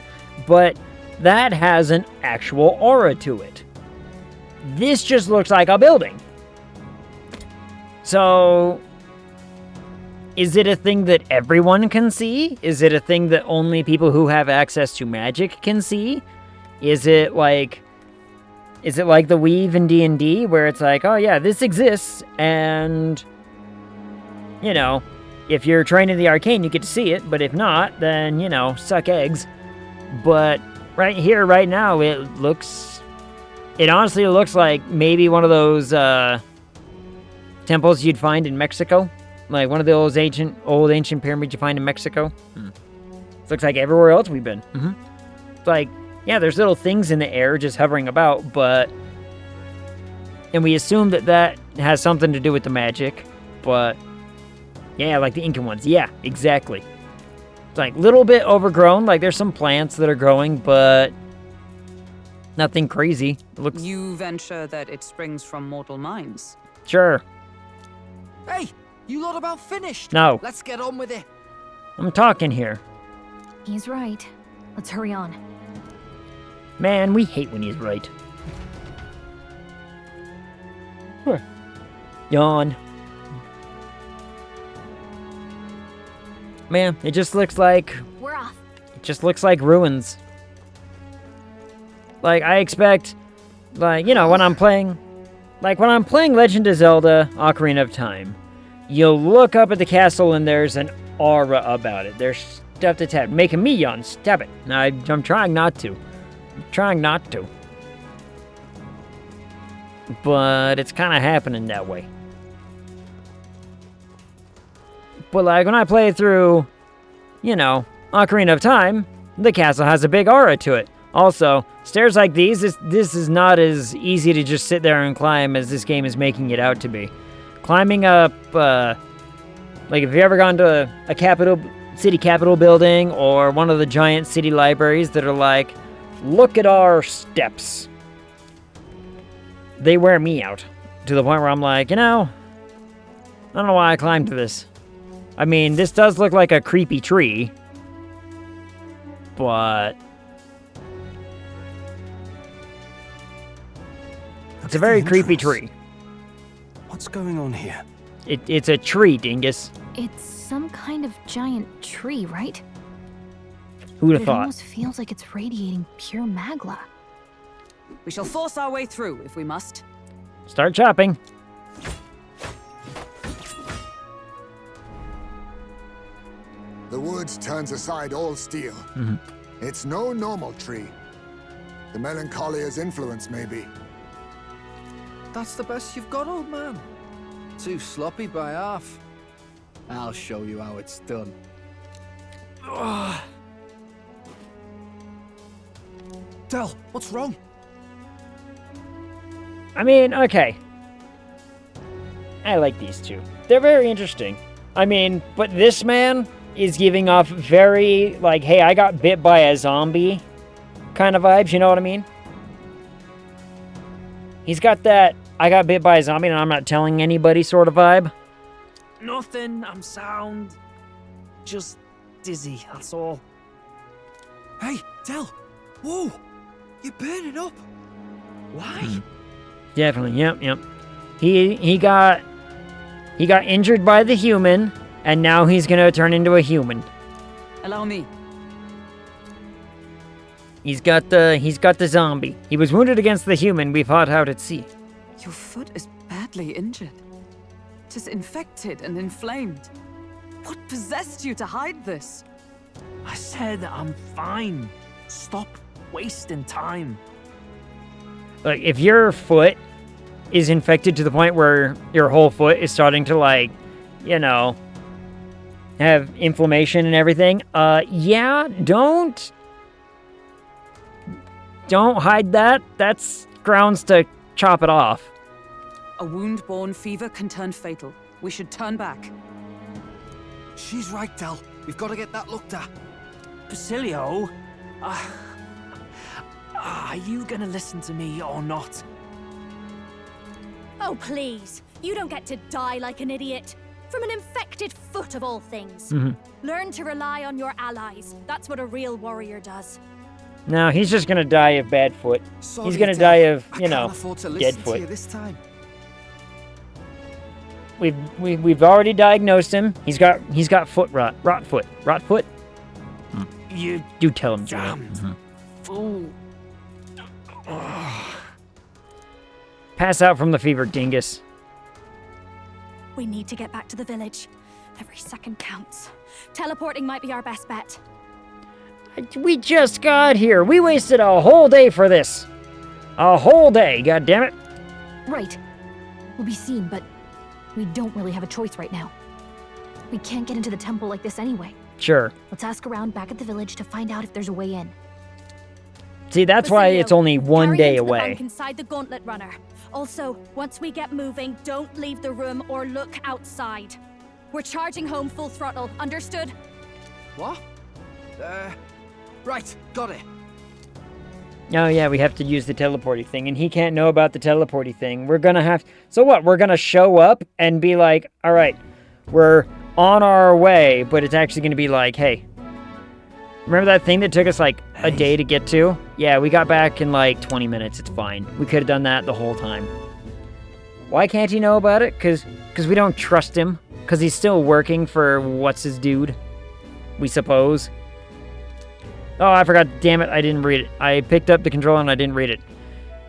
but that has an actual aura to it. This just looks like a building. So, is it a thing that everyone can see? Is it a thing that only people who have access to magic can see? Is it like the weave in D&D where it's like, oh yeah, this exists, and you know, if you're trained in the arcane, you get to see it, but if not, then, you know, suck eggs. But right here, right now, it honestly looks like maybe one of those temples you'd find in Mexico. Like one of those old ancient pyramids you find in Mexico. Looks like everywhere else we've been. It's like, yeah, there's little things in the air just hovering about, and we assume that has something to do with the magic, but yeah, like the Incan ones. Yeah, exactly. It's like a little bit overgrown, like there's some plants that are growing, but nothing crazy. It looks... You venture that it springs from mortal minds? Sure. Hey, you lot about finished? No. Let's get on with it. I'm talking here. He's right. Let's hurry on. Man, we hate when he's right. Yawn. Man, it just looks like... We're off. It just looks like ruins. Like, I expect... Like, you know, when I'm playing... Like, when I'm playing Legend of Zelda Ocarina of Time, You look up at the castle and there's an aura about it. There's stuff that's happening. Making me yawn. Stop it. I'm trying not to. I'm trying not to. But it's kind of happening that way. But like when I play through, you know, Ocarina of Time, the castle has a big aura to it. Also, stairs like these, this is not as easy to just sit there and climb as this game is making it out to be. Climbing up, like if you've ever gone to a city capitol building or one of the giant city libraries that are like, look at our steps. They wear me out to the point where I'm like, you know, I don't know why I climbed this. I mean, this does look like a creepy tree, but it's a very creepy tree. What's going on here? It's a tree, dingus. It's some kind of giant tree, right? Who'd have It thought? almost feels like it's radiating pure magla. We shall force our way through if we must. Start chopping. The woods turns aside all steel. It's no normal tree. The Melancholia's influence, maybe. That's the best you've got, old man. Too sloppy by half. I'll show you how it's done. Del, what's wrong? I mean, okay. I like these two. They're very interesting. I mean, but this man is giving off very, like, hey, I got bit by a zombie kind of vibes, you know what I mean? He's got that, I got bit by a zombie and I'm not telling anybody sort of vibe. Nothing, I'm sound. Just dizzy, that's all. Hey, Del! Whoa! You're burning up! Why? Definitely, yep. He got injured by the human, and now he's gonna turn into a human. Allow me. He's got the zombie. He was wounded against the human we fought out at sea. Your foot is badly injured. It is infected and inflamed. What possessed you to hide this? I said I'm fine. Stop wasting time. Like, if your foot is infected to the point where your whole foot is starting to, like, you know, have inflammation and everything, yeah, don't hide that. That's grounds to chop it off. A wound-borne fever can turn fatal. We should turn back. She's right, Del. We've got to get that looked at. Basilio, are you gonna listen to me or not? Oh, please. You don't get to die like an idiot. From an infected foot of all things. Learn to rely on your allies. That's what a real warrior does. No, he's just gonna die of bad foot. Sorry, He's gonna Del. die of, you I know, can't afford to dead listen to foot. you this time. We've already diagnosed him. He's got foot rot. Rot foot. You do tell him, Joe. fool. Pass out from the fever, dingus. We need to get back to the village. Every second counts. Teleporting might be our best bet. We just got here. We wasted a whole day for this. A whole day, goddammit. Right. We'll be seen, but we don't really have a choice right now. We can't get into the temple like this anyway. Sure. Let's ask around back at the village to find out if there's a way in. See, that's why it's only one Carry day into the away. bunk inside the gauntlet runner. Also, once we get moving, don't leave the room or look outside. We're charging home full throttle, understood? What? Right, got it. Oh yeah, we have to use the teleporty thing, and he can't know about the teleporty thing. We're gonna have... So what, we're gonna show up and be like, alright, we're on our way, but it's actually gonna be like, hey, remember that thing that took us like a day to get to? Yeah, we got back in like 20 minutes, it's fine. We could have done that the whole time. Why can't he know about it? Cause we don't trust him. Cause he's still working for what's his dude, we suppose. Oh, I forgot. Damn it, I didn't read it. I picked up the controller and I didn't read it.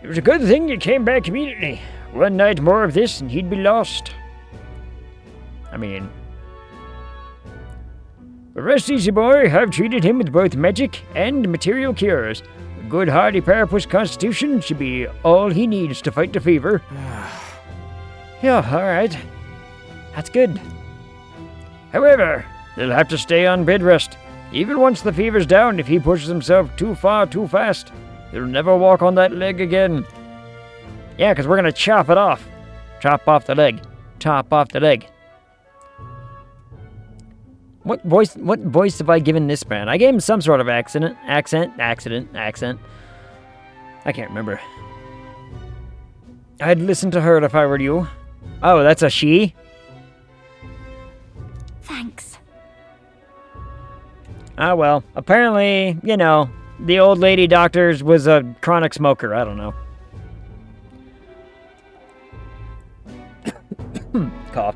It was a good thing you came back immediately. One night more of this and he'd be lost. I mean... But rest easy, boy. I've treated him with both magic and material cures. A good hardy parapuss constitution should be all he needs to fight the fever. Yeah, alright. That's good. However, he'll have to stay on bed rest. Even once the fever's down, if he pushes himself too far too fast, he'll never walk on that leg again. Yeah, because we're going to chop it off. Chop off the leg. Chop off the leg. What voice have I given this man? I gave him some sort of accent. I can't remember. I'd listen to her if I were you. Oh, that's a she? Thanks. Ah, well, apparently, you know, the old lady doctor was a chronic smoker. I don't know. Cough.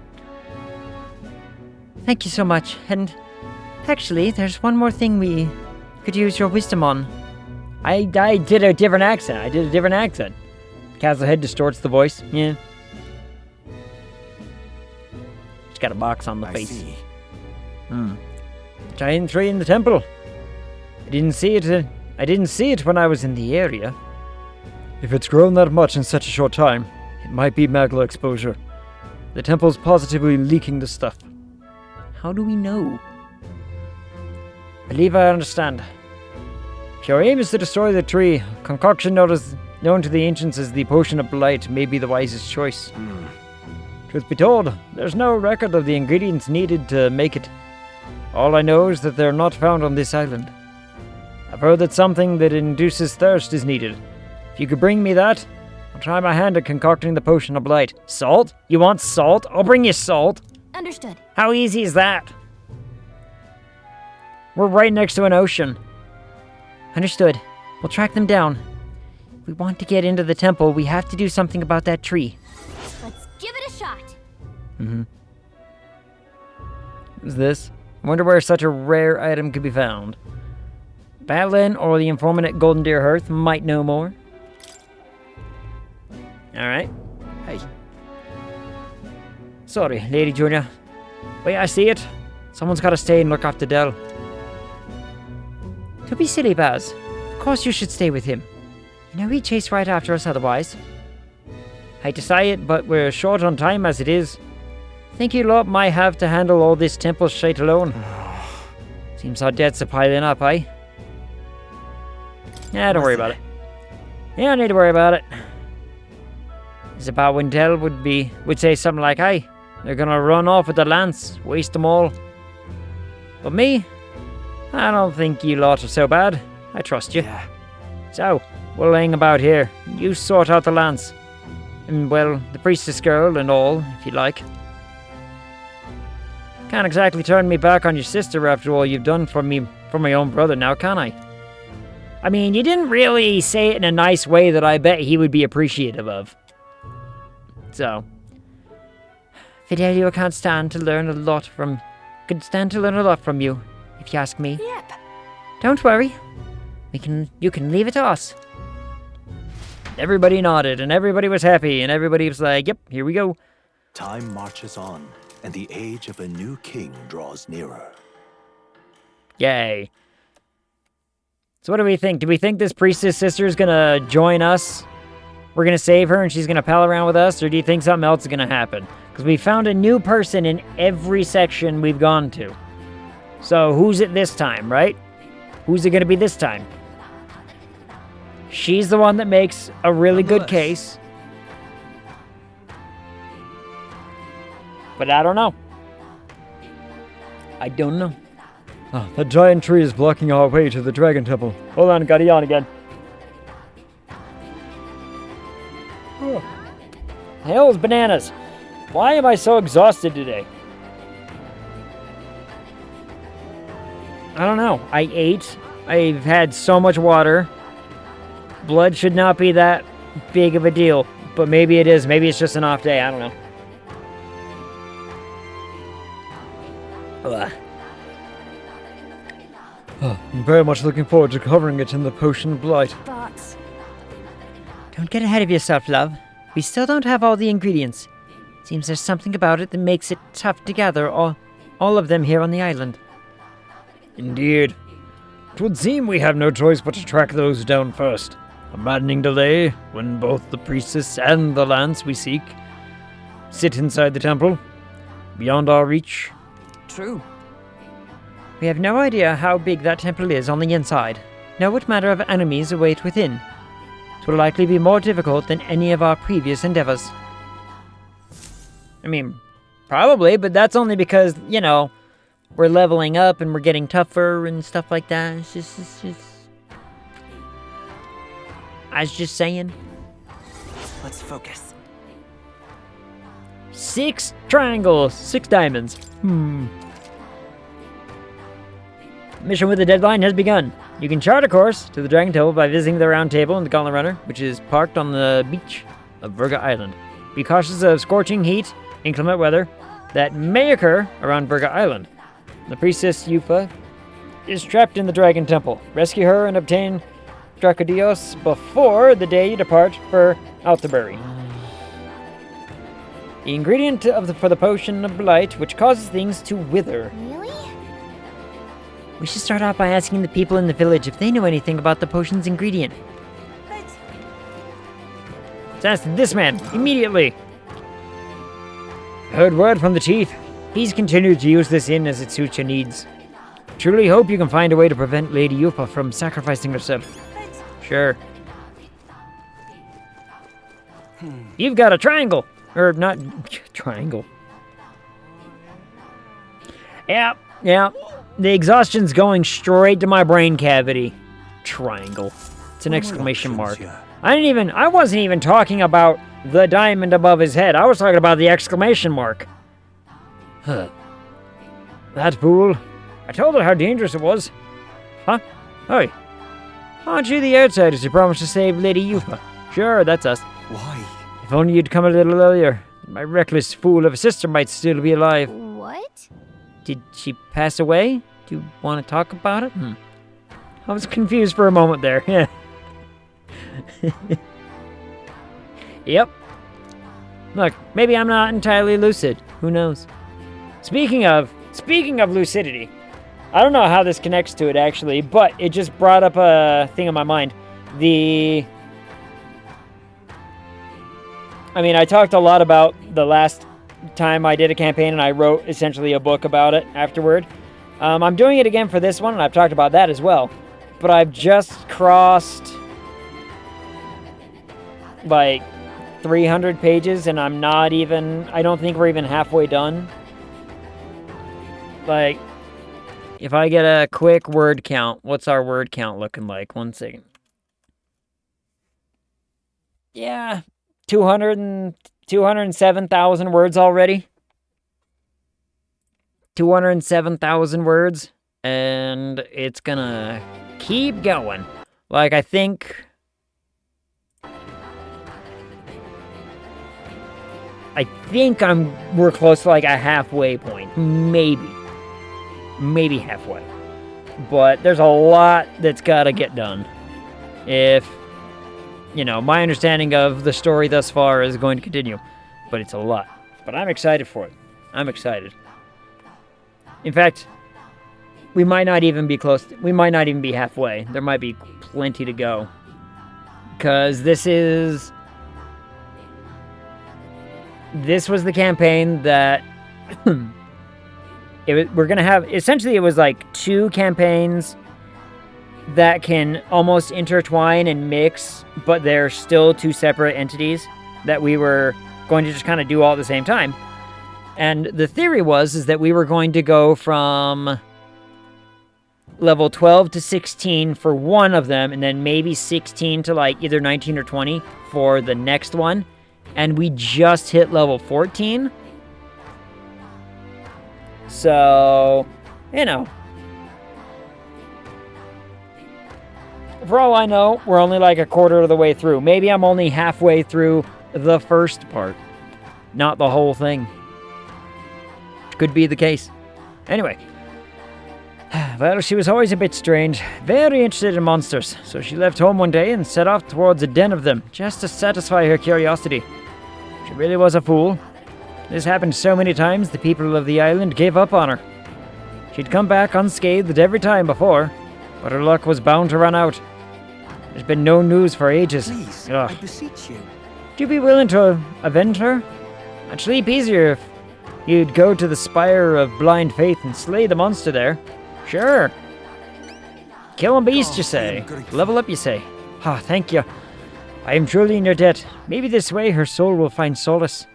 Thank you so much. And actually, there's one more thing we could use your wisdom on. I did a different accent. Castle head distorts the voice. Yeah. Just got a box on the face. See. Giant tree in the temple. I didn't see it when I was in the area. If it's grown that much in such a short time, it might be magma exposure. The temple's positively leaking the stuff. How do we know? I believe I understand. If your aim is to destroy the tree, a concoction known to the ancients as the Potion of Blight may be the wisest choice. Truth be told, there's no record of the ingredients needed to make it. All I know is that they're not found on this island. I've heard that something that induces thirst is needed. If you could bring me that, I'll try my hand at concocting the Potion of Blight. Salt? You want salt? I'll bring you salt. Understood. How easy is that? We're right next to an ocean. Understood. We'll track them down. If we want to get into the temple, we have to do something about that tree. Let's give it a shot. What's this? I wonder where such a rare item could be found. Batlin or the informant at Golden Deer Hearth might know more. Alright. Hey. Sorry, Lady Junior. Wait, I see it. Someone's gotta stay and look after Dell. Don't be silly, Baz. Of course you should stay with him. You know he'd chase right after us otherwise. Hate to say it, but we're short on time as it is. Think you lot might have to handle all this temple shite alone. Seems our debts are piling up, eh? Yeah, don't worry about it. You don't need to worry about it. It's about when Dell would say something like, hey, they're gonna run off with the lance, waste them all. But me? I don't think you lot are so bad. I trust you. Yeah. So, we'll hang about here. You sort out the lance. And, well, the priestess girl and all, if you like. Can't exactly turn me back on your sister after all you've done for me, for my own brother now, can I? I mean, you didn't really say it in a nice way that I bet he would be appreciative of. So, Fidelio can't stand to learn a lot from you, if you ask me. Yep. Don't worry. You can leave it to us. Everybody nodded, and everybody was happy, and everybody was like, yep, here we go. Time marches on, and the age of a new king draws nearer. Yay. So what do we think? Do we think this priestess sister is gonna join us? We're gonna save her and she's gonna pal around with us? Or do you think something else is gonna happen? Because we found a new person in every section we've gone to. So who's it this time, right? Who's it gonna be this time? She's the one that makes a really good case. But I don't know. I don't know. Ah, that giant tree is blocking our way to the Dragon Temple. Hold on, got to yawn again. Hell's bananas. Why am I so exhausted today? I don't know. I ate. I've had so much water. Blood should not be that big of a deal. But maybe it is. Maybe it's just an off day. I don't know. Ugh. Oh, I'm very much looking forward to covering it in the Potion of Blight. But don't get ahead of yourself, love. We still don't have all the ingredients. Seems there's something about it that makes it tough to gather all of them here on the island. Indeed. It would seem we have no choice but to track those down first. A maddening delay when both the priestess and the lance we seek sit inside the temple, beyond our reach. True. We have no idea how big that temple is on the inside, nor what manner of enemies await within. It will likely be more difficult than any of our previous endeavors. I mean, probably, but that's only because, you know, we're leveling up and we're getting tougher and stuff like that. It's just... I was just saying. Let's focus. 6 triangles, 6 diamonds. Mission with the deadline has begun. You can chart a course to the Dragon Temple by visiting the Round Table and the Gauntlet Runner, which is parked on the beach of Virga Island. Be cautious of scorching heat, inclement weather that may occur around Virga Island. The priestess Yufa is trapped in the Dragon Temple. Rescue her and obtain Dracodios before the day you depart for Altabury. The ingredient for the potion of blight, which causes things to wither. Really? We should start out by asking the people in the village if they know anything about the potion's ingredient. Let's ask this man, immediately. Heard word from the chief. He's continued to use this inn as it suits your needs. Truly hope you can find a way to prevent Lady Yupa from sacrificing herself. Sure. You've got a triangle. Or not triangle. Yeah. The exhaustion's going straight to my brain cavity. Triangle. It's an exclamation mark. I wasn't even talking about the diamond above his head. I was talking about the exclamation mark. Huh. That pool. I told her how dangerous it was. Huh? Hey. Aren't you the outsiders who promised to save Lady Yufa? Sure, that's us. Why? If only you'd come a little earlier. My reckless fool of a sister might still be alive. What? Did she pass away? Do you want to talk about it? I was confused for a moment there. Yeah. Yep. Look, maybe I'm not entirely lucid. Who knows? Speaking of lucidity, I don't know how this connects to it actually, but it just brought up a thing in my mind. I talked a lot about the last time I did a campaign, and I wrote essentially a book about it afterward. I'm doing it again for this one, and I've talked about that as well. But I've just crossed like 300 pages, and I don't think we're even halfway done. Like, if I get a quick word count, what's our word count looking like? 1 second. Yeah, 207,000 words already. 207,000 words, and it's gonna keep going. Like, I think we're close to like a halfway point. Maybe halfway. But there's a lot that's gotta get done. If, my understanding of the story thus far is going to continue. But it's a lot. But I'm excited for it. I'm excited. In fact, we might not even be close. We might not even be halfway. There might be plenty to go. Because this was the campaign that we're going to have. Essentially, it was like 2 campaigns that can almost intertwine and mix, but they're still 2 separate entities that we were going to just kind of do all at the same time. And the theory is that we were going to go from level 12 to 16 for one of them, and then maybe 16 to like either 19 or 20 for the next one. And we just hit level 14. So, for all I know, we're only like a quarter of the way through. Maybe I'm only halfway through the first part, not the whole thing. Could be the case. Anyway. Well, she was always a bit strange. Very interested in monsters. So she left home one day and set off towards a den of them, just to satisfy her curiosity. She really was a fool. This happened so many times, the people of the island gave up on her. She'd come back unscathed every time before, but her luck was bound to run out. There's been no news for ages. Please, Ugh. I beseech you. Would you be willing to avenge her? I'd sleep easier if you'd go to the Spire of Blind Faith and slay the monster there. Sure. Kill a beast, you say. Level up, you say. Ah, thank you. I am truly in your debt. Maybe this way her soul will find solace.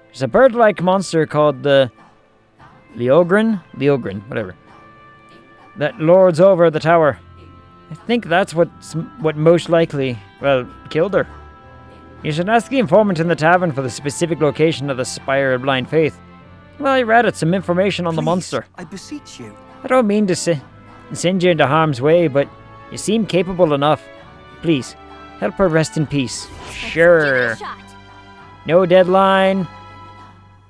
There's a bird-like monster called the Leogrin, whatever, that lords over the tower. I think that's what most likely, well, killed her. You should ask the informant in the tavern for the specific location of the Spire of Blind Faith. Well, I read it, some information on the monster. I beseech you. I don't mean to send you into harm's way, but you seem capable enough. Please, help her rest in peace. Sure. No deadline.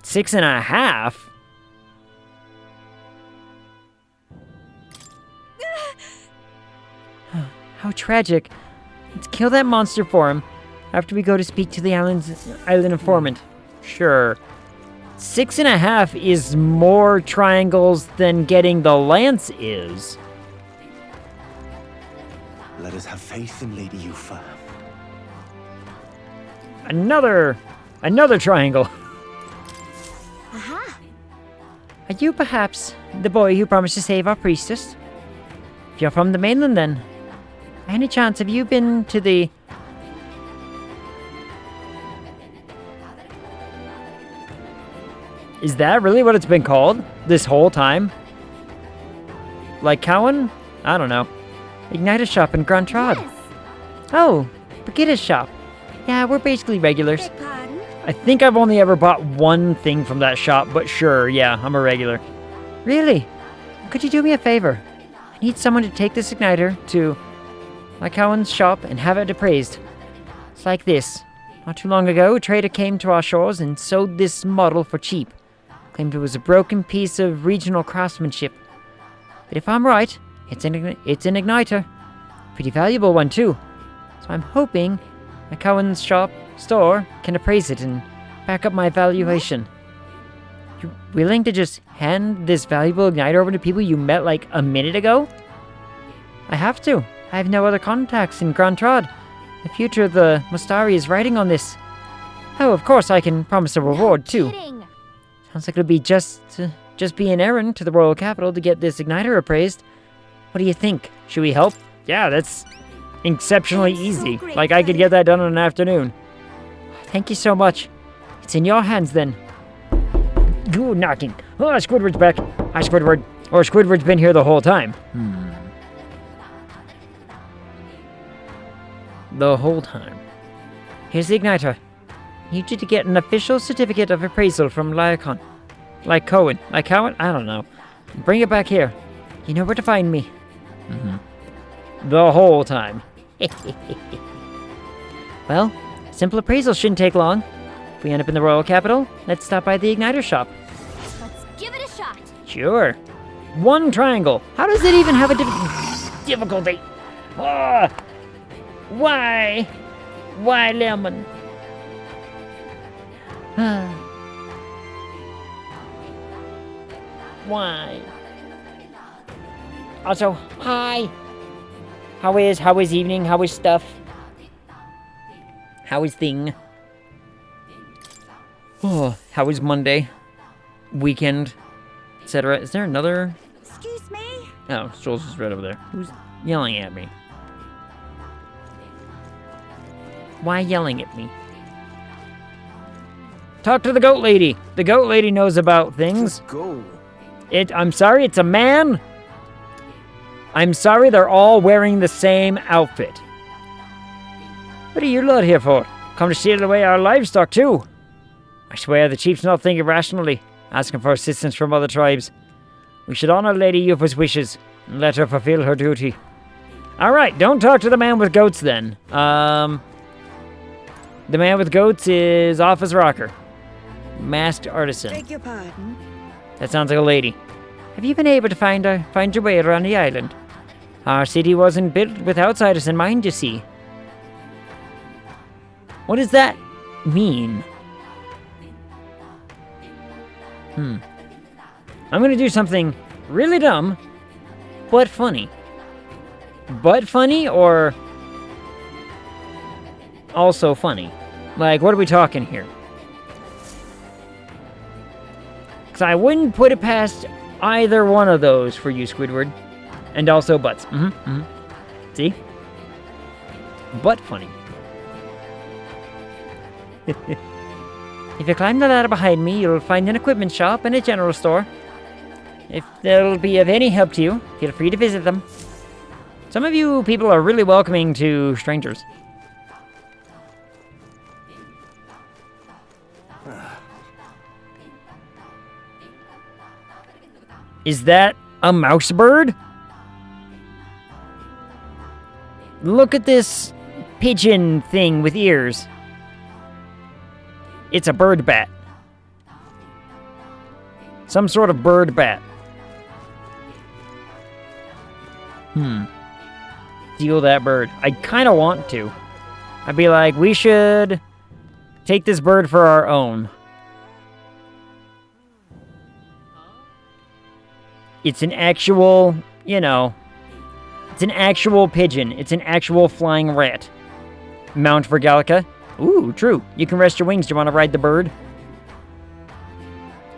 6.5? How tragic. Let's kill that monster for him after we go to speak to the island informant. Sure. 6.5 is more triangles than getting the lance is. Let us have faith in Lady Yufa. Another triangle. Aha! Are you perhaps the boy who promised to save our priestess? If you're from the mainland, then, by any chance have you been to the... Is that really what it's been called this whole time? Like Cowan? I don't know. Igniter shop in Grand Trod. Yes. Oh, Brigida's shop. Yeah, we're basically regulars. I think I've only ever bought one thing from that shop, but sure, yeah, I'm a regular. Really? Could you do me a favor? I need someone to take this igniter to Cowan's shop and have it appraised. It's like this. Not too long ago, a trader came to our shores and sold this model for cheap. Claimed it was a broken piece of regional craftsmanship. But if I'm right, it's an igniter. Pretty valuable one, too. So I'm hoping Cowan's store can appraise it and back up my valuation. You willing to just hand this valuable igniter over to people you met like a minute ago? I have to. I have no other contacts in Grand Trod. The future of the Mustari is riding on this. Oh, of course I can promise a reward, too. Sounds like it'll be just be an errand to the royal capital to get this igniter appraised. What do you think? Should we help? Yeah, that's exceptionally easy. Like, I could get that done in an afternoon. Thank you so much. It's in your hands, then. Good knocking. Oh, Squidward's back. Hi, Squidward. Or Squidward's been here the whole time. The whole time. Here's the igniter. Need you to get an official certificate of appraisal from Lycon. Cowan. I don't know. Bring it back here. You know where to find me. The whole time. Well, simple appraisal shouldn't take long. If we end up in the royal capital, let's stop by the igniter shop. Let's give it a shot. Sure. One triangle. How does it even have a difficulty? Ah! Why? Why lemon? Why? Also, hi. How is evening? How is stuff? How is thing? Oh, how is Monday? Weekend, etc. Is there another? Excuse me? Oh, Jules is right over there. Who's yelling at me? Why yelling at me? Talk to the goat lady. The goat lady knows about things. Go. I'm sorry, it's a man. I'm sorry, they're all wearing the same outfit. What are you lot here for? Come to steal away our livestock too? I swear the chief's not thinking rationally, asking for assistance from other tribes. We should honor Lady Yufa's wishes and let her fulfill her duty. Alright, don't talk to the man with goats then. The man with goats is Office Rocker. Masked artisan. Beg your pardon? That sounds like a lady. Have you been able to find your way around the island? Our city wasn't built with outsiders in mind, you see. What does that mean? I'm gonna do something really dumb, but funny. But funny, or also funny? Like, what are we talking here? Because I wouldn't put it past either one of those for you, Squidward. And also butts. See? Butt funny. If you climb the ladder behind me, you'll find an equipment shop and a general store. If they'll be of any help to you, feel free to visit them. Some of you people are really welcoming to strangers. Is that a mouse bird? Look at this pigeon thing with ears. It's a bird bat. Some sort of bird bat. Steal that bird. I kind of want to. I'd be like, we should take this bird for our own. It's an actual, you know, it's an actual pigeon. It's an actual flying rat. Mount for Gallica. Ooh, true. You can rest your wings. Do you want to ride the bird?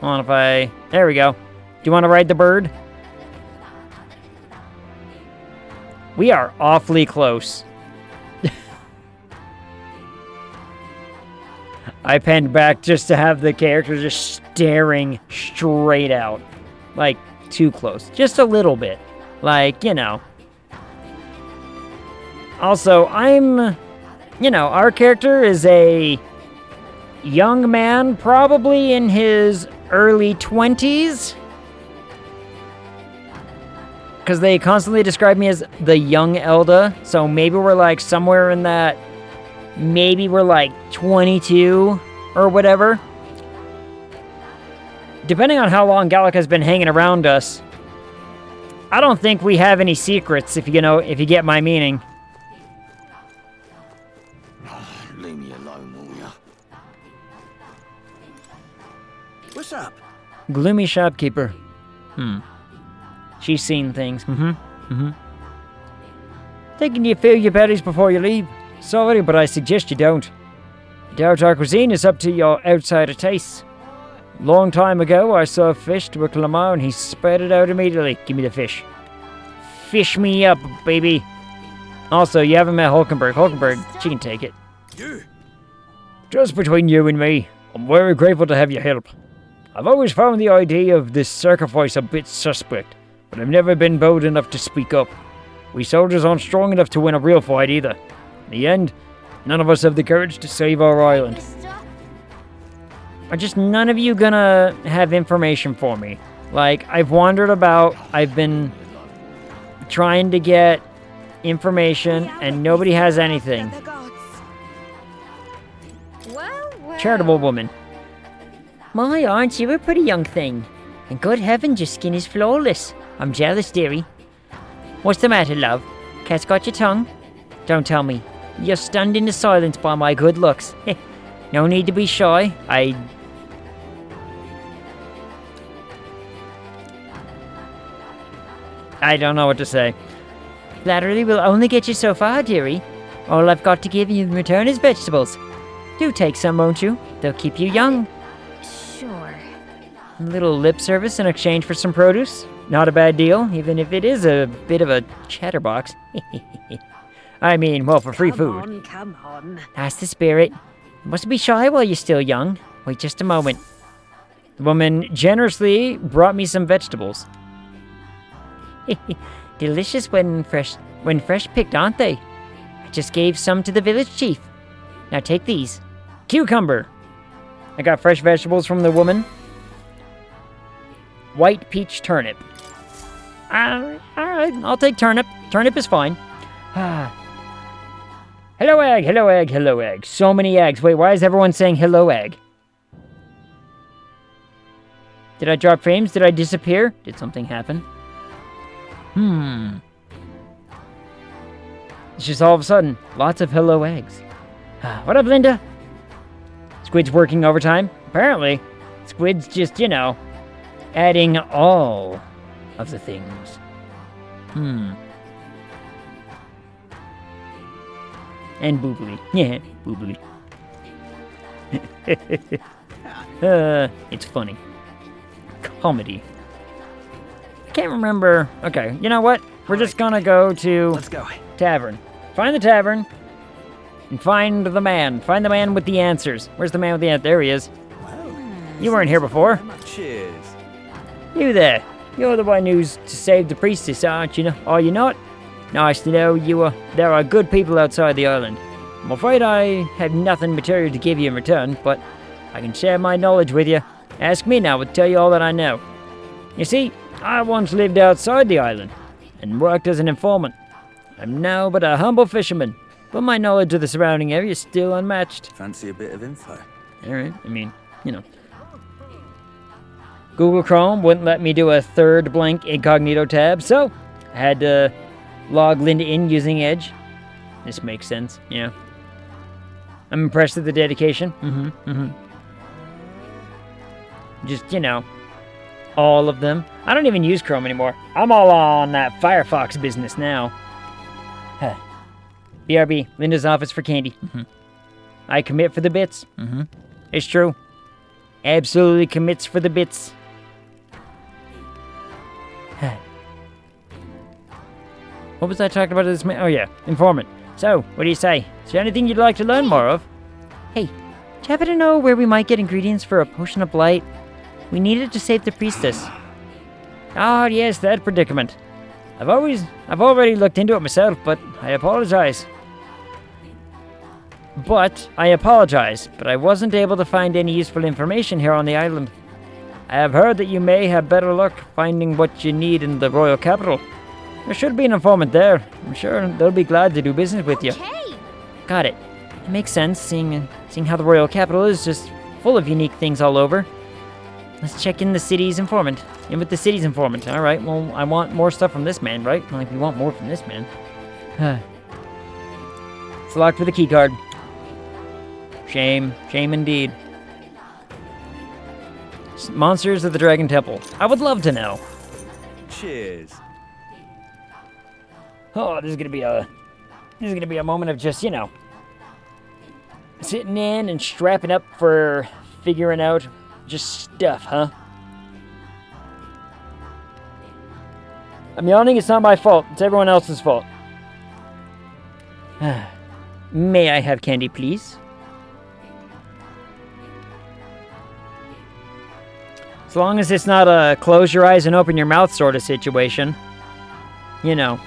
Hold on if I... There we go. Do you want to ride the bird? We are awfully close. I panned back just to have the character just staring straight out. Like, too close. Just a little bit. Like, you know. Also, you know, our character is a young man, probably in his early 20s. Because they constantly describe me as the young Elda, so maybe we're like somewhere in that, maybe we're like 22 or whatever. Depending on how long Gallica's been hanging around us, I don't think we have any secrets, if you know, if you get my meaning. Leave me alone, will ya? What's up? Gloomy shopkeeper. She's seen things. Thinking you fill your bellies before you leave? Sorry, but I suggest you don't. Doubt our cuisine is up to your outsider tastes. Long time ago, I served fish to a Clamar and he spat it out immediately. Give me the fish. Fish me up, baby. Also, you haven't met Hulkenberg. Hulkenberg, she can take it. Just between you and me, I'm very grateful to have your help. I've always found the idea of this sacrifice a bit suspect, but I've never been bold enough to speak up. We soldiers aren't strong enough to win a real fight either. In the end, none of us have the courage to save our island. Are just none of you gonna have information for me? Like, I've wandered about, I've been trying to get information, and nobody has anything. Charitable woman. My, aren't you a pretty young thing? And good heavens, your skin is flawless. I'm jealous, dearie. What's the matter, love? Cat's got your tongue? Don't tell me. You're stunned into silence by my good looks. No need to be shy. I don't know what to say. Flattery will only get you so far, dearie. All I've got to give you in return is vegetables. Do take some, won't you? They'll keep you young. Sure. A little lip service in exchange for some produce. Not a bad deal, even if it is a bit of a chatterbox. I mean, well, for free food. Come on. That's the spirit. You mustn't be shy while you're still young. Wait just a moment. The woman generously brought me some vegetables. Delicious when fresh picked, aren't they? I just gave some to the village chief. Now take these. Cucumber. I got fresh vegetables from the woman. White peach turnip. Alright, I'll take turnip. Turnip is fine. Hello, egg, hello, egg, hello, egg. So many eggs. Wait, why is everyone saying hello, egg? Did I drop frames? Did I disappear? Did something happen? It's just all of a sudden, lots of hello eggs. What up, Linda? Squid's working overtime? Apparently. Squid's just, you know, Adding all of the things. And boobly. Yeah, boobly. It's funny. Comedy. I can't remember. Okay, you know what? We're just gonna go to... Let's go. Tavern. Find the tavern. And find the man. Find the man with the answers. Where's the man with the answers? There he is. You weren't here before. Cheers. You there. You're the one who's to save the priestess, aren't you? Are you not? Nice to know there are good people outside the island. I'm afraid I have nothing material to give you in return, but I can share my knowledge with you. Ask me now, I'll tell you all that I know. You see, I once lived outside the island and worked as an informant. I'm now but a humble fisherman, but my knowledge of the surrounding area is still unmatched. Fancy a bit of info? Alright, I mean, you know. Google Chrome wouldn't let me do a third blank incognito tab, so I had to log Linda in using Edge. This makes sense, yeah. I'm impressed with the dedication. Just, you know, all of them. I don't even use Chrome anymore. I'm all on that Firefox business now. BRB, Linda's office for candy. I commit for the bits. It's true. Absolutely commits for the bits. What was I talking about this man? Oh yeah, informant. So, what do you say? Is there anything you'd like to learn more of? Hey, do you happen to know where we might get ingredients for a potion of blight? We need it to save the priestess. Ah, yes, that predicament. I've already looked into it myself, but I apologize. But I wasn't able to find any useful information here on the island. I have heard that you may have better luck finding what you need in the royal capital. There should be an informant there. I'm sure they'll be glad to do business with you. Got it. It makes sense, seeing how the royal capital is just full of unique things all over. Let's check in the city's informant. In with the city's informant. All right. Well, I want more stuff from this man, right? Like we want more from this man. It's locked with a key card. Shame. Shame indeed. Monsters of the Dragon Temple. I would love to know. Cheers. Oh, this is gonna be a moment of just, you know, sitting in and strapping up for figuring out just stuff, huh? I'm yawning, it's not my fault. It's everyone else's fault. May I have candy, please? As long as it's not a close your eyes and open your mouth sort of situation. You know,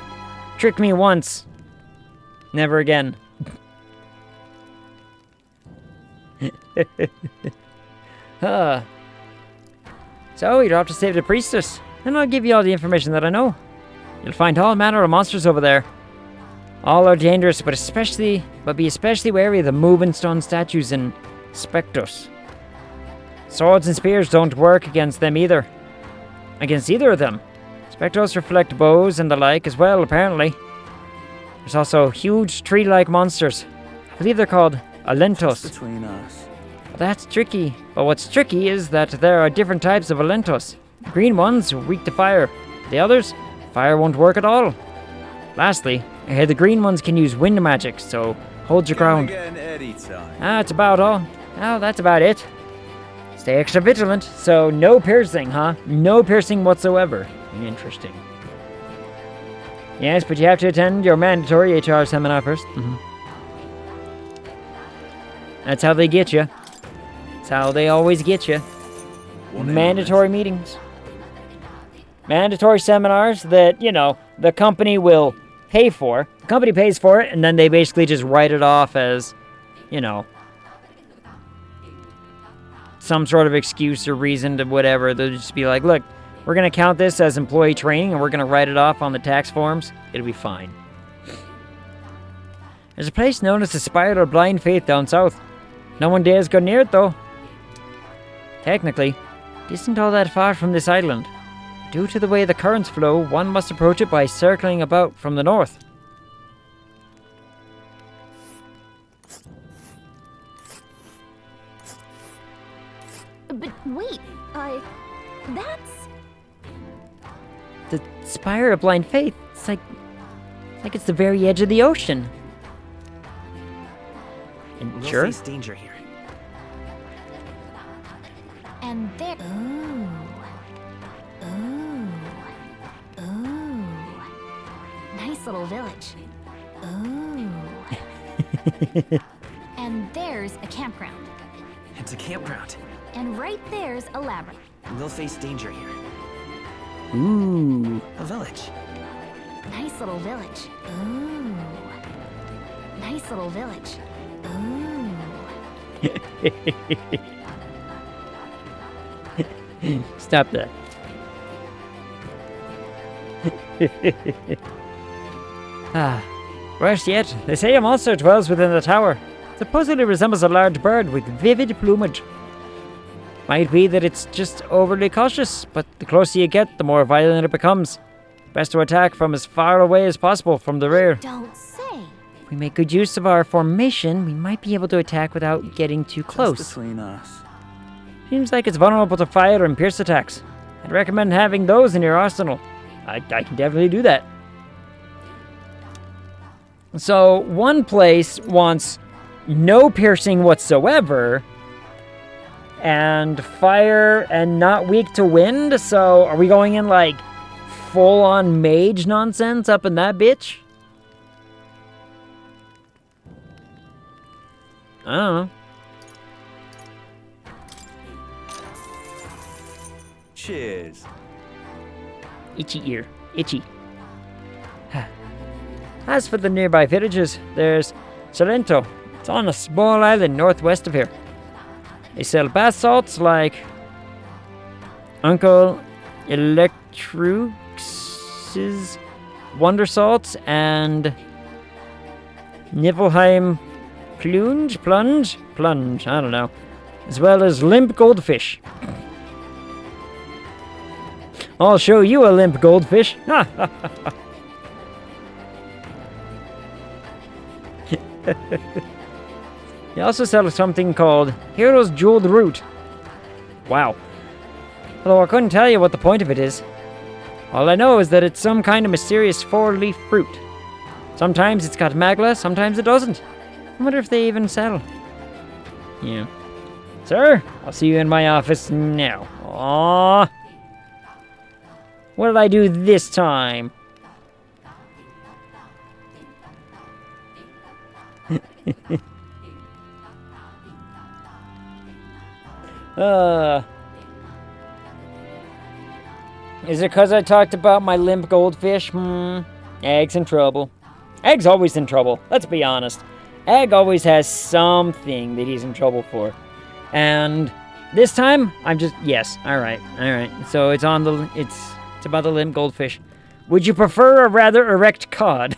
trick me once, never again. So, you're off to save the priestess, and I'll give you all the information that I know. You'll find all manner of monsters over there. All are dangerous, but be especially wary of the moving stone statues and specters. Swords and spears don't work against them either. Against either of them. Specters reflect bows and the like as well, apparently. There's also huge tree-like monsters. I believe they're called Alentos. Just between us. That's tricky. But what's tricky is that there are different types of Alentos. The green ones are weak to fire. The others, fire won't work at all. Lastly, I hear the green ones can use wind magic, so hold your ground. That's about all. Oh, that's about it. Stay extra vigilant, so no piercing, huh? No piercing whatsoever. Interesting. Yes, but you have to attend your mandatory HR seminar first. That's how they get you. That's how they always get you. Mandatory meetings. Mandatory seminars that, you know, the company will pay for. The company pays for it, and then they basically just write it off as, you know, some sort of excuse or reason to whatever. They'll just be like, look, we're going to count this as employee training and we're going to write it off on the tax forms. It'll be fine. There's a place known as the Spiral of Blind Faith down south. No one dares go near it, though. Technically, it isn't all that far from this island. Due to the way the currents flow, one must approach it by circling about from the north. But wait, that's... the Spire of Blind Faith. It's like it's the very edge of the ocean. And We'll sure. face danger here. And there. Ooh. Ooh. Ooh. Nice little village. Ooh. And there's a campground. It's a campground. And right there's a labyrinth. We'll face danger here. Ooh. A village. Nice little village. Ooh. Nice little village. Ooh. Stop that. Worse yet, they say a monster dwells within the tower. Supposedly resembles a large bird with vivid plumage. Might be that it's just overly cautious, but the closer you get, the more violent it becomes. Best to attack from as far away as possible from the rear. Don't say. If we make good use of our formation, we might be able to attack without getting too close. Just between us. Seems like it's vulnerable to fire and pierce attacks. I'd recommend having those in your arsenal. I can definitely do that. So, one place wants no piercing whatsoever, and fire and not weak to wind, so are we going in like full-on mage nonsense up in that bitch? I don't know. Cheers. Itchy ear. Itchy. As for the nearby villages, there's Salento. It's on a small island northwest of here. They sell bath salts like Uncle Electrux's Wonder Salts and Niflheim Plunge, I don't know. As well as limp goldfish. I'll show you a limp goldfish. They also sell something called Hero's Jeweled Root. Wow. Although I couldn't tell you what the point of it is. All I know is that it's some kind of mysterious four-leaf fruit. Sometimes it's got magla, sometimes it doesn't. I wonder if they even sell. Yeah. Sir, I'll see you in my office now. Aww. What did I do this time? Is it because I talked about my limp goldfish? Egg's in trouble. Egg's always in trouble, let's be honest. Egg always has something that he's in trouble for. And this time, I'm just, yes, alright. So it's on the, it's about the limp goldfish. Would you prefer a rather erect cod?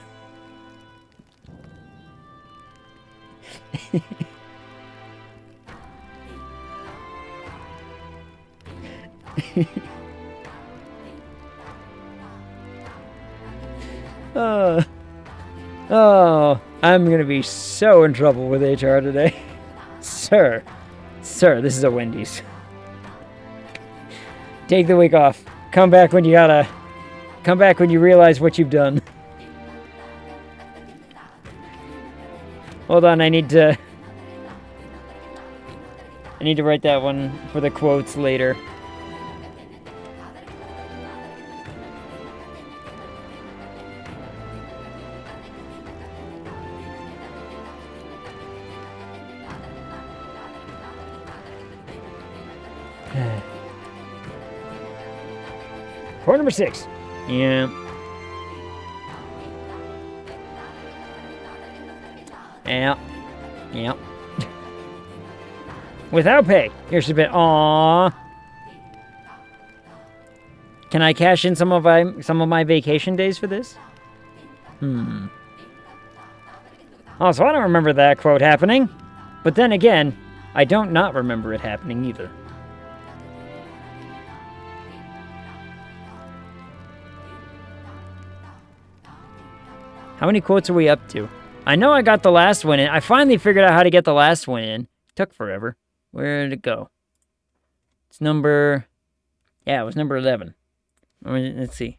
Oh, I'm gonna be so in trouble with HR today. Sir, this is a Wendy's. Take the week off. Come back when you realize what you've done. Hold on, I need to write that one for the quotes later. Point number 6. Yeah. Without pay. Here's a bit. Aww. Can I cash in some of my vacation days for this? Also, I don't remember that quote happening. But then again, I don't not remember it happening either. How many quotes are we up to? I know I got the last one in. I finally figured out how to get the last one in. It took forever. Where did it go? It's number... Yeah, it was number 11. Let's see.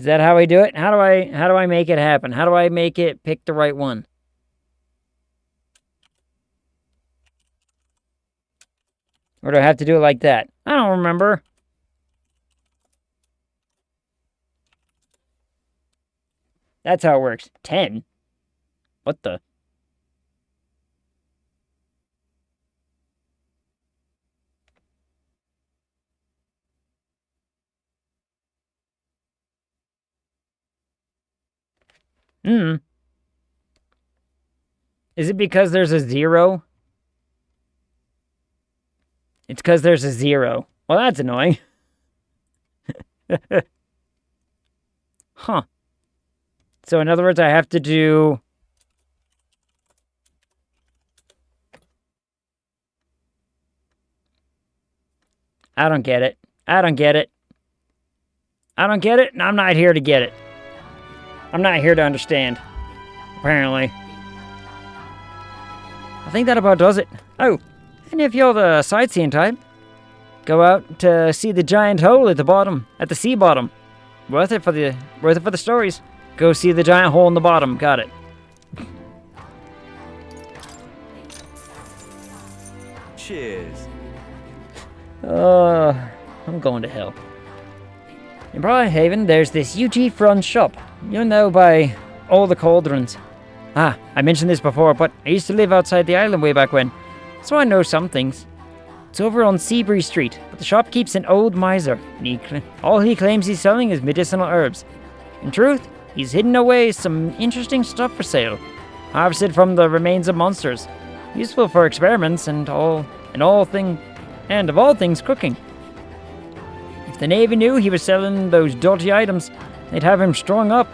Is that how I do it? How do I make it happen? How do I make it pick the right one? Or do I have to do it like that? I don't remember. That's how it works. 10? What the? Is it because there's a 0? It's because there's a 0. Well, that's annoying. Huh. So in other words, I have to do... I don't get it. I don't get it. I don't get it, and I'm not here to get it. I'm not here to understand. Apparently. I think that about does it. Oh, and if you're the sightseeing type, go out to see the giant hole at the bottom, at the sea bottom. Worth it for the stories. Go see the giant hole in the bottom. Got it. Cheers. I'm going to hell. In Briarhaven, there's this UG front shop. You'll know by all the cauldrons. Ah, I mentioned this before, but I used to live outside the island way back when, so I know some things. It's over on Seabury Street, but the shop keeps an old miser, and all he claims he's selling is medicinal herbs. In truth, he's hidden away some interesting stuff for sale, harvested from the remains of monsters, useful for experiments and of all things cooking. If the Navy knew he was selling those dirty items, they'd have him strung up.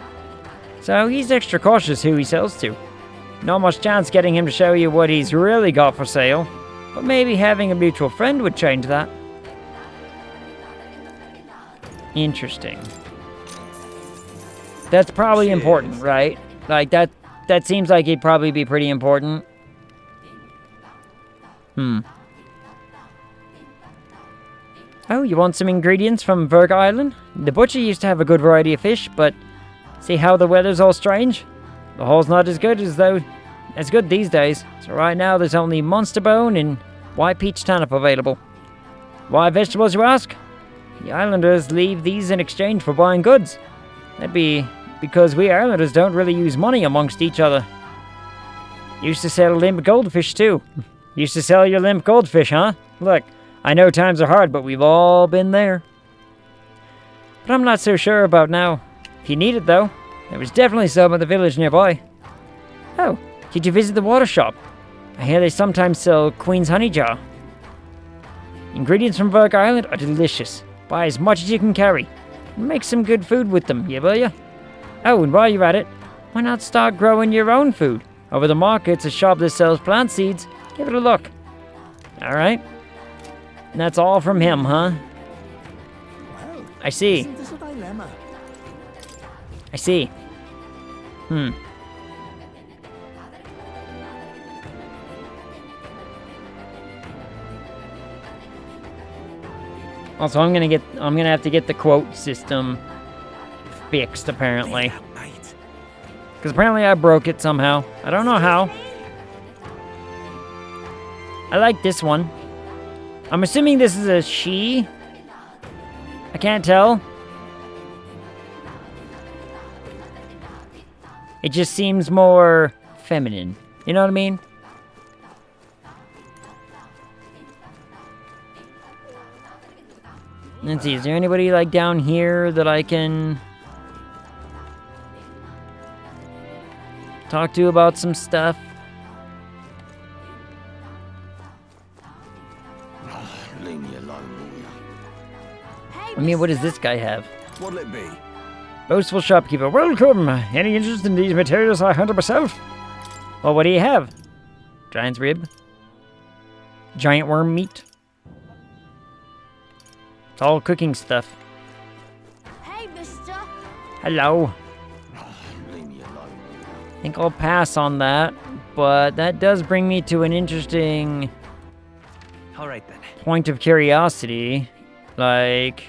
So he's extra cautious who he sells to. Not much chance getting him to show you what he's really got for sale, but maybe having a mutual friend would change that. Interesting. That's probably important, right? Like, that seems like it'd probably be pretty important. Oh, you want some ingredients from Verga Island? The butcher used to have a good variety of fish, but see how the weather's all strange? The haul's not as good these days, so right now there's only monster bone and white peach turnip available. Why vegetables, you ask? The islanders leave these in exchange for buying goods. That'd be because we islanders don't really use money amongst each other. Used to sell limp goldfish too. Used to sell your limp goldfish, huh? Look, I know times are hard, but we've all been there. But I'm not so sure about now. If you need it, though, there was definitely some at the village nearby. Oh, did you visit the water shop? I hear they sometimes sell Queen's Honey Jar. Ingredients from Verga Island are delicious. Buy as much as you can carry. And make some good food with them, will ya? Oh, and while you're at it, why not start growing your own food? Over the market's a shop that sells plant seeds. Give it a look. Alright. And that's all from him, huh? Well, I see. isn't this a dilemma? I see. Also, I'm gonna have to get the quote system fixed, apparently. Because apparently I broke it somehow. I don't know how. I like this one. I'm assuming this is a she. I can't tell. It just seems more feminine. You know what I mean? Let's see, is there anybody like down here that I can talk to about some stuff? Leave me alone, will ya? I mean, what does this guy have? What'll it be? Boastful shopkeeper. Welcome! Any interest in these materials I hunted myself? Well, what do you have? Giant's rib? Giant worm meat? It's all cooking stuff. Hey, mister. Hello. I think I'll pass on that, but that does bring me to an interesting Alright then. point of curiosity. Like,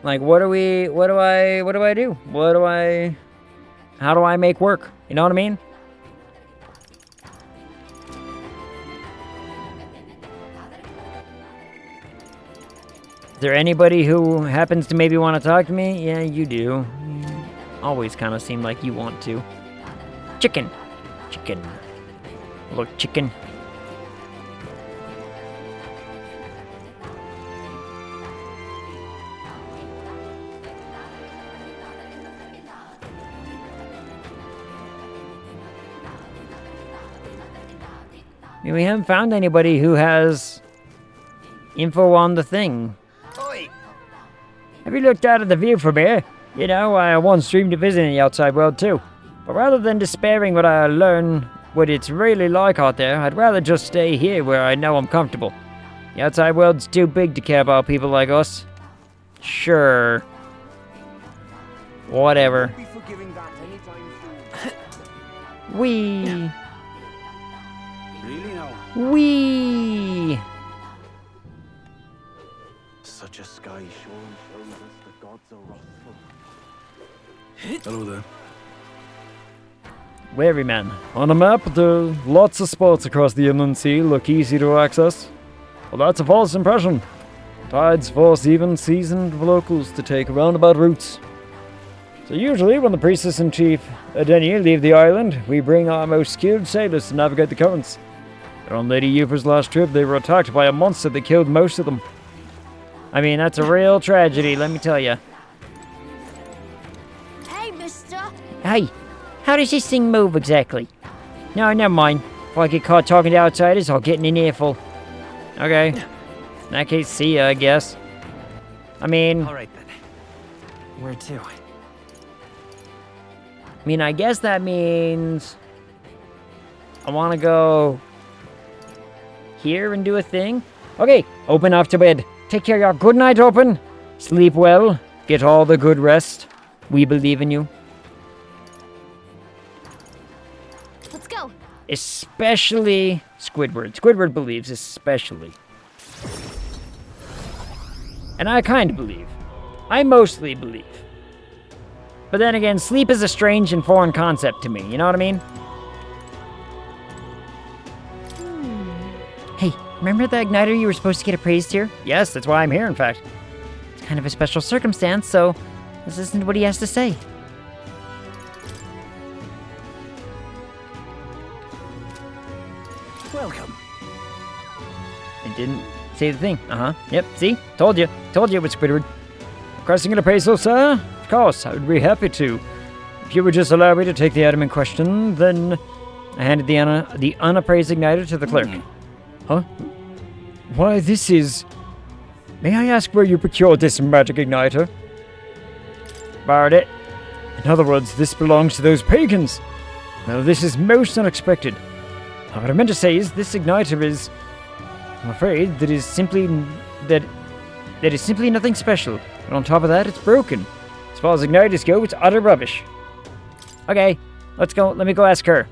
Like, what do I do? How do I make work? You know what I mean? Is there anybody who happens to maybe want to talk to me? Yeah, you do. You always kind of seem like you want to. Chicken. Chicken. Little chicken. I mean, we haven't found anybody who has info on the thing. Oi! Have you looked out at the view from here? You know, I once dreamed of visiting the outside world too. But rather than despairing what I learn what it's really like out there, I'd rather just stay here where I know I'm comfortable. The outside world's too big to care about people like us. Sure. Whatever. Wee. Really now? Wee. Such a sky shone shows us the gods are wrathful. Hello there. Wary man. On a map, there are lots of spots across the inland sea look easy to access. Well, that's a false impression. Tides force even seasoned locals to take roundabout routes. So usually, when the priestess-in-chief Adenia leave the island, we bring our most skilled sailors to navigate the currents. But on Lady Yufa's last trip, they were attacked by a monster that killed most of them. I mean, that's a real tragedy, let me tell you. Hey, mister! Hey, how does this thing move exactly? No, never mind. If I get caught talking to outsiders, I'll get in an earful. Okay. In that case, see ya, I guess. I mean... Alright then. Where to? I mean, I guess that means... I want to go... here and do a thing? Okay, open off to bed. Take care, y'all. Good night, open. Sleep well. Get all the good rest. We believe in you. Let's go. Especially Squidward. Squidward believes, especially. And I kind of believe. I mostly believe. But then again, sleep is a strange and foreign concept to me. You know what I mean? Hey, remember the igniter you were supposed to get appraised here? Yes, that's why I'm here, in fact. It's kind of a special circumstance, so let's listen to what he has to say. Welcome. I didn't say the thing. Yep, see? Told you. Told you it was Squidward. Requesting an appraisal, sir? Of course, I would be happy to. If you would just allow me to take the item in question, then... I handed the unappraised igniter to the clerk. Huh? Why, this is... May I ask where you procured this magic igniter? Borrowed it. In other words, this belongs to those pagans. Well, this is most unexpected. Now, what I meant to say is, this igniter is... I'm afraid that is simply nothing special. And on top of that, it's broken. As far as igniters go, it's utter rubbish. Okay, let's go. Let me go ask her.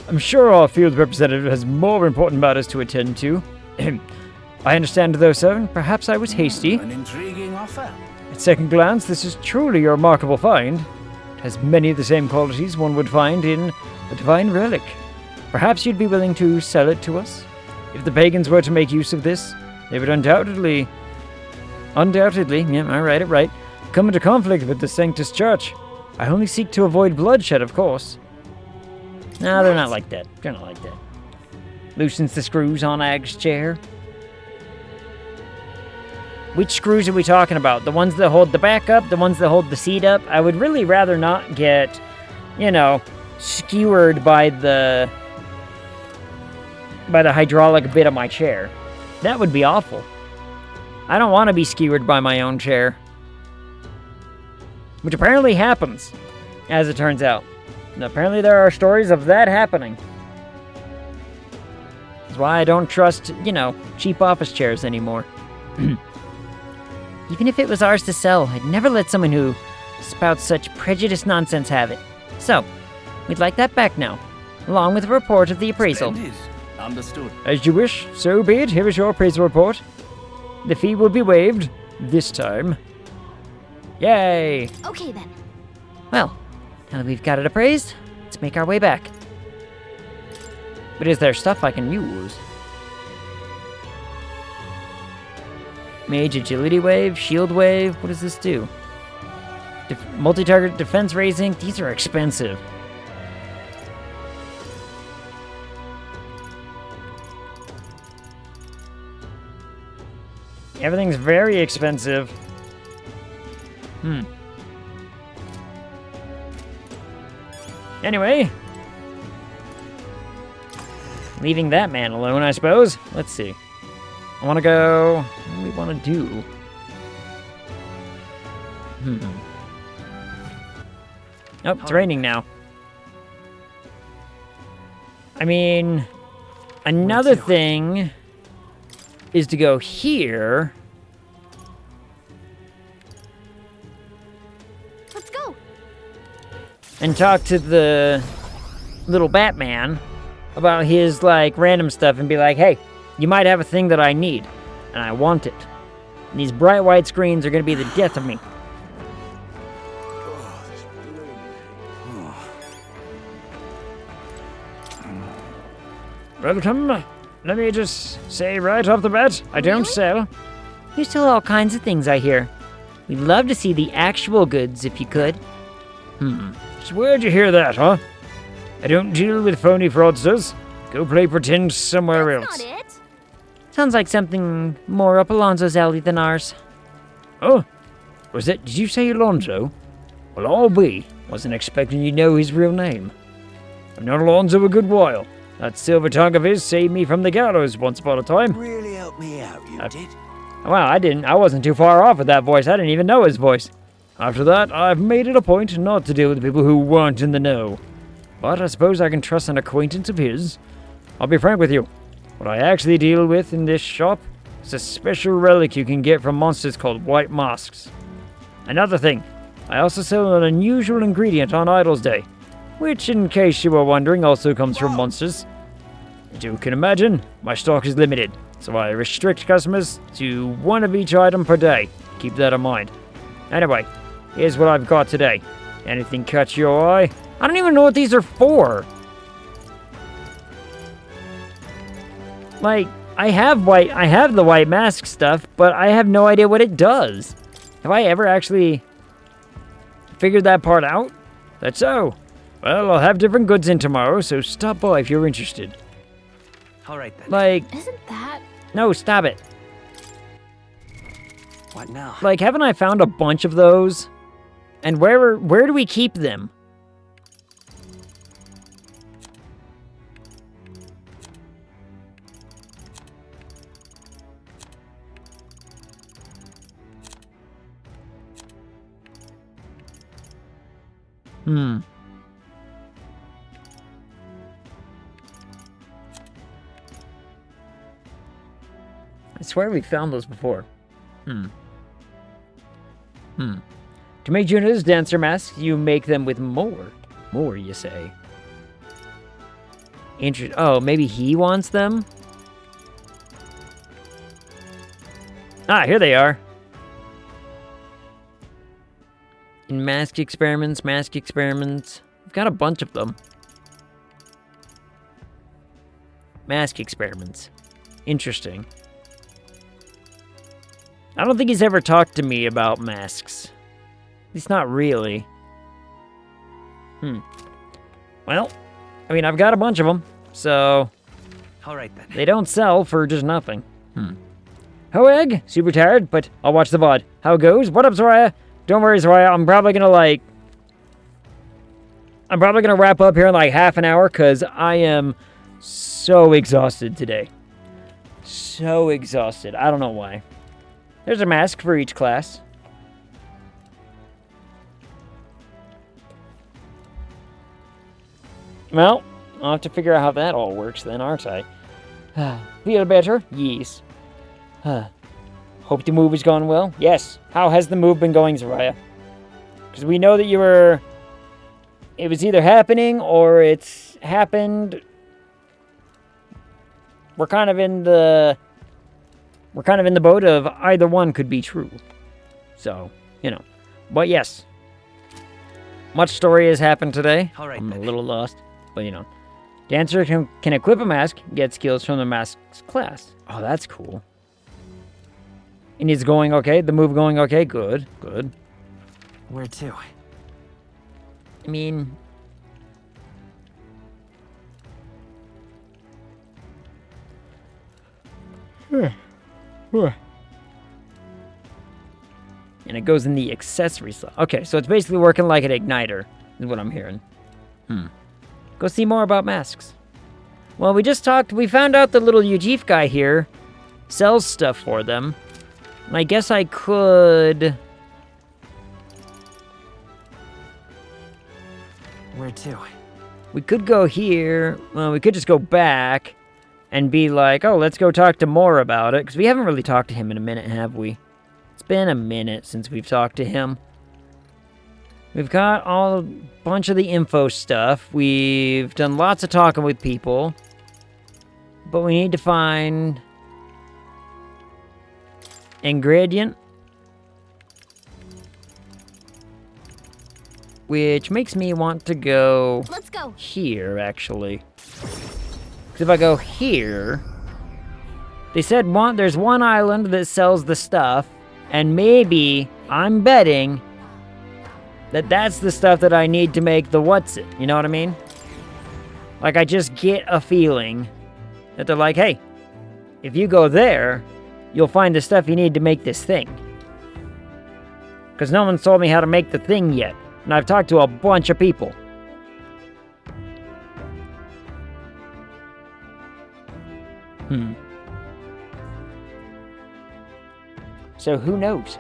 I'm sure our field representative has more important matters to attend to. I understand, though, sir, and perhaps I was hasty. An intriguing offer. At second glance, this is truly a remarkable find. It has many of the same qualities one would find in a divine relic. Perhaps you'd be willing to sell it to us? If the pagans were to make use of this, they would undoubtedly, yeah, I read it right, come into conflict with the Sanctus Church. I only seek to avoid bloodshed, of course. No, they're not like that. They're not like that. Loosens the screws on Ag's chair. Which screws are we talking about? The ones that hold the back up? The ones that hold the seat up? I would really rather not get, you know, skewered by the hydraulic bit of my chair. That would be awful. I don't want to be skewered by my own chair. Which apparently happens, as it turns out. And apparently there are stories of that happening. That's why I don't trust, you know, cheap office chairs anymore. Even if it was ours to sell, I'd never let someone who spouts such prejudiced nonsense have it. So, we'd like that back now, along with a report of the appraisal. Splendid. Understood. As you wish, so be it. Here is your appraisal report. the fee will be waived this time. Yay! Okay then. Well, now that we've got it appraised, let's make our way back. But is there stuff I can use? Mage agility wave, shield wave, what does this do? Multi-target defense raising, these are expensive. Everything's very expensive. Anyway. Leaving that man alone, I suppose. Let's see. I want to go... What do we want to do? Oh, it's raining now. I mean... Another thing... is to go here. Let's go. And talk to the little Batman about his, like, random stuff and be like, hey, you might have a thing that I need, and I want it. And these bright white screens are going to be the death of me. Welcome. Let me just say right off the bat, I don't sell. You sell all kinds of things, I hear. We'd love to see the actual goods if you could. So where'd you hear that, huh? I don't deal with phony fraudsters. Go play pretend somewhere else. Not it. Sounds like something more up Alonzo's alley than ours. Oh? Did you say Alonzo? Well, I'll be. Wasn't expecting you to know his real name. I've known Alonzo a good while. That silver tongue of his saved me from the gallows once upon a time. Really helped me out, you did. Wow, I wasn't too far off with that voice. I didn't even know his voice. After that, I've made it a point not to deal with people who weren't in the know. But I suppose I can trust an acquaintance of his. I'll be frank with you. What I actually deal with in this shop is a special relic you can get from monsters called white masks. Another thing, I also sell an unusual ingredient on Idol's Day, which, in case you were wondering, also comes from monsters. As you can imagine, my stock is limited, so I restrict customers to one of each item per day. Keep that in mind. Anyway, here's what I've got today. Anything catch your eye? I don't even know what these are for. Like, I have the white mask stuff, but I have no idea what it does. Have I ever actually figured that part out? That's so. Well, I'll have different goods in tomorrow, so stop by if you're interested. All right then. Like, Isn't that... no, stop it. What now? Like, haven't I found a bunch of those? And where do we keep them? I swear we found those before. To make Juno's dancer masks, you make them with more. More, you say. Oh, maybe he wants them? Ah, here they are. In mask experiments. We've got a bunch of them. Mask experiments. Interesting. I don't think he's ever talked to me about masks. At least not really. Well, I mean, I've got a bunch of them, so... All right then. They don't sell for just nothing. Hoeg, super tired, but I'll watch the VOD. How it goes? What up, Soraya? Don't worry, Soraya, I'm probably gonna wrap up here in like half an hour, because I am so exhausted today. So exhausted. I don't know why. There's a mask for each class. Well, I'll have to figure out how that all works then, aren't I? Feel better? Yes. Hope the move has gone well? Yes. How has the move been going, Soraya? Because we know that you were... It was either happening or it's happened. We're kind of in the we're kind of in the boat of either one could be true. So, you know. But yes. Much story has happened today. I'm a little lost, but you know. Dancer can equip a mask, get skills from the mask's class. Oh, that's cool. And it's going okay? The move going okay? Good, good. Where to? I mean... And it goes in the accessory slot. Okay, so it's basically working like an igniter, is what I'm hearing. Go see more about masks. Well, we found out the little Ujif guy here sells stuff for them. And I guess I could... Where to? We could go here. Well, we could just go back and be like, oh, let's go talk to Moore about it. Because we haven't really talked to him in a minute, have we? It's been a minute since we've talked to him. We've got a bunch of the info stuff. We've done lots of talking with people. But we need to find... ingredient. Which makes me want to go... Let's go. Here, actually. Because if I go here... They said there's one island that sells the stuff. And maybe, I'm betting, that that's the stuff that I need to make the what's-it. You know what I mean? Like, I just get a feeling that they're like, hey, if you go there, you'll find the stuff you need to make this thing. Because no one's told me how to make the thing yet. And I've talked to a bunch of people. So who knows?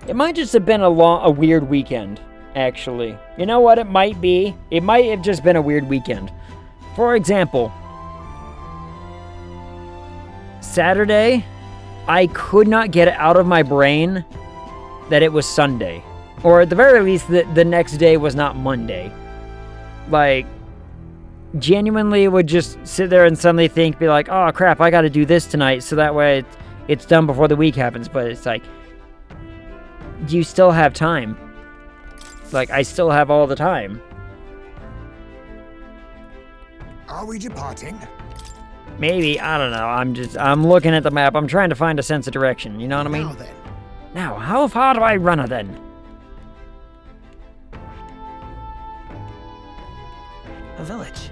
It might just have been a weird weekend, actually. You know what it might be? It might have just been a weird weekend. For example, Saturday, I could not get it out of my brain that it was Sunday. Or at the very least, the next day was not Monday. Like, genuinely would just sit there and suddenly be like, oh crap, I gotta do this tonight, so that way it's done before the week happens. But it's like, you still have time. Like, I still have all the time. Are we departing? Maybe, I don't know. I'm looking at the map. I'm trying to find a sense of direction. You know what I mean? Now then. Now, how far do I run then? A village.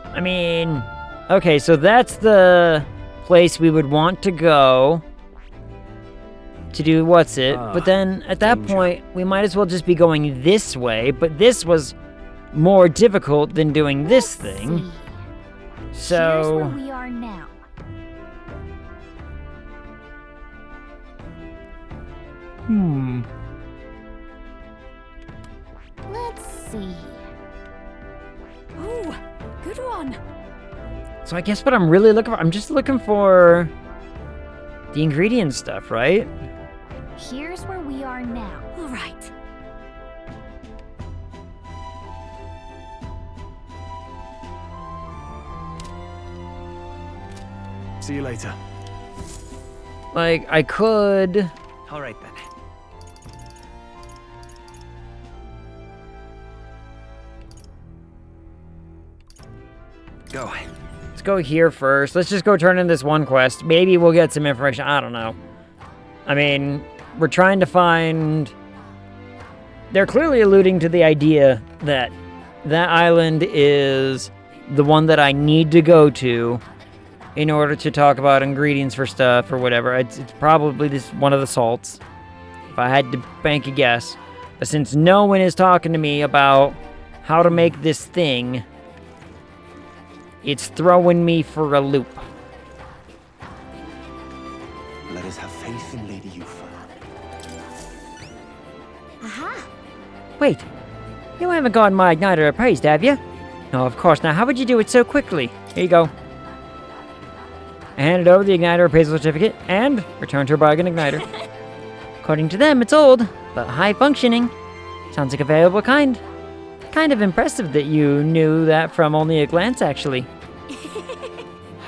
I mean, okay, so that's the place we would want to go to do what's-it. But then, at that point, we might as well just be going this way. But this was more difficult than doing this thing. So... Here's where we are now. Let's see. Ooh, good one. So I guess what I'm really looking for... I'm just looking for... the ingredient stuff, right? Here's where we are now. All right. See you later. Like, I could... All right, then. Go. Let's go here first. Let's just go turn in this one quest. Maybe we'll get some information. I don't know. I mean, we're trying to find... They're clearly alluding to the idea that that island is the one that I need to go to in order to talk about ingredients for stuff or whatever. It's probably this one of the salts, if I had to bank a guess. But since no one is talking to me about how to make this thing, it's throwing me for a loop. Let us have faith in Lady Yufa. Aha! Wait, you haven't gotten my igniter appraised, have you? No, of course. Now, how would you do it so quickly? Here you go. I handed over the igniter appraisal certificate and returned her bargain igniter. According to them, it's old, but high functioning. Sounds like a valuable kind. Kind of impressive that you knew that from only a glance, actually.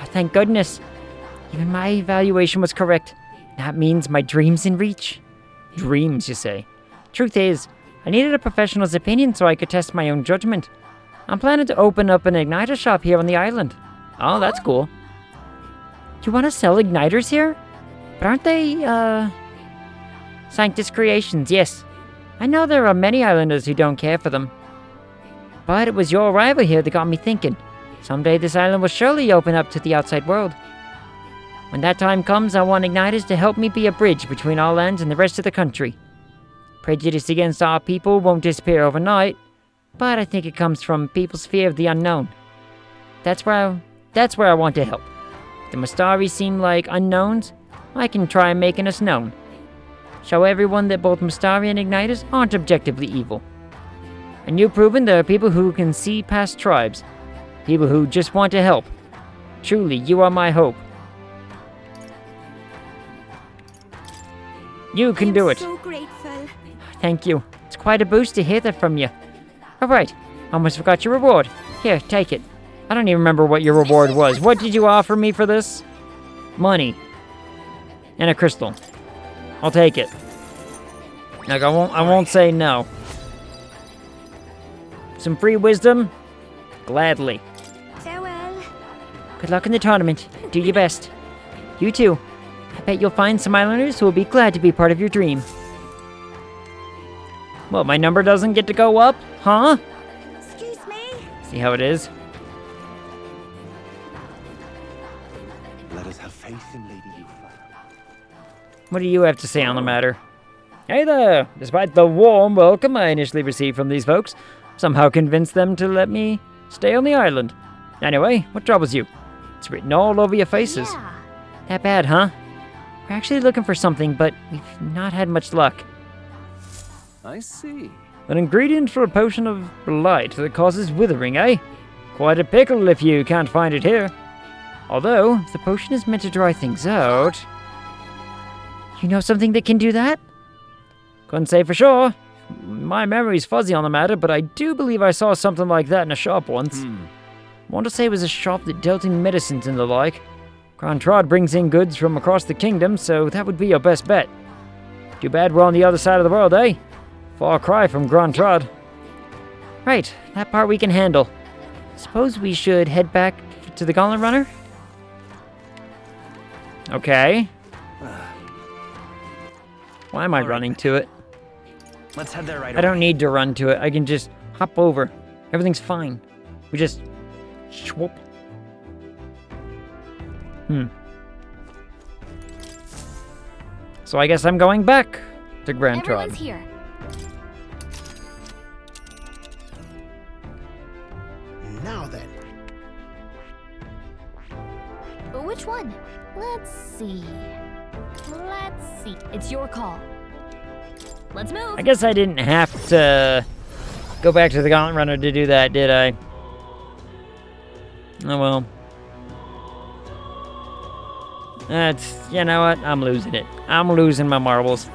Thank goodness. Even my evaluation was correct. That means my dream's in reach. Dreams, you say? Truth is, I needed a professional's opinion so I could test my own judgment. I'm planning to open up an igniter shop here on the island. Oh, that's cool. You want to sell igniters here? But aren't they, Sanctus creations, yes. I know there are many islanders who don't care for them. But it was your arrival here that got me thinking. Someday this island will surely open up to the outside world. When that time comes, I want igniters to help me be a bridge between our lands and the rest of the country. Prejudice against our people won't disappear overnight, but I think it comes from people's fear of the unknown. That's where I want to help. The Mastari seem like unknowns. I can try making us known. Show everyone that both Mastari and igniters aren't objectively evil. And you've proven there are people who can see past tribes. People who just want to help. Truly, you are my hope. You can do it. So grateful. Thank you. It's quite a boost to hear that from you. Alright, almost forgot your reward. Here, take it. I don't even remember what your reward was. What did you offer me for this? Money. And a crystal. I'll take it. Like, I won't say no. Some free wisdom? Gladly. Farewell. Good luck in the tournament. Do your best. You too. I bet you'll find some islanders who will be glad to be part of your dream. Well, my number doesn't get to go up? Huh? Excuse me? See how it is? Let us have faith in Lady Yufa. What do you have to say on the matter? Hey there! Despite the warm welcome I initially received from these folks, somehow convinced them to let me stay on the island. Anyway, what troubles you? It's written all over your faces. Yeah. That bad, huh? We're actually looking for something, but we've not had much luck. I see. An ingredient for a potion of blight that causes withering, eh? Quite a pickle if you can't find it here. Although, if the potion is meant to dry things out... You know something that can do that? Couldn't say for sure. My memory's fuzzy on the matter, but I do believe I saw something like that in a shop once. I want to say it was a shop that dealt in medicines and the like. Grantrod brings in goods from across the kingdom, so that would be your best bet. Too bad we're on the other side of the world, eh? Far cry from Grantrod. Right, that part we can handle. Suppose we should head back to the Gauntlet Runner? Okay. Why am I running to it? Let's head there right I don't need to run to it. I can just hop over. Everything's fine. We just... Swoop. So I guess I'm going back to Grantrod. Everyone's here. Now then. Which one? Let's see. It's your call. Let's move. I guess I didn't have to go back to the Gauntlet Runner to do that, did I? Oh well. That's, you know what? I'm losing it. I'm losing my marbles.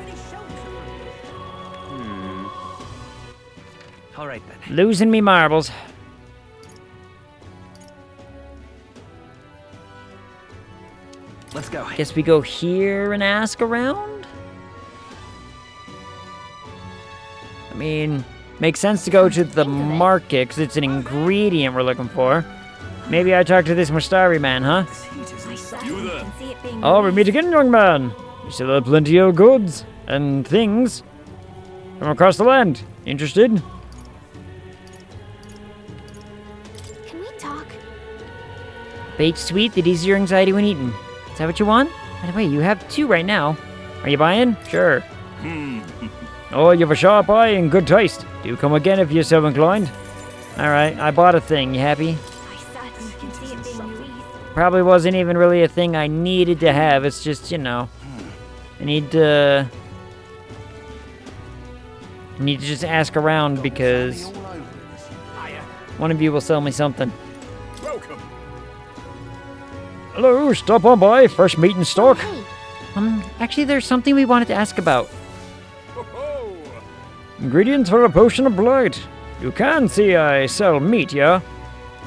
All right then. Losing me marbles. Let's go. Guess we go here and ask around? I mean, makes sense to go to the market because it's an ingredient we're looking for. Maybe I talk to this Mastari man, huh? You there? Oh, we meet again, young man. You still have plenty of goods and things from across the land. Interested? Can we talk? Baked sweet that eases your anxiety when eaten. Is that what you want? By the way, you have 2 right now. Are you buying? Sure. Oh, you have a sharp eye and good taste. Do come again if you're so inclined. Alright, I bought a thing. You happy? Probably wasn't even really a thing I needed to have. It's just, you know, I need to just ask around because one of you will sell me something. Welcome. Hello, stop on by. Fresh meat in stock. Actually, there's something we wanted to ask about. Ingredients for a potion of blight. You can see I sell meat, yeah?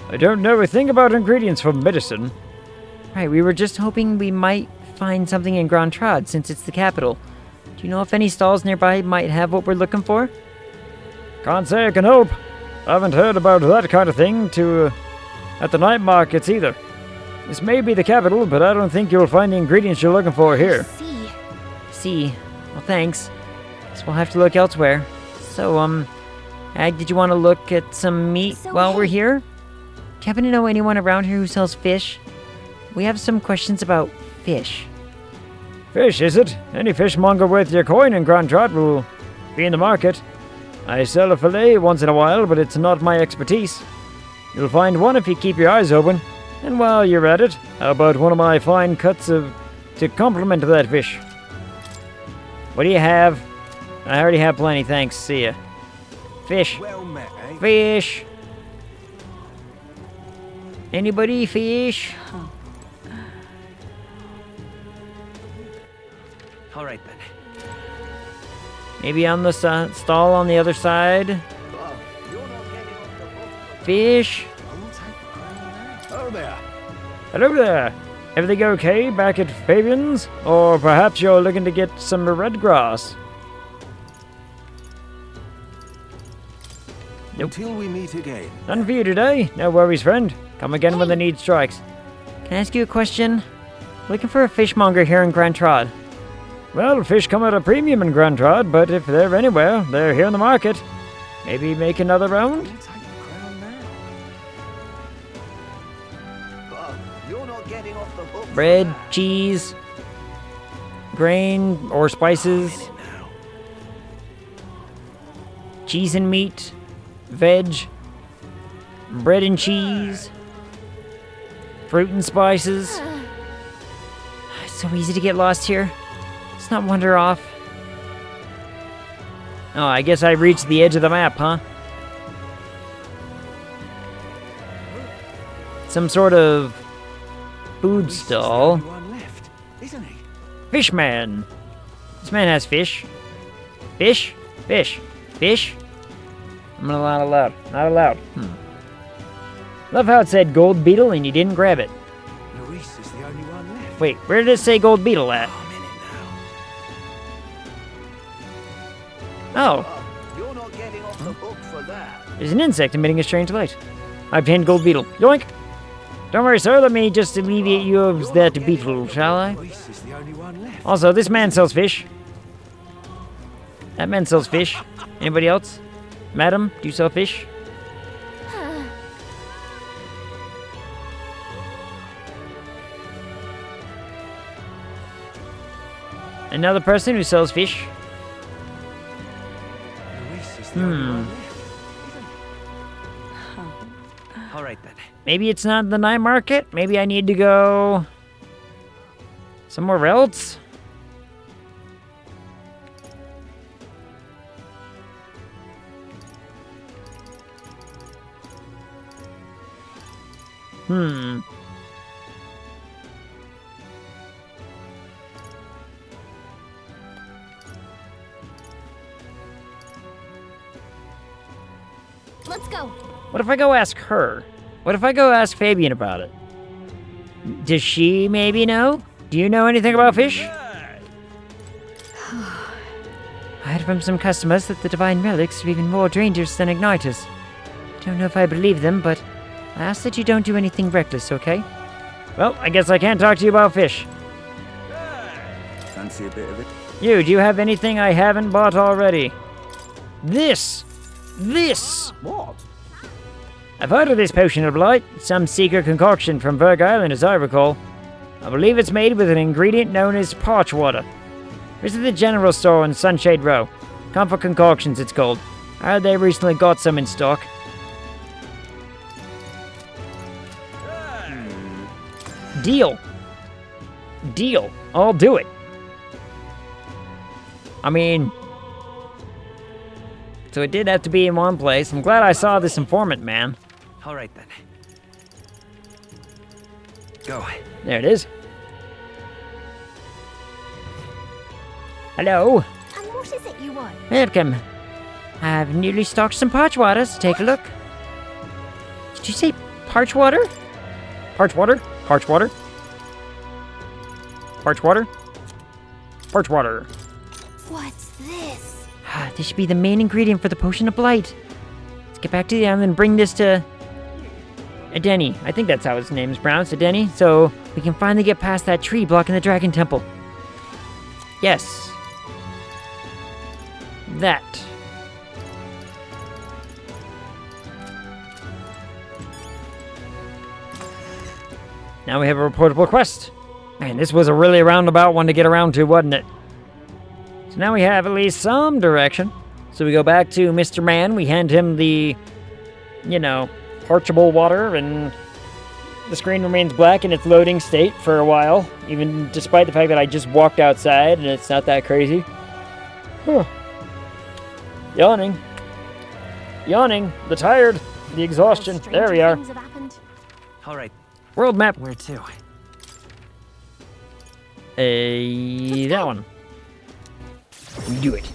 I don't know a thing about ingredients for medicine. Right, we were just hoping we might find something in Grand Trad since it's the capital. Do you know if any stalls nearby might have what we're looking for? Can't say I can help. I haven't heard about that kind of thing at the night markets either. This may be the capital, but I don't think you'll find the ingredients you're looking for here. See. Well, thanks. Guess we'll have to look elsewhere. So, Ag, did you want to look at some meat while we're here? Do you happen to know anyone around here who sells fish? We have some questions about fish. Fish, is it? Any fishmonger worth your coin in Grand Trot will be in the market. I sell a fillet once in a while, but it's not my expertise. You'll find one if you keep your eyes open. And while you're at it, how about one of my fine cuts to complement that fish? What do you have? I already have plenty, thanks. See ya. Fish. Well met, eh? Fish. Anybody fish? All right, then. Maybe on the stall on the other side? Fish? Oh there. Hello there. Everything okay back at Fabian's? Or perhaps you're looking to get some red grass? Nope. Until we meet again. None for you today. No worries, friend. Come again when the need strikes. Can I ask you a question? Looking for a fishmonger here in Grand Trod. Well, fish come at a premium in Grand Trod, but if they're anywhere, they're here in the market. Maybe make another round? Bread, cheese, grain or spices, cheese and meat, veg, bread and cheese, fruit and spices. It's so easy to get lost here. Let's not wander off. Oh, I guess I reached the edge of the map, huh? Some sort of food stall. Fishman. This man has fish. Fish? Fish. Fish? I'm not allowed. Not allowed. Love how it said gold beetle and you didn't grab it. Maurice is the only one left. Wait, where did it say gold beetle at? Oh. You're not getting off the hook for that. There's an insect emitting a strange light. I obtained gold beetle. Yoink! Don't worry, sir. Let me just alleviate you of that beetle, shall I? Also, this man sells fish. That man sells fish. Anybody else? Madam, do you sell fish? Another person who sells fish. All right, then. Maybe it's not the night market. Maybe I need to go somewhere else. Let's go. What if I go ask her? What if I go ask Fabian about it? Does she maybe know? Do you know anything about fish? I heard from some customers that the divine relics are even more dangerous than igniters. Don't know if I believe them, but I ask that you don't do anything reckless, okay? Well, I guess I can't talk to you about fish. Fancy a bit of it? You, do you have anything I haven't bought already? This! What? I've heard of this potion of blight, some secret concoction from Verg Island as I recall. I believe it's made with an ingredient known as parch water. Visit the general store on Sunshade Row. Comfort Concoctions it's called. I heard they recently got some in stock. Deal. Deal. I'll do it. I mean, so it did have to be in one place. I'm glad I saw this informant, man. All right, then. Go. There it is. Hello. And what is it you want? Welcome. I've newly stocked some parch water, so take a look. Did you say parch water? Parch water? Parch water? Parch water? Parch water. What's this? This should be the main ingredient for the potion of blight. Let's get back to the island and bring this to Edeni. I think that's how his name is pronounced, Edeni. So we can finally get past that tree blocking the dragon temple. Yes. That. Now we have a reportable quest. Man, this was a really roundabout one to get around to, wasn't it? So now we have at least some direction. So we go back to Mr. Man. We hand him the, parchable water, and the screen remains black in its loading state for a while, even despite the fact that I just walked outside and it's not that crazy. Huh. Yawning. Yawning. The tired. The exhaustion. There we are. All right. World map. Where to? That one. Do it.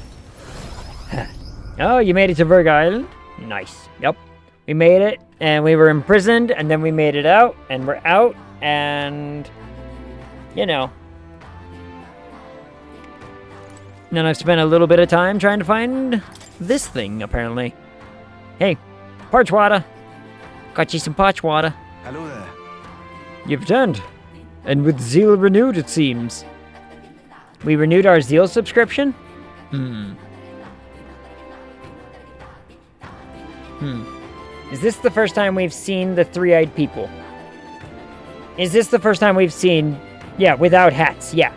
Oh, you made it to Verg Island? Nice. Yep. We made it, and we were imprisoned, and then we made it out, and we're out, and... Then I've spent a little bit of time trying to find this thing, apparently. Hey, parch water. Got you some parch water. Hello there. You've returned. And with zeal renewed, it seems. We renewed our Zeal subscription? Is this the first time we've seen the three-eyed people? Is this the first time we've seen... Yeah, without hats. Yeah.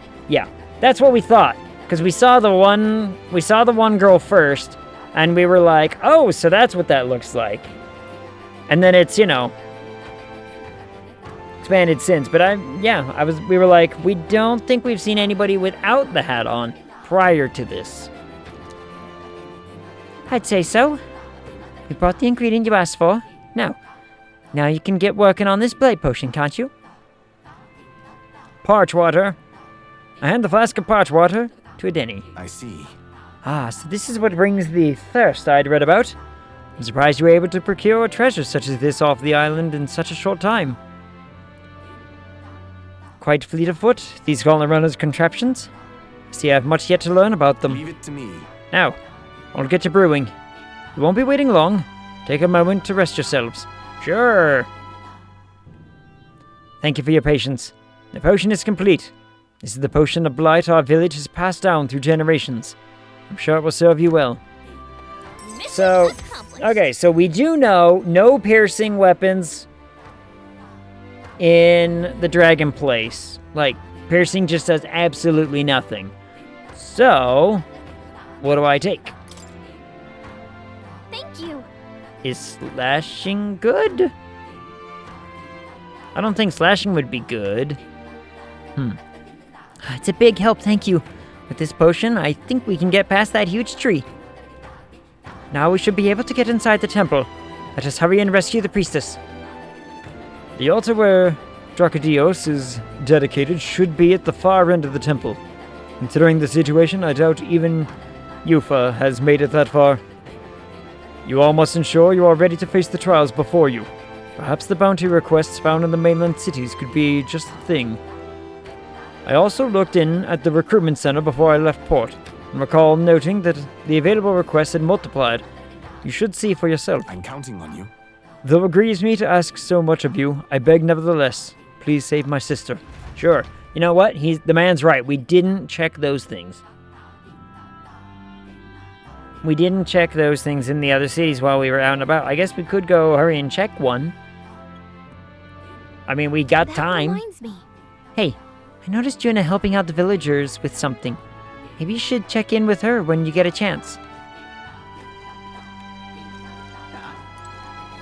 That's what we thought. Because we saw the one girl first, and we were like, oh, so that's what that looks like. And then it's, expanded since. But we were like, we don't think we've seen anybody without the hat on prior to this. I'd say so. We brought the ingredient you asked for. Now you can get working on this blight potion, can't you? Parch water. I hand the flask of parch water to Edeni. I see. So this is what brings the thirst I'd read about. I'm surprised you were able to procure a treasure such as this off the island in such a short time. Quite fleet of foot, these colony runners' contraptions. See, I have much yet to learn about them. Leave it to me. Now, I'll get to brewing. You won't be waiting long. Take a moment to rest yourselves. Sure. Thank you for your patience. The potion is complete. This is the potion of blight our village has passed down through generations. I'm sure it will serve you well. So, okay, so we do know no piercing weapons in the dragon place. Like, piercing just does absolutely nothing. So, what do I take? Thank you. Is slashing good? I don't think slashing would be good. It's a big help, thank you. With this potion, I think we can get past that huge tree. Now we should be able to get inside the temple. Let us hurry and rescue the priestess. The altar where Dracodios is dedicated should be at the far end of the temple. Considering the situation, I doubt even Yufa has made it that far. You all must ensure you are ready to face the trials before you. Perhaps the bounty requests found in the mainland cities could be just the thing. I also looked in at the recruitment center before I left port, and recall noting that the available requests had multiplied. You should see for yourself. I'm counting on you. Though it grieves me to ask so much of you, I beg nevertheless, please save my sister. Sure. You know what? The man's right. We didn't check those things. We didn't check those things in the other cities while we were out and about. I guess we could go hurry and check one. I mean, we got time. Reminds me. Hey, I noticed Juna helping out the villagers with something. Maybe you should check in with her when you get a chance.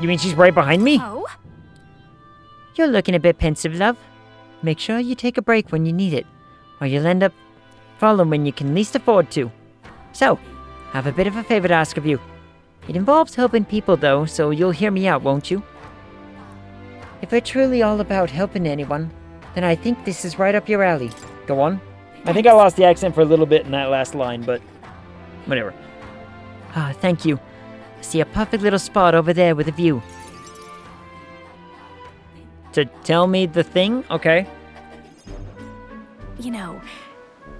You mean she's right behind me? Oh? You're looking a bit pensive, love. Make sure you take a break when you need it, or you'll end up falling when you can least afford to. So, I have a bit of a favor to ask of you. It involves helping people, though, so you'll hear me out, won't you? If we're truly all about helping anyone, then I think this is right up your alley. Go on. I think I lost the accent for a little bit in that last line, but whatever. Ah, thank you. I see a perfect little spot over there with a view. To tell me the thing? Okay. You know,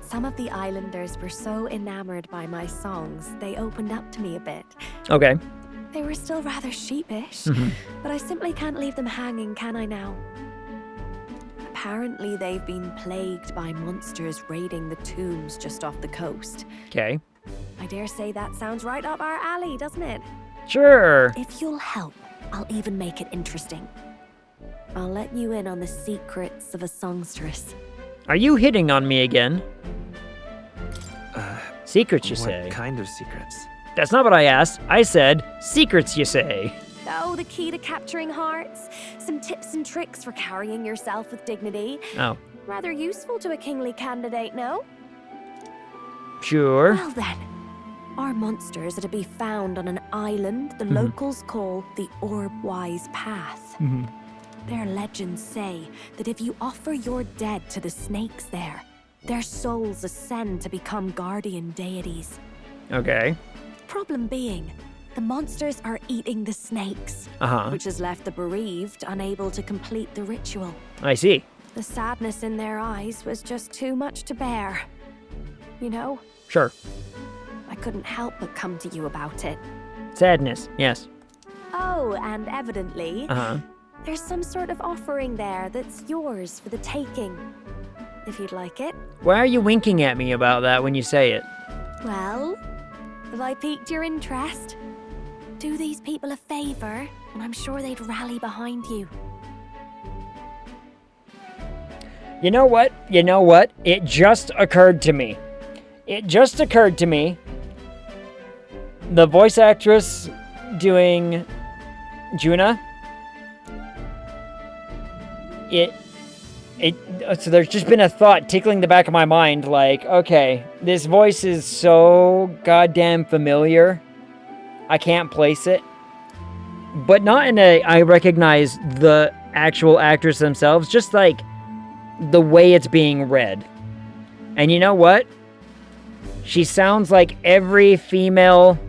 some of the islanders were so enamored by my songs, they opened up to me a bit. Okay. They were still rather sheepish, but I simply can't leave them hanging, can I now? Apparently, they've been plagued by monsters raiding the Tues just off the coast. Okay. I dare say that sounds right up our alley, doesn't it? Sure. If you'll help, I'll even make it interesting. I'll let you in on the secrets of a songstress. Are you hitting on me again? Secrets, you what say? What kind of secrets? That's not what I asked. I said, secrets, you say. Oh, the key to capturing hearts. Some tips and tricks for carrying yourself with dignity. Oh. Rather useful to a kingly candidate, no? Sure. Well then, our monsters are to be found on an island the locals call the Orb-Wise Path. Their legends say that if you offer your dead to the snakes there, their souls ascend to become guardian deities. Okay. Problem being, the monsters are eating the snakes, which has left the bereaved unable to complete the ritual. I see. The sadness in their eyes was just too much to bear. You know? Sure. I couldn't help but come to you about it. Sadness, yes. Oh, and evidently, there's some sort of offering there that's yours for the taking. If you'd like it. Why are you winking at me about that when you say it? Well, have I piqued your interest? Do these people a favor, and I'm sure they'd rally behind you. You know what? You know what? It just occurred to me. It just occurred to me. The voice actress doing Juna. So there's just been a thought tickling the back of my mind, like, okay, this voice is so goddamn familiar. I can't place it. But not in a, I recognize the actual actress themselves, just like the way it's being read. And you know what? She sounds like every female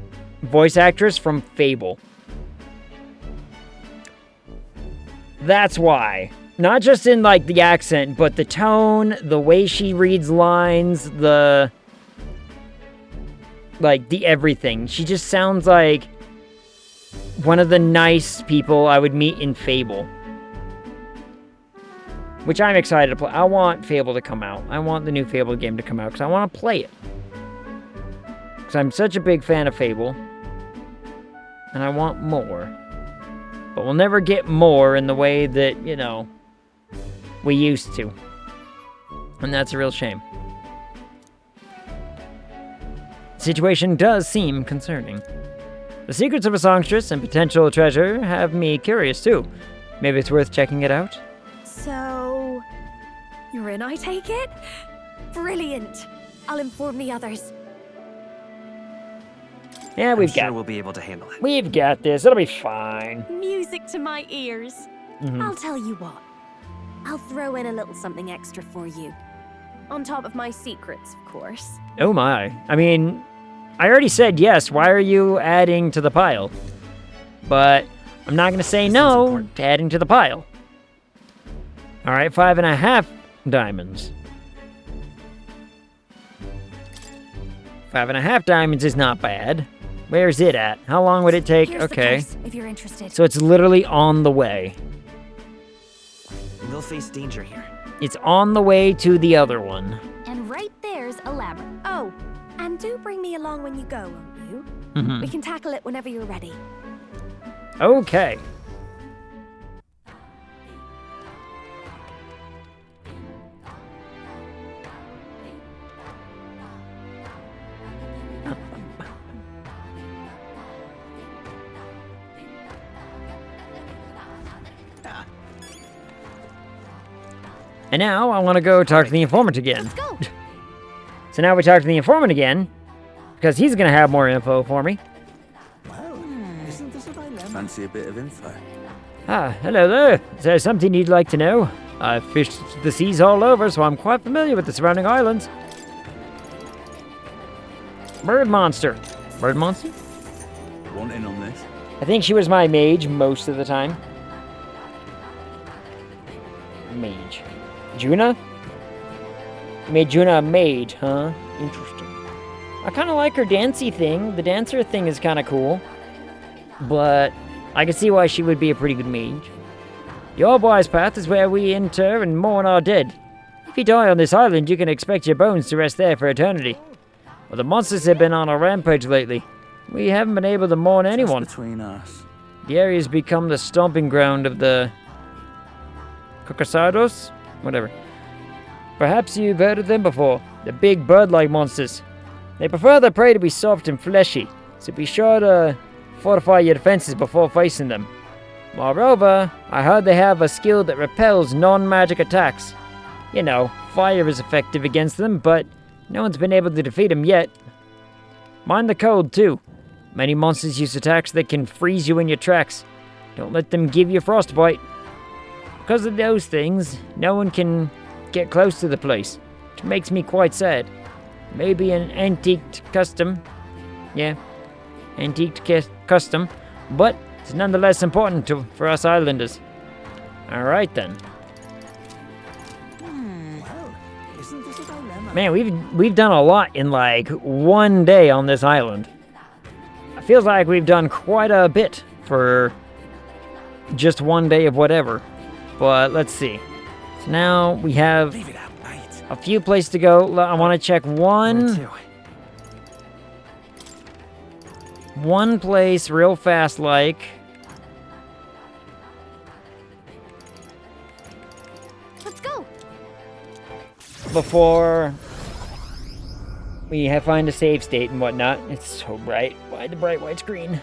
voice actress from Fable. That's why. Not just in, like, the accent, but the tone, the way she reads lines, the everything. She just sounds like one of the nice people I would meet in Fable. Which I'm excited to play. I want Fable to come out. I want the new Fable game to come out, because I want to play it. Because I'm such a big fan of Fable. And I want more. But we'll never get more in the way that, you know, we used to. And that's a real shame. The situation does seem concerning. The secrets of a songstress and potential treasure have me curious too. Maybe it's worth checking it out. So, you're in, I take it? Brilliant. I'll inform the others. Yeah, I'm sure we'll be able to handle it. We've got this. It'll be fine. Music to my ears. I'll tell you what. I'll throw in a little something extra for you. On top of my secrets, of course. Oh my. I mean, I already said yes. Why are you adding to the pile? But I'm not going to say no to adding to the pile. All right, 5.5 diamonds. 5.5 diamonds is not bad. Where's it at? How long would it take? Here's okay. the purse, if you're interested. So it's literally on the way. We'll face danger here. It's on the way to the other one. And right there's a labyrinth. Oh, and do bring me along when you go, won't you? We can tackle it whenever you're ready. Okay. And now I want to go talk to the informant again. Let's go. So now we talk to the informant again, because he's going to have more info for me. Isn't this a dilemma? Fancy a bit of info? Ah, hello there. Is there something you'd like to know? I've fished the seas all over, so I'm quite familiar with the surrounding islands. Bird monster. Bird monster? You want in on this? I think she was my mage most of the time. Mage. Juna? You made Juna a mage, huh? Interesting. I kind of like her dancey thing. The dancer thing is kind of cool. But I can see why she would be a pretty good mage. The Orbwise Path is where we inter and mourn our dead. If you die on this island, you can expect your bones to rest there for eternity. Well, the monsters have been on a rampage lately. We haven't been able to mourn anyone. Just between us. The area's become the stomping ground of the Cocosados? Whatever. Perhaps you've heard of them before. The big bird-like monsters. They prefer their prey to be soft and fleshy, so be sure to fortify your defenses before facing them. Moreover, I heard they have a skill that repels non-magic attacks. You know, fire is effective against them, but no one's been able to defeat them yet. Mind the cold, too. Many monsters use attacks that can freeze you in your tracks. Don't let them give you frostbite. Because of those things, no one can get close to the place, which makes me quite sad. Maybe an antiqued custom. Yeah, antiqued custom, but it's nonetheless important for us islanders. Alright then. Man, we've done a lot in like one day on this island. It feels like we've done quite a bit for just one day of whatever. But let's see. So now we have a few places to go. I want to check one place real fast, like. Let's go. Before we find a save state and whatnot. It's so bright. Why the bright white screen?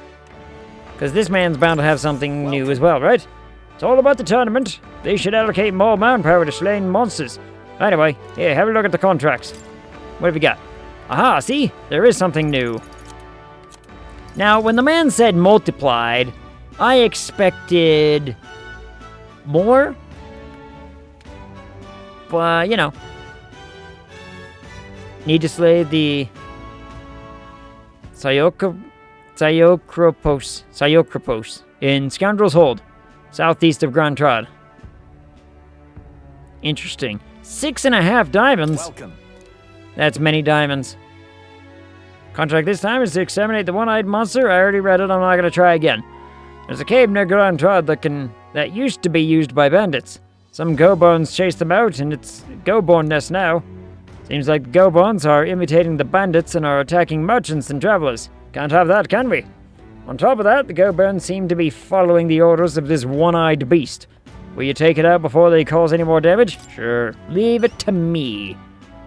Because this man's bound to have something new as well, right? It's all about the tournament. They should allocate more manpower to slaying monsters. Anyway, here, have a look at the contracts. What have we got? Aha, see? There is something new. Now, when the man said multiplied, I expected more. But, you know. Need to slay the Psychropos in Scoundrel's Hold, southeast of Grand Trad. Interesting. 6.5 diamonds. Welcome. That's many diamonds. Contract this time is to exterminate the one-eyed monster. I already read it. I'm not going to try again. There's a cave near Grand Trad that used to be used by bandits. Some Gobones chased them out, and it's Goborn nest now. Seems like the Gobones are imitating the bandits and are attacking merchants and travelers. Can't have that, can we? On top of that, the Gobones seem to be following the orders of this one-eyed beast. Will you take it out before they cause any more damage? Sure. Leave it to me.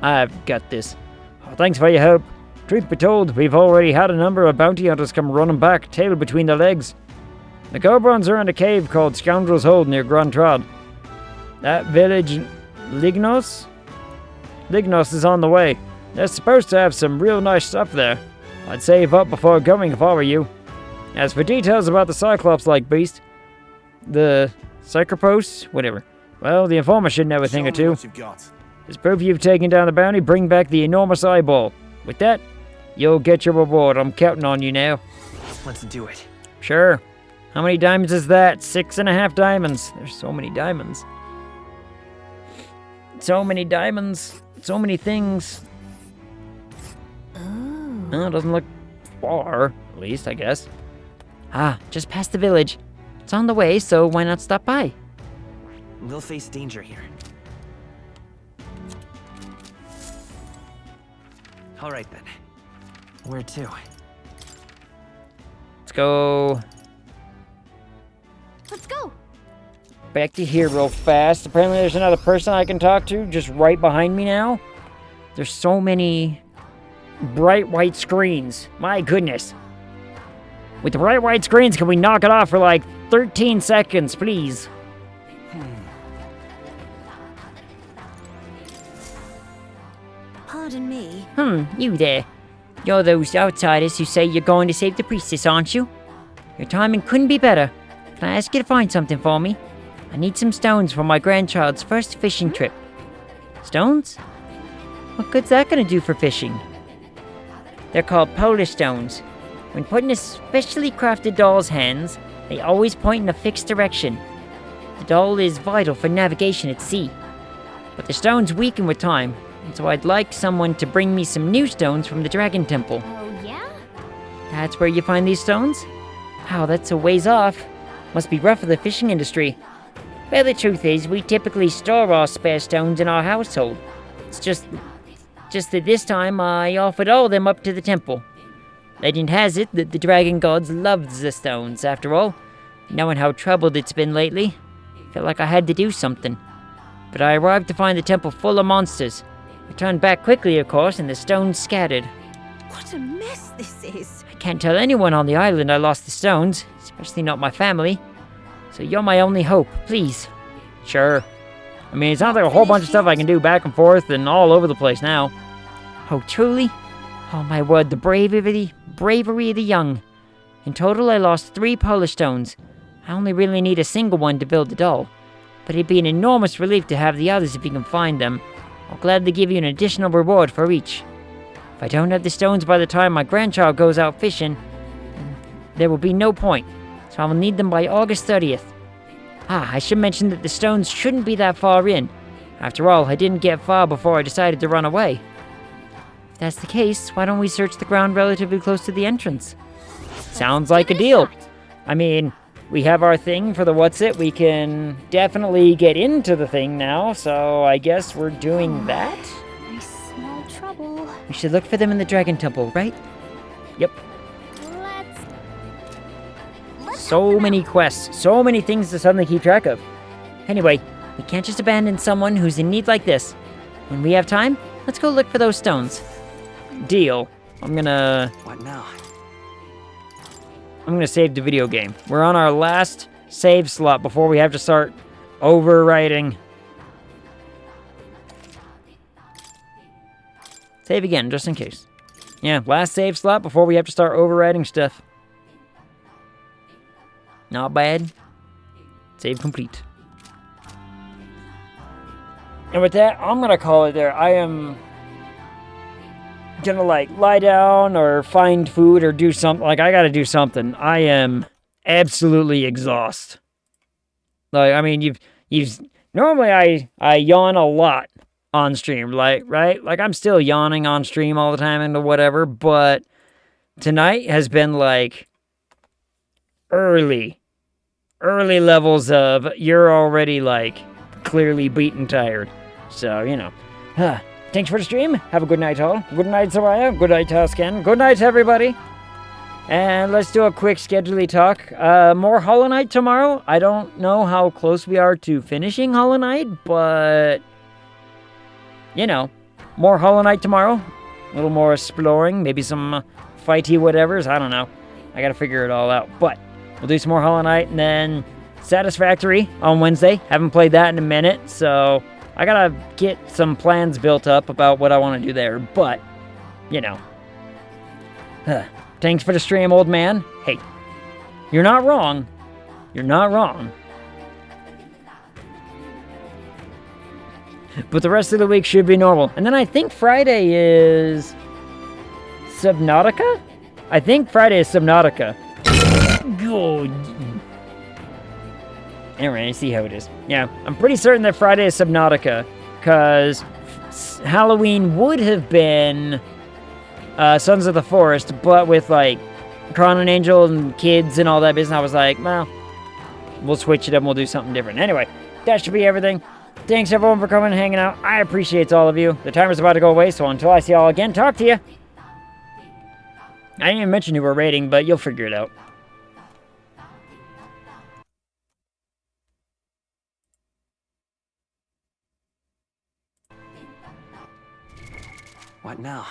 I've got this. Oh, thanks for your help. Truth be told, we've already had a number of bounty hunters come running back, tail between their legs. The Gobones are in a cave called Scoundrel's Hold near Grand Trad. That village, Lignos is on the way. They're supposed to have some real nice stuff there. I'd save up before going if I were you. As for details about the Cyclops-like beast, the Psychropos, whatever. Well, the informer should know a thing or two. As proof you've taken down the bounty, bring back the enormous eyeball. With that, you'll get your reward. I'm counting on you now. Let's do it. Sure. How many diamonds is that? 6.5 diamonds. There's so many diamonds. So many diamonds. So many things. Oh, it doesn't look far, at least, I guess. Ah, just past the village. It's on the way, so why not stop by? We'll face danger here. All right, then. Where to? Let's go Let's go. back to here real fast. Apparently there's another person I can talk to just right behind me now. There's so many bright white screens. My goodness. With the bright white screens, can we knock it off for like 13 seconds, please? Pardon me. You there. You're those outsiders who say you're going to save the priestess, aren't you? Your timing couldn't be better. Can I ask you to find something for me? I need some stones for my grandchild's first fishing trip. Stones? What good's that gonna do for fishing? They're called polar stones. When put in a specially crafted doll's hands, they always point in a fixed direction. The doll is vital for navigation at sea. But the stones weaken with time, and so I'd like someone to bring me some new stones from the Dragon Temple. Oh, yeah? That's where you find these stones? Wow, that's a ways off. Must be rough for the fishing industry. Well, the truth is, we typically store our spare stones in our household. It's just that this time I offered all of them up to the temple. Legend has it that the dragon gods loved the stones, after all. Knowing how troubled it's been lately, felt like I had to do something. But I arrived to find the temple full of monsters. I turned back quickly, of course, and the stones scattered. What a mess this is. I can't tell anyone on the island I lost the stones, especially not my family. So you're my only hope, please. Sure. I mean, it sounds like a whole bunch of stuff I can do back and forth and all over the place now. Oh, truly? Oh my word, the bravery of the young. In total, I lost 3 polar stones. I only really need a single one to build the doll. But it'd be an enormous relief to have the others if you can find them. I'll gladly give you an additional reward for each. If I don't have the stones by the time my grandchild goes out fishing, there will be no point. So I will need them by August 30th. I should mention that the stones shouldn't be that far in. After all, I didn't get far before I decided to run away. If that's the case, why don't we search the ground relatively close to the entrance? Sounds like a deal. I mean, we have our thing for the what's-it. We can definitely get into the thing now, so I guess we're doing that? I smell trouble. We should look for them in the Dragon Temple, right? Yep. So many quests, so many things to suddenly keep track of. Anyway, we can't just abandon someone who's in need like this. When we have time, let's go look for those stones. Deal. I'm gonna... What now? I'm gonna save the video game. We're on our last save slot before we have to start overwriting. Save again, just in case. Yeah, last save slot before we have to start overwriting stuff. Not bad. Save complete. And with that, I'm gonna call it there. I am gonna lie down or find food or do something. I gotta do something. I am absolutely exhausted. I mean, normally I yawn a lot on stream, right? I'm still yawning on stream all the time and whatever, but tonight has been early levels of you're already clearly beaten tired. So, you know. Thanks for the stream. Have a good night, all. Good night, Soraya. Good night, Tuscan. Good night, everybody. And let's do a quick schedule talk. More Hollow Knight tomorrow. I don't know how close we are to finishing Hollow Knight, but you know, more Hollow Knight tomorrow. A little more exploring, maybe some fighty whatevers. I don't know. I gotta figure it all out. But we'll do some more Hollow Knight, and then Satisfactory on Wednesday. Haven't played that in a minute, so I gotta get some plans built up about what I want to do there. But, you know. Thanks for the stream, old man. Hey, you're not wrong. You're not wrong. But the rest of the week should be normal. And then I think Friday is Subnautica? I think Friday is Subnautica. Good. Anyway, I see how it is. Yeah, I'm pretty certain that Friday is Subnautica, because Halloween would have been Sons of the Forest, but with Crown and Angel and kids and all that business, I was like, well, we'll switch it up and we'll do something different. Anyway, that should be everything. Thanks everyone for coming and hanging out. I appreciate all of you. The timer's about to go away, so until I see y'all again, talk to you. I didn't even mention who we're rating, but you'll figure it out. What now?